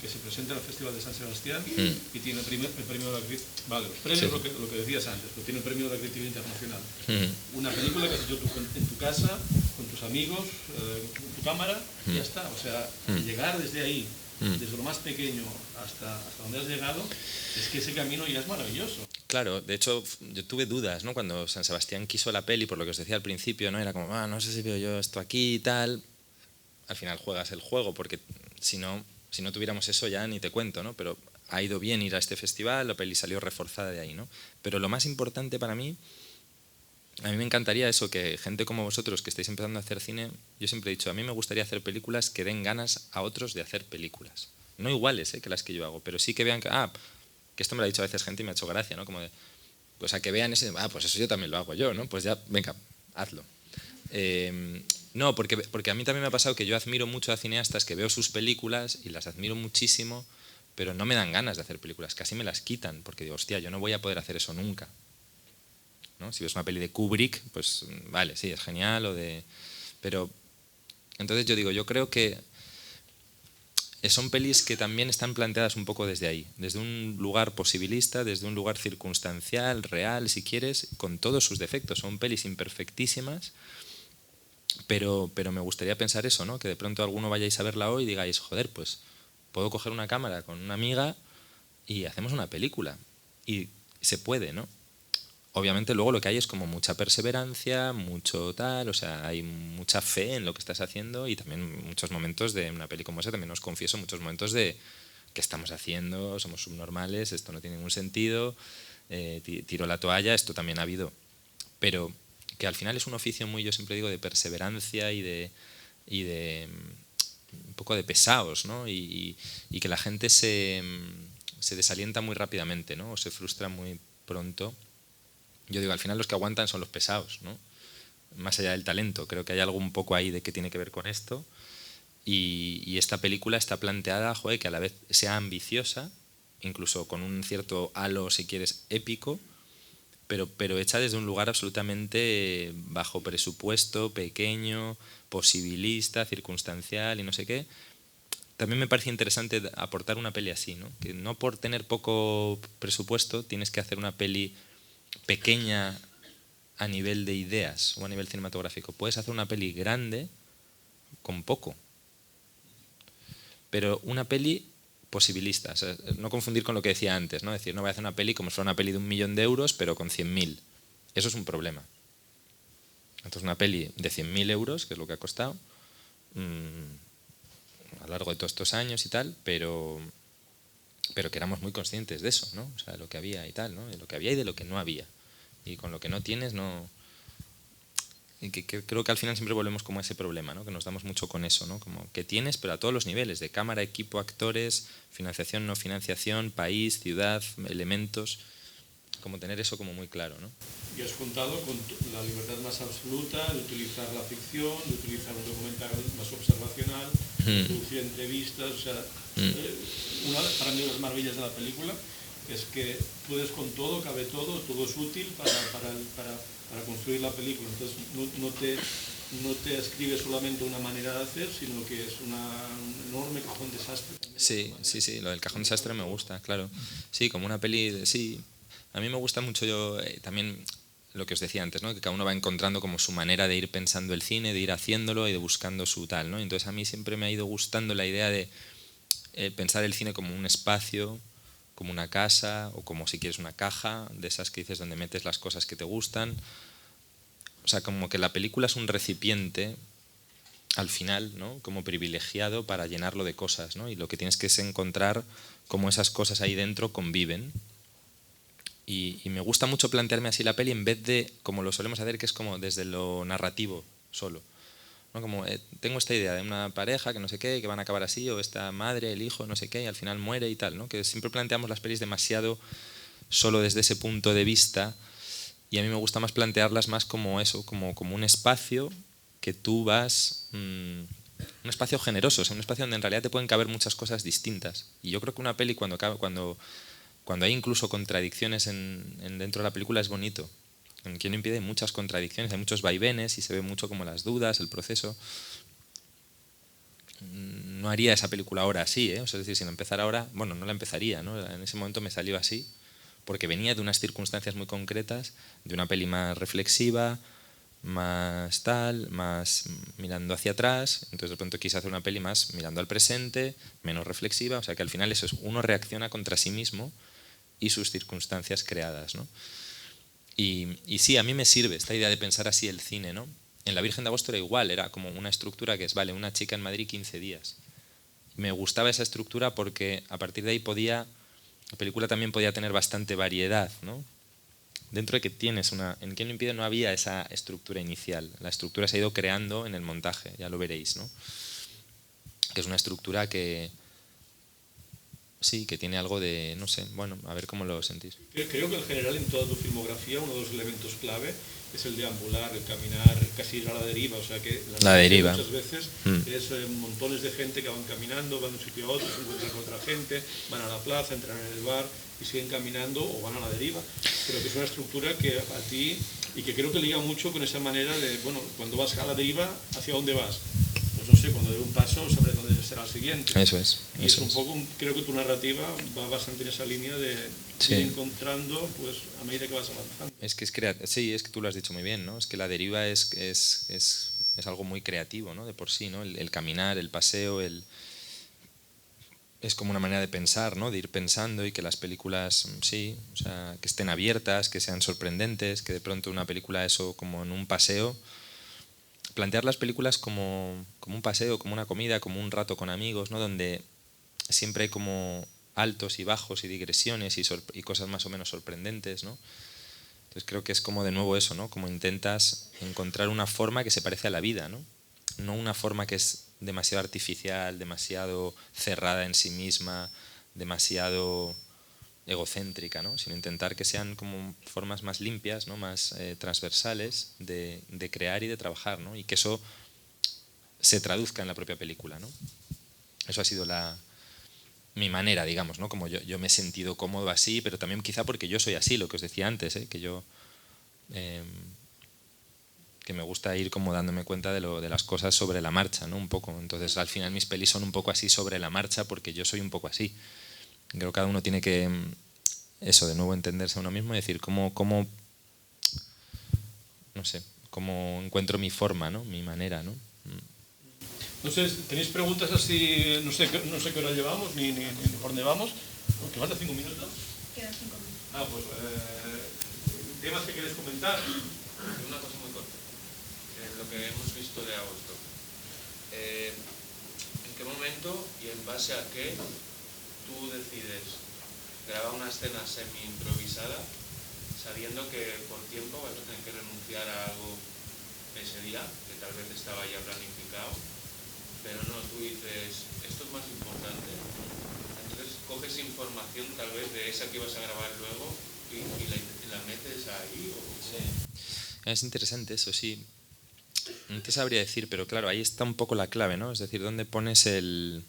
que se presenta en el Festival de San Sebastián y tiene el premio de la crítica. Vale, los premios, Sí. lo que decías antes, pero tiene el premio de la crítica internacional. Una película que has hecho tú en tu casa, con tus amigos, con tu cámara, y ya está. O sea, llegar desde ahí, desde lo más pequeño hasta donde has llegado, es que ese camino ya es maravilloso. Claro, de hecho yo tuve dudas, ¿no? Cuando San Sebastián quiso la peli, por lo que os decía al principio, ¿no? Era como, no sé si veo yo esto aquí y tal. Al final juegas el juego, porque si no tuviéramos eso ya ni te cuento, ¿no? Pero ha ido bien ir a este festival, la peli salió reforzada de ahí, ¿no? Pero lo más importante para mí, a mí me encantaría eso, que gente como vosotros que estáis empezando a hacer cine, yo siempre he dicho, a mí me gustaría hacer películas que den ganas a otros de hacer películas. No iguales, que las que yo hago, pero sí que vean que, que esto me lo ha dicho a veces gente y me ha hecho gracia, ¿no? Como de, o sea, que vean ese, pues eso yo también lo hago yo, ¿no? Pues ya, venga, hazlo. No, porque a mí también me ha pasado que yo admiro mucho a cineastas que veo sus películas y las admiro muchísimo, pero no me dan ganas de hacer películas, casi me las quitan, porque digo, hostia, yo no voy a poder hacer eso nunca, ¿no? Si ves una peli de Kubrick, pues vale, sí, es genial, pero entonces yo digo, yo creo que son pelis que también están planteadas un poco desde ahí, desde un lugar posibilista, desde un lugar circunstancial, real, si quieres, con todos sus defectos. Son pelis imperfectísimas, pero me gustaría pensar eso, ¿no? Que de pronto alguno vayáis a verla hoy y digáis, joder, pues puedo coger una cámara con una amiga y hacemos una película. Y se puede, ¿no? Obviamente luego lo que hay es como mucha perseverancia, mucho tal, o sea, hay mucha fe en lo que estás haciendo y también muchos momentos de una peli como esa, también os confieso, muchos momentos de ¿qué estamos haciendo? Somos subnormales, esto no tiene ningún sentido, tiro la toalla, esto también ha habido. Pero que al final es un oficio muy, yo siempre digo, de perseverancia y de un poco de pesados, ¿no? Y que la gente se desalienta muy rápidamente, ¿no? O se frustra muy pronto. Yo digo, al final los que aguantan son los pesados, ¿no? Más allá del talento. Creo que hay algo un poco ahí de que tiene que ver con esto. Y esta película está planteada, joder, que a la vez sea ambiciosa, incluso con un cierto halo, si quieres, épico, pero hecha desde un lugar absolutamente bajo presupuesto, pequeño, posibilista, circunstancial y no sé qué. También me parece interesante aportar una peli así, ¿no? Que no por tener poco presupuesto tienes que hacer una peli pequeña a nivel de ideas o a nivel cinematográfico. Puedes hacer una peli grande con poco, pero una peli posibilista. O sea, no confundir con lo que decía antes, ¿no? Decir, no voy a hacer una peli como si fuera una peli de 1 millón de euros, pero con 100.000. Eso es un problema. Entonces una peli de 100.000 euros, que es lo que ha costado a lo largo de todos estos años y tal, pero que éramos muy conscientes de eso, ¿no? O sea, de lo que había y tal, ¿no? De lo que había y de lo que no había. Y con lo que no tienes, no... Y que creo que al final siempre volvemos como a ese problema, ¿no? Que nos damos mucho con eso, ¿no? Como que tienes, pero a todos los niveles, de cámara, equipo, actores, financiación, no financiación, país, ciudad, elementos, como tener eso como muy claro, ¿no? Y has contado con la libertad más absoluta de utilizar la ficción, de utilizar un documental más observacional, de producir entrevistas, o sea, una para mí de las maravillas de la película es que puedes con todo, cabe todo, todo es útil para construir la película. Entonces no te escribe solamente una manera de hacer, sino que es un enorme cajón desastre. Sí, lo del cajón desastre me gusta, claro. Sí, como una peli, sí. A mí me gusta mucho también lo que os decía antes, ¿no? Que cada uno va encontrando como su manera de ir pensando el cine, de ir haciéndolo y de buscando su tal, ¿no? Entonces a mí siempre me ha ido gustando la idea de pensar el cine como un espacio, como una casa o como si quieres una caja de esas que dices donde metes las cosas que te gustan. O sea, como que la película es un recipiente al final, ¿no? Como privilegiado para llenarlo de cosas, ¿no? Y lo que tienes que es encontrar cómo esas cosas ahí dentro conviven. Y me gusta mucho plantearme así la peli en vez de, como lo solemos hacer, que es como desde lo narrativo solo, ¿no? Como tengo esta idea de una pareja que no sé qué, que van a acabar así, o esta madre, el hijo, no sé qué, y al final muere y tal, ¿no? Que siempre planteamos las pelis demasiado solo desde ese punto de vista, y a mí me gusta más plantearlas más como eso, como un espacio que tú vas... un espacio generoso, o sea, un espacio donde en realidad te pueden caber muchas cosas distintas. Y yo creo que una peli cuando hay incluso contradicciones dentro de la película es bonito. En Quien no impide hay muchas contradicciones, hay muchos vaivenes y se ve mucho como las dudas, el proceso. no haría esa película ahora así, ¿eh? O sea, es decir, si la empezara ahora, bueno, no la empezaría, ¿no? En ese momento me salió así, porque venía de unas circunstancias muy concretas, de una peli más reflexiva, más tal, más mirando hacia atrás, entonces de pronto quise hacer una peli más mirando al presente, menos reflexiva, o sea que al final eso es, uno reacciona contra sí mismo y sus circunstancias creadas, ¿no? Y sí, a mí me sirve esta idea de pensar así el cine, ¿no? En La Virgen de Agosto era igual, era como una estructura que es, vale, una chica en Madrid 15 días. Me gustaba esa estructura porque a partir de ahí la película también podía tener bastante variedad, ¿no? Dentro de que tienes en Quién lo impide no había esa estructura inicial, la estructura se ha ido creando en el montaje, ya lo veréis, ¿no? Que es una estructura que sí, que tiene algo de, no sé, bueno, a ver cómo lo sentís. Creo que en general en toda tu filmografía uno de los elementos clave es el deambular, el caminar, casi ir a la deriva, o sea que la deriva muchas veces es montones de gente que van caminando, van de un sitio a otro, se encuentran con otra gente, van a la plaza, entran en el bar y siguen caminando o van a la deriva, pero que es una estructura que a ti, y que creo que liga mucho con esa manera de, bueno, cuando vas a la deriva, ¿hacia dónde vas? Pues no sé, cuando dé un paso sabré dónde será el siguiente. Eso es. Y es un poco, creo que tu narrativa va bastante en esa línea de ir encontrando, pues, a medida que vas avanzando. Es que sí, es que tú lo has dicho muy bien, ¿no? Es que la deriva es algo muy creativo, ¿no? De por sí, ¿no? El caminar, el paseo, es como una manera de pensar, ¿no? De ir pensando y que las películas, sí, o sea, que estén abiertas, que sean sorprendentes, que de pronto una película, eso como en un paseo, plantear las películas como un paseo, como una comida, como un rato con amigos, ¿no? Donde siempre hay como altos y bajos y digresiones y cosas más o menos sorprendentes, ¿no? Entonces creo que es como de nuevo eso, ¿no? Como intentas encontrar una forma que se parece a la vida, ¿no? No una forma que es demasiado artificial, demasiado cerrada en sí misma, demasiado egocéntrica, ¿no? Sino intentar que sean como formas más limpias, ¿no? Más transversales de crear y de trabajar, ¿no? Y que eso se traduzca en la propia película, ¿no? Eso ha sido mi manera, digamos, ¿no? Como yo me he sentido cómodo así, pero también quizá porque yo soy así, lo que os decía antes, ¿eh? Que yo que me gusta ir como dándome cuenta de las cosas sobre la marcha, ¿no? Un poco. Entonces al final mis pelis son un poco así sobre la marcha porque yo soy un poco así. Creo que cada uno tiene que, eso, de nuevo entenderse a uno mismo y decir cómo no sé, cómo encuentro mi forma, ¿no? Mi manera, ¿no? No sé, ¿tenéis preguntas así? No sé qué hora llevamos ni por dónde vamos. ¿Qué más de 5 minutos? Quedan 5 minutos. Pues temas que queréis comentar. Una cosa muy corta. Lo que hemos visto de agosto. ¿En qué momento y en base a qué tú decides grabar una escena semi-improvisada sabiendo que por tiempo vas a tener que renunciar a algo ese día, que tal vez estaba ya planificado, pero no, tú dices, esto es más importante, entonces coges información tal vez de esa que vas a grabar luego y la metes ahí? Sí. Es interesante eso, sí. No te sabría decir, pero claro, ahí está un poco la clave, ¿no? Es decir, ¿dónde pones el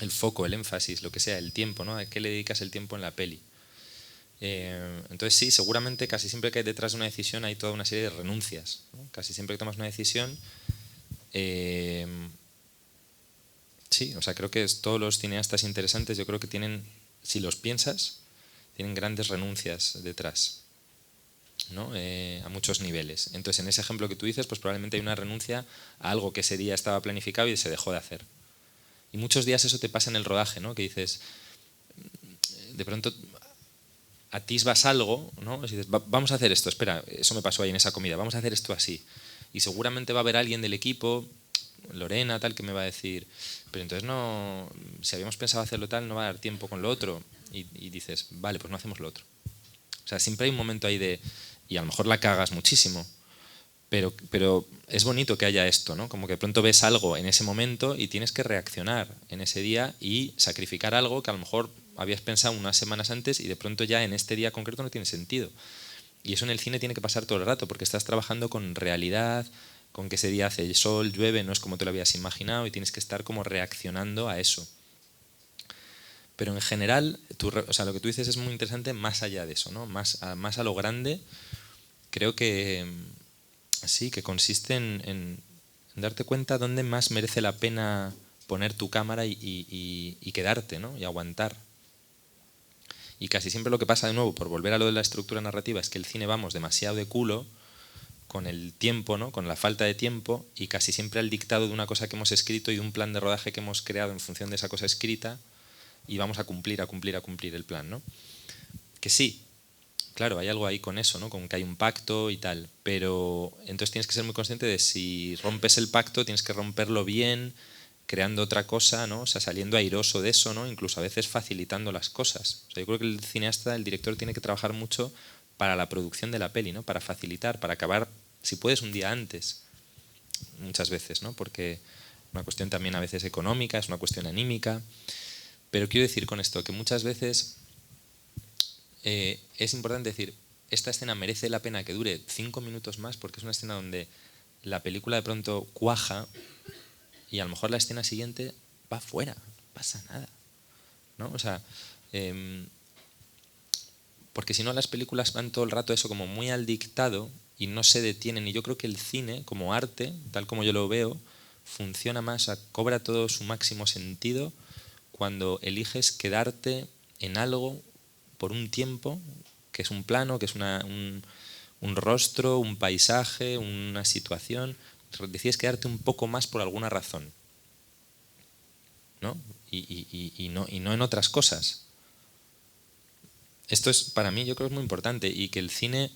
foco, el énfasis, lo que sea, el tiempo, ¿no? ¿A qué le dedicas el tiempo en la peli? Entonces sí, seguramente casi siempre que hay detrás de una decisión hay toda una serie de renuncias, ¿no? Casi siempre que tomas una decisión, sí, o sea, creo que todos los cineastas interesantes, yo creo que tienen, si los piensas, tienen grandes renuncias detrás, ¿no? A muchos niveles. Entonces en ese ejemplo que tú dices, pues probablemente hay una renuncia a algo que ese día estaba planificado y se dejó de hacer. Y muchos días eso te pasa en el rodaje, ¿no? Que dices, de pronto atisbas algo, ¿no? Y dices, vamos a hacer esto, espera, eso me pasó ahí en esa comida, vamos a hacer esto así. Y seguramente va a haber alguien del equipo, Lorena, tal, que me va a decir, pero entonces no, si habíamos pensado hacerlo tal, no va a dar tiempo con lo otro. Y dices, vale, pues no hacemos lo otro. O sea, siempre hay un momento ahí de, y a lo mejor la cagas muchísimo, pero es bonito que haya esto, ¿no? Como que de pronto ves algo en ese momento y tienes que reaccionar en ese día y sacrificar algo que a lo mejor habías pensado unas semanas antes y de pronto ya en este día concreto no tiene sentido. Y eso en el cine tiene que pasar todo el rato porque estás trabajando con realidad, con que ese día hace sol, llueve, no es como te lo habías imaginado y tienes que estar como reaccionando a eso. Pero en general, o sea, lo que tú dices es muy interesante más allá de eso, ¿no? Más a lo grande, creo que sí, que consiste en darte cuenta dónde más merece la pena poner tu cámara y quedarte, ¿no? Y aguantar. Y casi siempre lo que pasa, de nuevo, por volver a lo de la estructura narrativa, es que el cine vamos demasiado de culo con el tiempo, ¿no? Con la falta de tiempo, y casi siempre al dictado de una cosa que hemos escrito y de un plan de rodaje que hemos creado en función de esa cosa escrita, y vamos a cumplir el plan, ¿no? Que sí, claro, hay algo ahí con eso, ¿no? Con que hay un pacto y tal, pero entonces tienes que ser muy consciente de si rompes el pacto, tienes que romperlo bien, creando otra cosa, ¿no? O sea, saliendo airoso de eso, ¿no? Incluso a veces facilitando las cosas. O sea, yo creo que el cineasta, el director, tiene que trabajar mucho para la producción de la peli, ¿no? Para facilitar, para acabar, si puedes, un día antes, muchas veces, ¿no? Porque es una cuestión también a veces económica, es una cuestión anímica. Pero quiero decir con esto que muchas veces es importante decir, esta escena merece la pena que dure 5 minutos más, porque es una escena donde la película de pronto cuaja y a lo mejor la escena siguiente va fuera, no pasa nada, ¿no? O sea, porque si no las películas van todo el rato eso como muy al dictado y no se detienen, y yo creo que el cine como arte, tal como yo lo veo, funciona más, o sea, cobra todo su máximo sentido cuando eliges quedarte en algo por un tiempo, que es un plano, que es un rostro, un paisaje, una situación. Decides quedarte un poco más por alguna razón, ¿no? Y no en otras cosas. Esto es, para mí, yo creo que es muy importante, y que el cine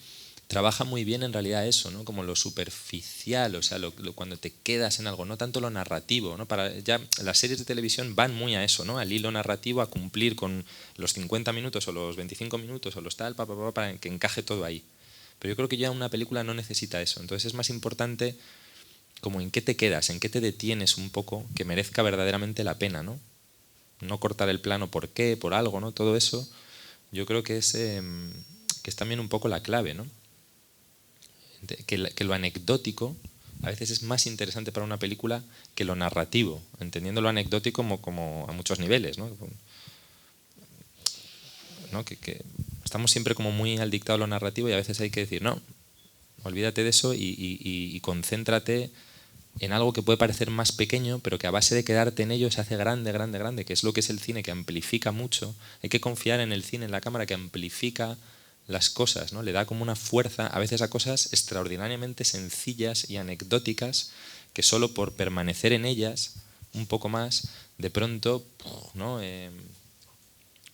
trabaja muy bien en realidad eso, ¿no? Como lo superficial, o sea, cuando te quedas en algo, no tanto lo narrativo, ¿no? Ya las series de televisión van muy a eso, ¿no? Al hilo narrativo, a cumplir con los 50 minutos o los 25 minutos o los tal, para que encaje todo ahí. Pero yo creo que ya una película no necesita eso. Entonces es más importante como en qué te quedas, en qué te detienes un poco, que merezca verdaderamente la pena, ¿no? No cortar el plano por qué, por algo, ¿no? Todo eso yo creo que es también un poco la clave, ¿no? Que lo anecdótico a veces es más interesante para una película que lo narrativo, entendiendo lo anecdótico como a muchos niveles, ¿no? Que estamos siempre como muy al dictado de lo narrativo, y a veces hay que decir, no, olvídate de eso y concéntrate en algo que puede parecer más pequeño, pero que a base de quedarte en ello se hace grande, grande, grande, que es lo que es el cine, que amplifica mucho. Hay que confiar en el cine, en la cámara, que amplifica las cosas, ¿no? Le da como una fuerza a veces a cosas extraordinariamente sencillas y anecdóticas, que solo por permanecer en ellas un poco más, de pronto, ¿no?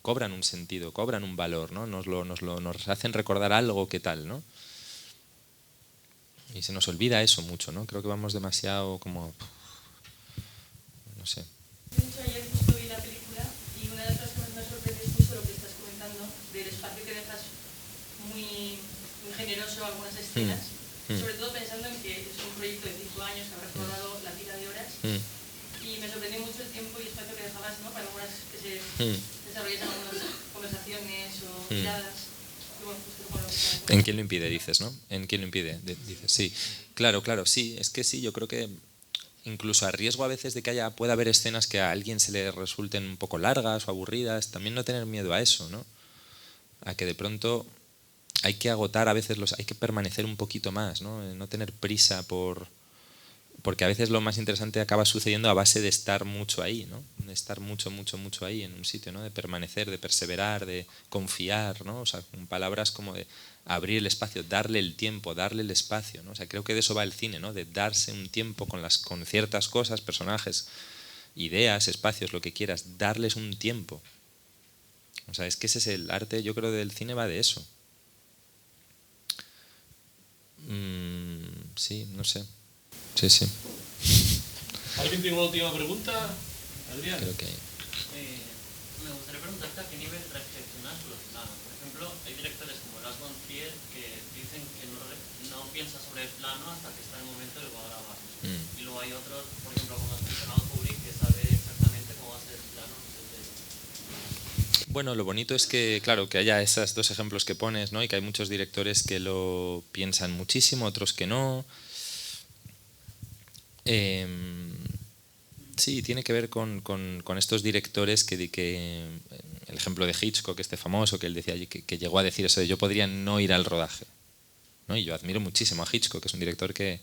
Cobran un sentido, cobran un valor, ¿no? Nos hacen recordar algo que tal, ¿no? Y se nos olvida eso mucho, ¿no? Creo que vamos demasiado como... no sé. Ayer justo vi la película y una de las cosas que más me sorprende es justo lo que estás comentando, del espacio que dejas muy generoso algunas escenas, sobre todo pensando en que es un proyecto de 5 años que habrás rodado la tira de horas, y me sorprendió mucho el tiempo y espacio que dejabas, ¿no? Para algunas que se desarrollasen algunas conversaciones o miradas. ¿En quién lo impide, dices, no? ¿En quién lo impide? Dices, sí. Claro, sí. Es que sí, yo creo que incluso a riesgo a veces de que pueda haber escenas que a alguien se le resulten un poco largas o aburridas, también no tener miedo a eso, ¿no? A que de pronto hay que agotar a veces hay que permanecer un poquito más, ¿no? No tener prisa porque a veces lo más interesante acaba sucediendo a base de estar mucho ahí, ¿no? De estar mucho ahí en un sitio, ¿no? De permanecer, de perseverar, de confiar, ¿no? O sea, con palabras como de abrir el espacio, darle el tiempo, darle el espacio, ¿no? O sea, creo que de eso va el cine, ¿no? De darse un tiempo con ciertas cosas, personajes, ideas, espacios, lo que quieras, darles un tiempo. O sea, es que ese es el arte, yo creo, del cine va de eso. Sí, no sé. Sí. ¿Alguien tiene una última pregunta? Adrián. Creo que... me gustaría preguntarte a qué nivel reflexionas los planos. Por ejemplo, hay directores como Lars von Trier que dicen que no piensa sobre el plano hasta que está en el momento de grabar. Y luego hay otros, por ejemplo, como has mencionado Kubrick, que sabe exactamente cómo va a ser el plano. Bueno, lo bonito es que, claro, que haya esos dos ejemplos que pones, ¿no? Y que hay muchos directores que lo piensan muchísimo, otros que no. Sí, tiene que ver con estos directores que el ejemplo de Hitchcock, este famoso, que él decía que llegó a decir eso de yo podría no ir al rodaje, ¿no? Y yo admiro muchísimo a Hitchcock, que es un director que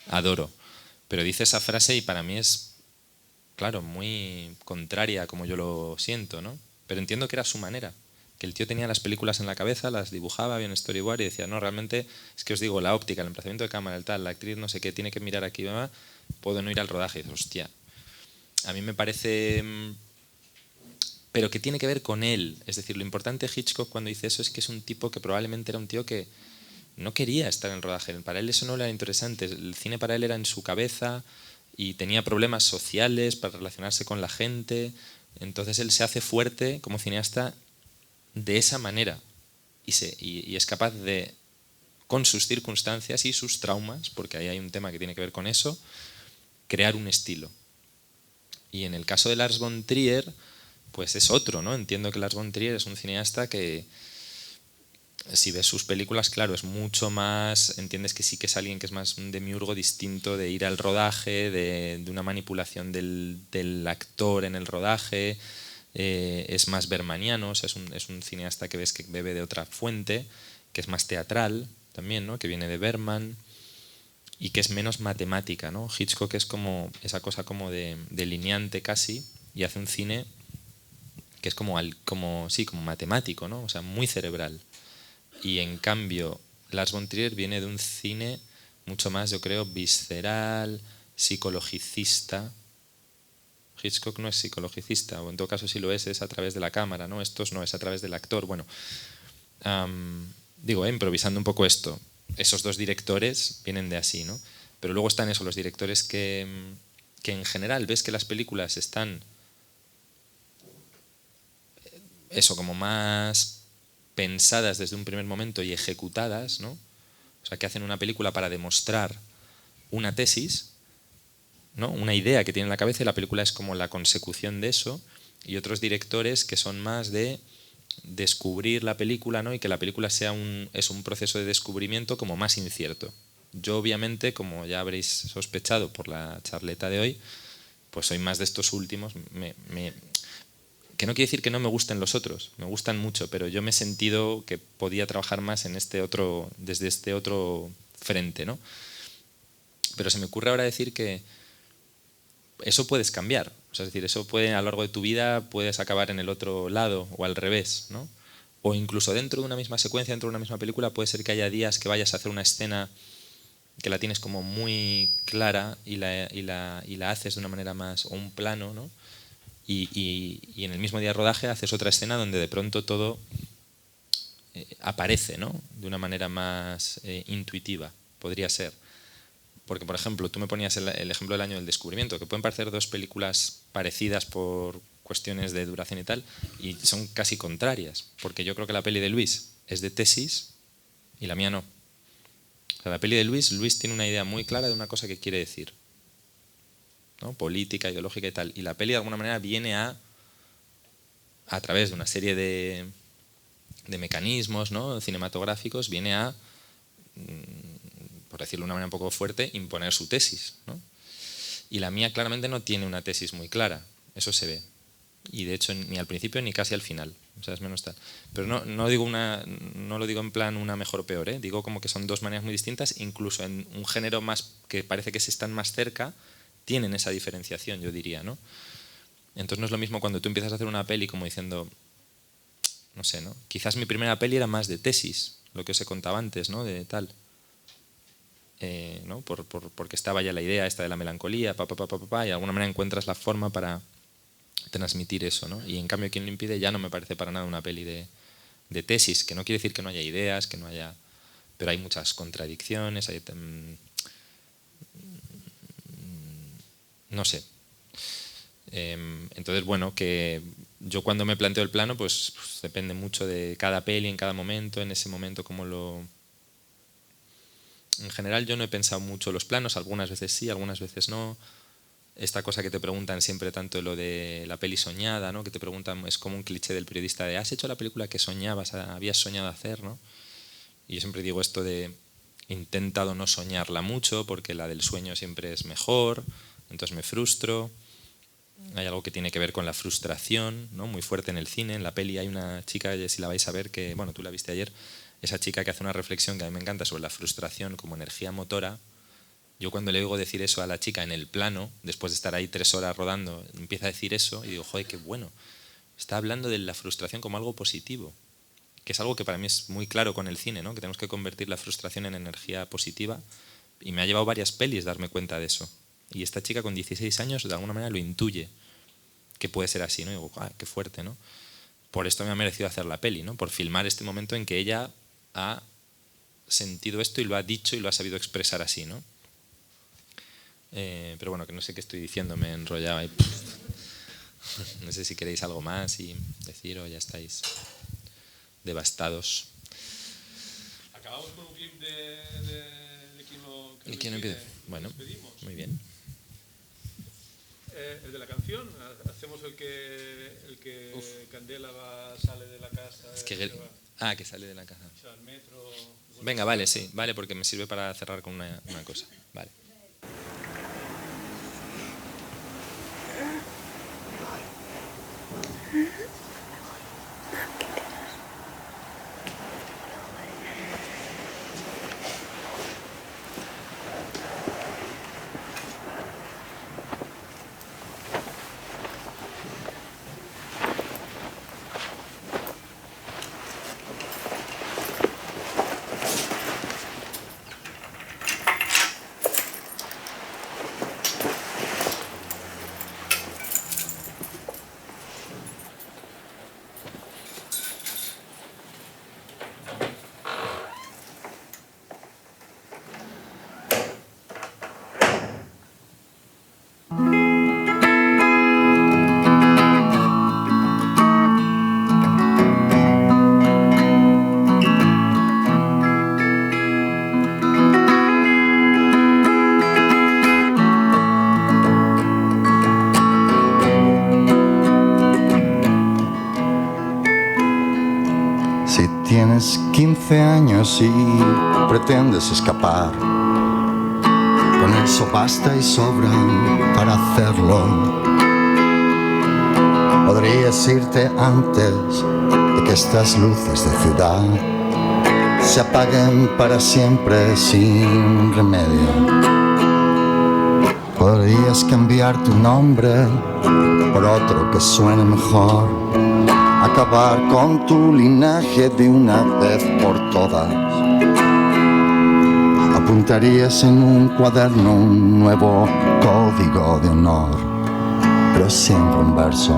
adoro, pero dice esa frase y para mí es claro, muy contraria a como yo lo siento, ¿no? Pero entiendo que era su manera, que el tío tenía las películas en la cabeza, las dibujaba, había un storyboard y decía, no, realmente, es que os digo, la óptica, el emplazamiento de cámara, el tal, la actriz no sé qué, tiene que mirar aquí, mamá, puedo no ir al rodaje. Y dices, hostia, a mí me parece... Pero que tiene que ver con él. Es decir, lo importante de Hitchcock cuando dice eso es que es un tipo que probablemente era un tío que no quería estar en el rodaje. Para él eso no era interesante. El cine para él era en su cabeza y tenía problemas sociales para relacionarse con la gente. Entonces él se hace fuerte como cineasta de esa manera y es capaz de, con sus circunstancias y sus traumas, porque ahí hay un tema que tiene que ver con eso, crear un estilo. Y en el caso de Lars von Trier, pues es otro, ¿no? Entiendo que Lars von Trier es un cineasta que, si ves sus películas, claro, es mucho más, entiendes que sí que es alguien que es más un demiurgo distinto de ir al rodaje, de una manipulación del actor en el rodaje, es más bermaniano, o sea, es un cineasta que ves que bebe de otra fuente, que es más teatral también, ¿no? Que viene de Bergman y que es menos matemática, ¿no? Hitchcock es como esa cosa como de delineante casi, y hace un cine que es como matemático, ¿no? O sea, muy cerebral. Y en cambio, Lars von Trier viene de un cine mucho más, yo creo, visceral, psicologicista. Hitchcock no es psicologicista, o en todo caso si lo es a través de la cámara, ¿no? Estos no, es a través del actor. Bueno, improvisando un poco esto, esos dos directores vienen de así, ¿no? Pero luego están los directores que en general ves que las películas están como más pensadas desde un primer momento y ejecutadas, ¿no? O sea, que hacen una película para demostrar una tesis, ¿no? Una idea que tienen en la cabeza, y la película es como la consecución de eso, y otros directores que son más de descubrir la película, ¿no? Y que la película es un proceso de descubrimiento como más incierto. Yo obviamente, como ya habréis sospechado por la charleta de hoy, pues soy más de estos últimos. Que no quiere decir que no me gusten los otros, me gustan mucho, pero yo me he sentido que podía trabajar más en desde este otro frente, ¿no? Pero se me ocurre ahora decir que eso puedes cambiar, o sea, es decir, eso puede, a lo largo de tu vida puedes acabar en el otro lado o al revés, ¿no? O incluso dentro de una misma secuencia, dentro de una misma película, puede ser que haya días que vayas a hacer una escena que la tienes como muy clara y la haces de una manera más, o un plano, ¿no? Y en el mismo día de rodaje haces otra escena donde de pronto todo aparece, ¿no? De una manera más intuitiva, podría ser. Porque, por ejemplo, tú me ponías el ejemplo del Año del Descubrimiento, que pueden parecer dos películas parecidas por cuestiones de duración y tal, y son casi contrarias, porque yo creo que la peli de Luis es de tesis y la mía no. O sea, la peli de Luis tiene una idea muy clara de una cosa que quiere decir, ¿no? Política, ideológica y tal. Y la peli de alguna manera viene a través de una serie de mecanismos, ¿no? Cinematográficos, viene a, por decirlo de una manera un poco fuerte, imponer su tesis, ¿no? Y la mía claramente no tiene una tesis muy clara, eso se ve. Y de hecho ni al principio ni casi al final, o sea, es menos tal. Pero no lo digo en plan una mejor o peor, ¿eh? Digo como que son dos maneras muy distintas, incluso en un género más que parece que se están más cerca, tienen esa diferenciación, yo diría, ¿no? Entonces no es lo mismo cuando tú empiezas a hacer una peli como diciendo, no sé, ¿no? Quizás mi primera peli era más de tesis, lo que os he contado antes, ¿no? De tal. ¿No? Porque estaba ya la idea esta de la melancolía, y de alguna manera encuentras la forma para transmitir eso, ¿no? Y en cambio ¿Quién lo impide? Ya no me parece para nada una peli de tesis, que no quiere decir que no haya ideas, que no haya... Pero hay muchas contradicciones, hay... no sé. Entonces, bueno, que yo cuando me planteo el plano, pues depende mucho de cada peli, en cada momento, en ese momento cómo lo... En general yo no he pensado mucho los planos, algunas veces sí, algunas veces no. Esta cosa que te preguntan siempre tanto lo de la peli soñada, ¿no? Que te preguntan, es como un cliché del periodista de ¿has hecho la película que soñabas, habías soñado hacer, ¿no? Y yo siempre digo esto de he intentado no soñarla mucho porque la del sueño siempre es mejor, entonces me frustro. Hay algo que tiene que ver con la frustración, ¿no? Muy fuerte en el cine. En la peli hay una chica, si la vais a ver, que, bueno, tú la viste ayer, esa chica que hace una reflexión que a mí me encanta sobre la frustración como energía motora, Yo cuando le oigo decir eso a la chica en el plano, después de estar ahí 3 horas rodando, empieza a decir eso y digo, joder, qué bueno. Está hablando de la frustración como algo positivo, que es algo que para mí es muy claro con el cine, ¿no? Que tenemos que convertir la frustración en energía positiva, y me ha llevado varias pelis darme cuenta de eso. Y esta chica con 16 años de alguna manera lo intuye, que puede ser así, ¿no? Y digo, qué fuerte, ¿no? Por esto me ha merecido hacer la peli, ¿no? Por filmar este momento en que ella ha sentido esto y lo ha dicho y lo ha sabido expresar así, ¿no? Pero bueno, que no sé qué estoy diciendo, me he enrollado ahí. No sé si queréis algo más y decir, o ya estáis devastados. Acabamos con un clip de ¿Y quién empieza? Bueno, muy bien. El de la canción, hacemos el que Candela sale de la casa. Es que sale de la casa. Al metro. Venga, vale, sí, vale, porque me sirve para cerrar con una cosa. Vale. Tienes 15 años y pretendes escapar. Con eso basta y sobra para hacerlo. Podrías irte antes de que estas luces de ciudad se apaguen para siempre sin remedio. Podrías cambiar tu nombre por otro que suene mejor. Acabar con tu linaje de una vez por todas. Apuntarías en un cuaderno un nuevo código de honor, pero siempre en verso,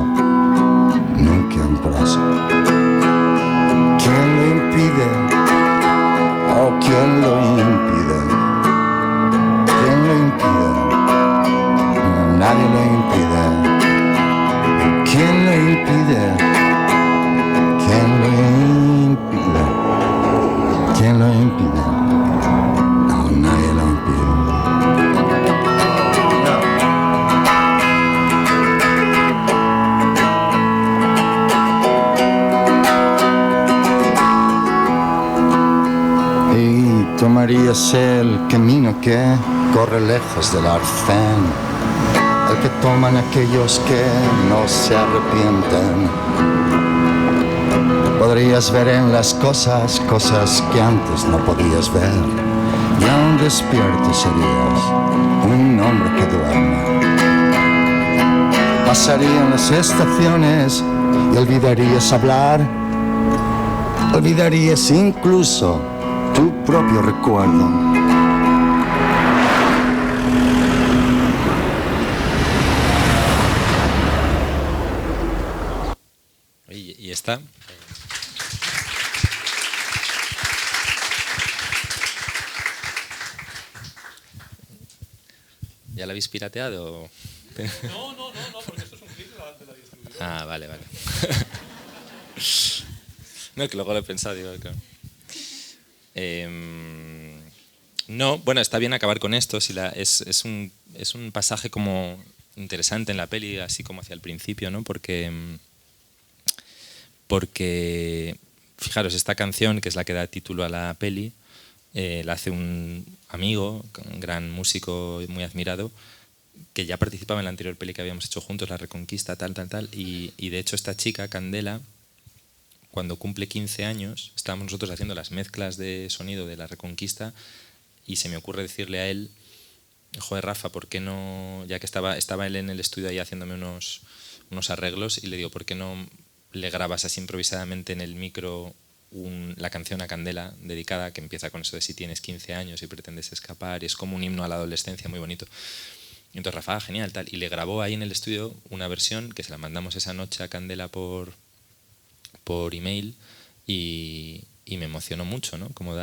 nunca en prosa. ¿Quién lo impide? ¿O quién lo impide? ¿Quién lo impide? Nadie lo impide. ¿Quién lo impide? ¿Quién lo impide? ¿Quién lo impide? No, nadie lo impide. Y tomarías el camino que corre lejos del arcén, el que toman aquellos que no se arrepienten. Podrías ver en las cosas, cosas que antes no podías ver. Y aún despierto serías un hombre que duerme. Pasarían las estaciones y olvidarías hablar. Olvidarías incluso tu propio recuerdo. Y está. ¿Ya la habéis pirateado? No, porque esto es un clip de la distribuidora. Ah, vale. No, que luego lo he pensado, digo, claro. No, bueno, está bien acabar con esto. Si es un pasaje como interesante en la peli, así como hacia el principio, ¿no? Porque fijaros, esta canción, que es la que da título a la peli, la hace un amigo, un gran músico muy admirado, que ya participaba en la anterior peli que habíamos hecho juntos, La Reconquista, tal, y de hecho esta chica, Candela, cuando cumple 15 años, estábamos nosotros haciendo las mezclas de sonido de La Reconquista y se me ocurre decirle a él joder, Rafa, ¿por qué no, ya que estaba él en el estudio ahí haciéndome unos arreglos, y le digo, ¿por qué no le grabas así improvisadamente en el micro la canción a Candela dedicada, que empieza con eso de si tienes 15 años y pretendes escapar, y es como un himno a la adolescencia muy bonito? Y entonces Rafa, genial, tal, y le grabó ahí en el estudio una versión que se la mandamos esa noche a Candela por email, y me emocionó mucho, ¿no? Como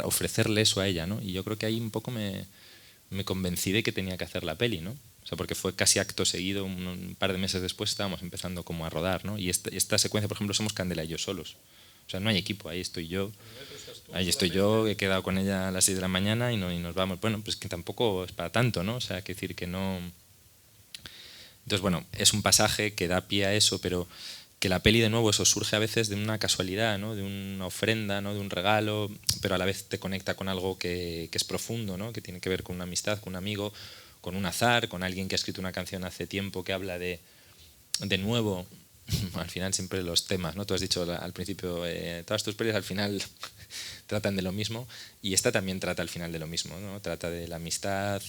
ofrecerle eso a ella, ¿no? Y yo creo que ahí un poco me convencí de que tenía que hacer la peli, ¿no? O sea, porque fue casi acto seguido, un par de meses después estábamos empezando como a rodar, ¿no? Y esta secuencia, por ejemplo, somos Candela y yo solos. O sea, no hay equipo, ahí estoy yo, he quedado con ella a las 6 de la mañana y nos vamos. Bueno, pues que tampoco es para tanto, ¿no? O sea, que decir que no... Entonces, bueno, es un pasaje que da pie a eso, pero que la peli, de nuevo, eso surge a veces de una casualidad, ¿no? De una ofrenda, ¿no? De un regalo, pero a la vez te conecta con algo que es profundo, ¿no? Que tiene que ver con una amistad, con un amigo, con un azar, con alguien que ha escrito una canción hace tiempo que habla de nuevo, al final siempre los temas, ¿no? Tú has dicho al principio, todas tus pelis al final tratan de lo mismo, y esta también trata al final de lo mismo, ¿no? Trata de la amistad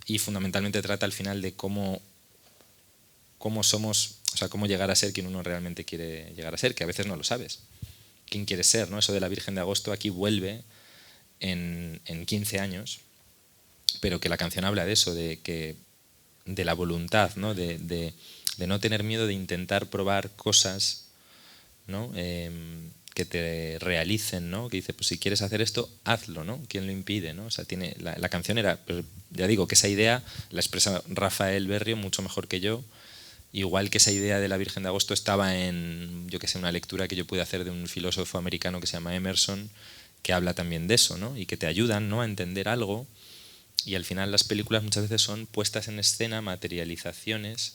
y fundamentalmente trata al final de cómo somos, o sea, cómo llegar a ser quien uno realmente quiere llegar a ser, que a veces no lo sabes. ¿Quién quieres ser, no? Eso de la Virgen de Agosto aquí vuelve en 15 años, pero que la canción habla de eso, de la voluntad, ¿no? De no tener miedo de intentar probar cosas, ¿no? Que te realicen, ¿no? Que dice, pues si quieres hacer esto, hazlo, ¿no? ¿Quién lo impide, ¿no? O sea, la canción era, pero ya digo, que esa idea la expresa Rafael Berrio mucho mejor que yo, igual que esa idea de la Virgen de Agosto estaba en, yo qué sé, una lectura que yo pude hacer de un filósofo americano que se llama Emerson, que habla también de eso, ¿no? Y que te ayudan, ¿no? A entender algo. Y al final las películas muchas veces son puestas en escena, materializaciones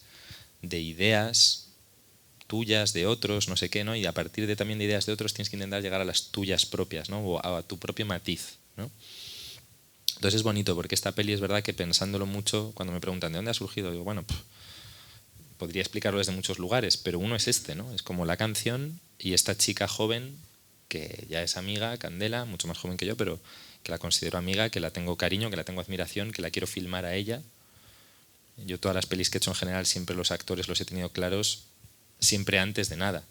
de ideas tuyas, de otros, no sé qué, ¿no? Y a partir de también de ideas de otros tienes que intentar llegar a las tuyas propias, ¿no? O a tu propio matiz, ¿no? Entonces es bonito, porque esta peli es verdad que pensándolo mucho, cuando me preguntan ¿de dónde ha surgido? Digo, bueno, podría explicarlo desde muchos lugares, pero uno es este, ¿no? Es como la canción y esta chica joven que ya es amiga, Candela, mucho más joven que yo, pero que la considero amiga, que la tengo cariño, que la tengo admiración, que la quiero filmar a ella. Yo todas las pelis que he hecho en general, siempre los actores los he tenido claros, siempre antes de nada.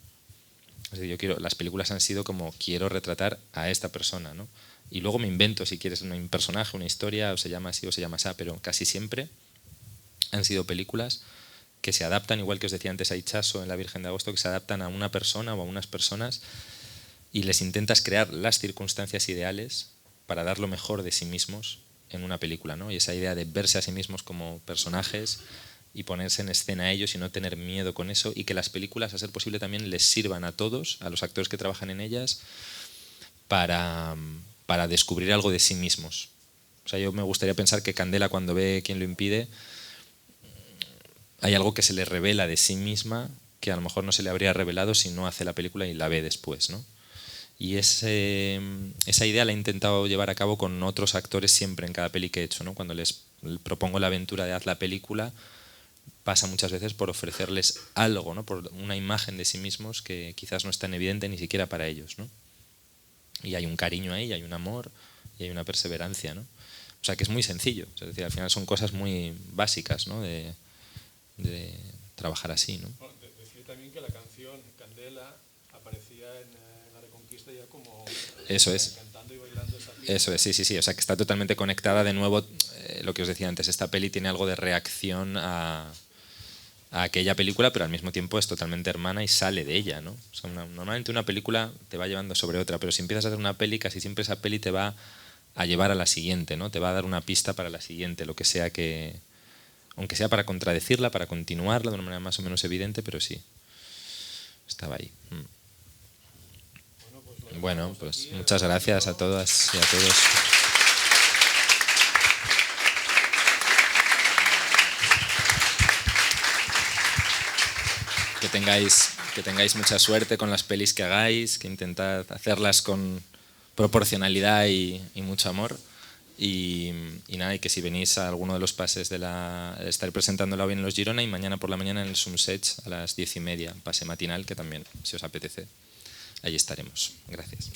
Es decir, las películas han sido como, quiero retratar a esta persona, ¿no? Y luego me invento, si quieres, un personaje, una historia, o se llama así o se llama así, pero casi siempre han sido películas que se adaptan, igual que os decía antes a Itxaso en La Virgen de Agosto, que se adaptan a una persona o a unas personas y les intentas crear las circunstancias ideales para dar lo mejor de sí mismos en una película, ¿no? Y esa idea de verse a sí mismos como personajes y ponerse en escena a ellos y no tener miedo con eso, y que las películas, a ser posible, también les sirvan a todos, a los actores que trabajan en ellas, para descubrir algo de sí mismos. O sea, yo me gustaría pensar que Candela, cuando ve Quién lo impide, hay algo que se le revela de sí misma que a lo mejor no se le habría revelado si no hace la película y la ve después, ¿no? Y esa idea la he intentado llevar a cabo con otros actores siempre en cada peli que he hecho, ¿no? Cuando les propongo la aventura de haz la película, pasa muchas veces por ofrecerles algo, ¿no? Por una imagen de sí mismos que quizás no es tan evidente ni siquiera para ellos, ¿no? Y hay un cariño ahí, hay un amor y hay una perseverancia, ¿no? O sea, que es muy sencillo. Es decir, al final son cosas muy básicas, ¿no? De trabajar así, ¿no? Bueno, decir también que la canción Candela aparecía en La Reconquista ya como eso es. Cantando y bailando esa pieza. Eso es, sí. O sea, que está totalmente conectada de nuevo, lo que os decía antes, esta peli tiene algo de reacción a aquella película, pero al mismo tiempo es totalmente hermana y sale de ella, ¿no? O sea, normalmente una película te va llevando sobre otra, pero si empiezas a hacer una peli, casi siempre esa peli te va a llevar a la siguiente, ¿no? Te va a dar una pista para la siguiente, lo que sea que... Aunque sea para contradecirla, para continuarla de una manera más o menos evidente, pero sí, estaba ahí. Bueno, pues muchas gracias a todas y a todos. Que tengáis mucha suerte con las pelis que hagáis, que intentad hacerlas con proporcionalidad y mucho amor. Y nada, y que si venís a alguno de los pases estaré presentándola hoy en los Girona y mañana por la mañana en el Sunset a las 10:30, pase matinal, que también, si os apetece, allí estaremos. Gracias.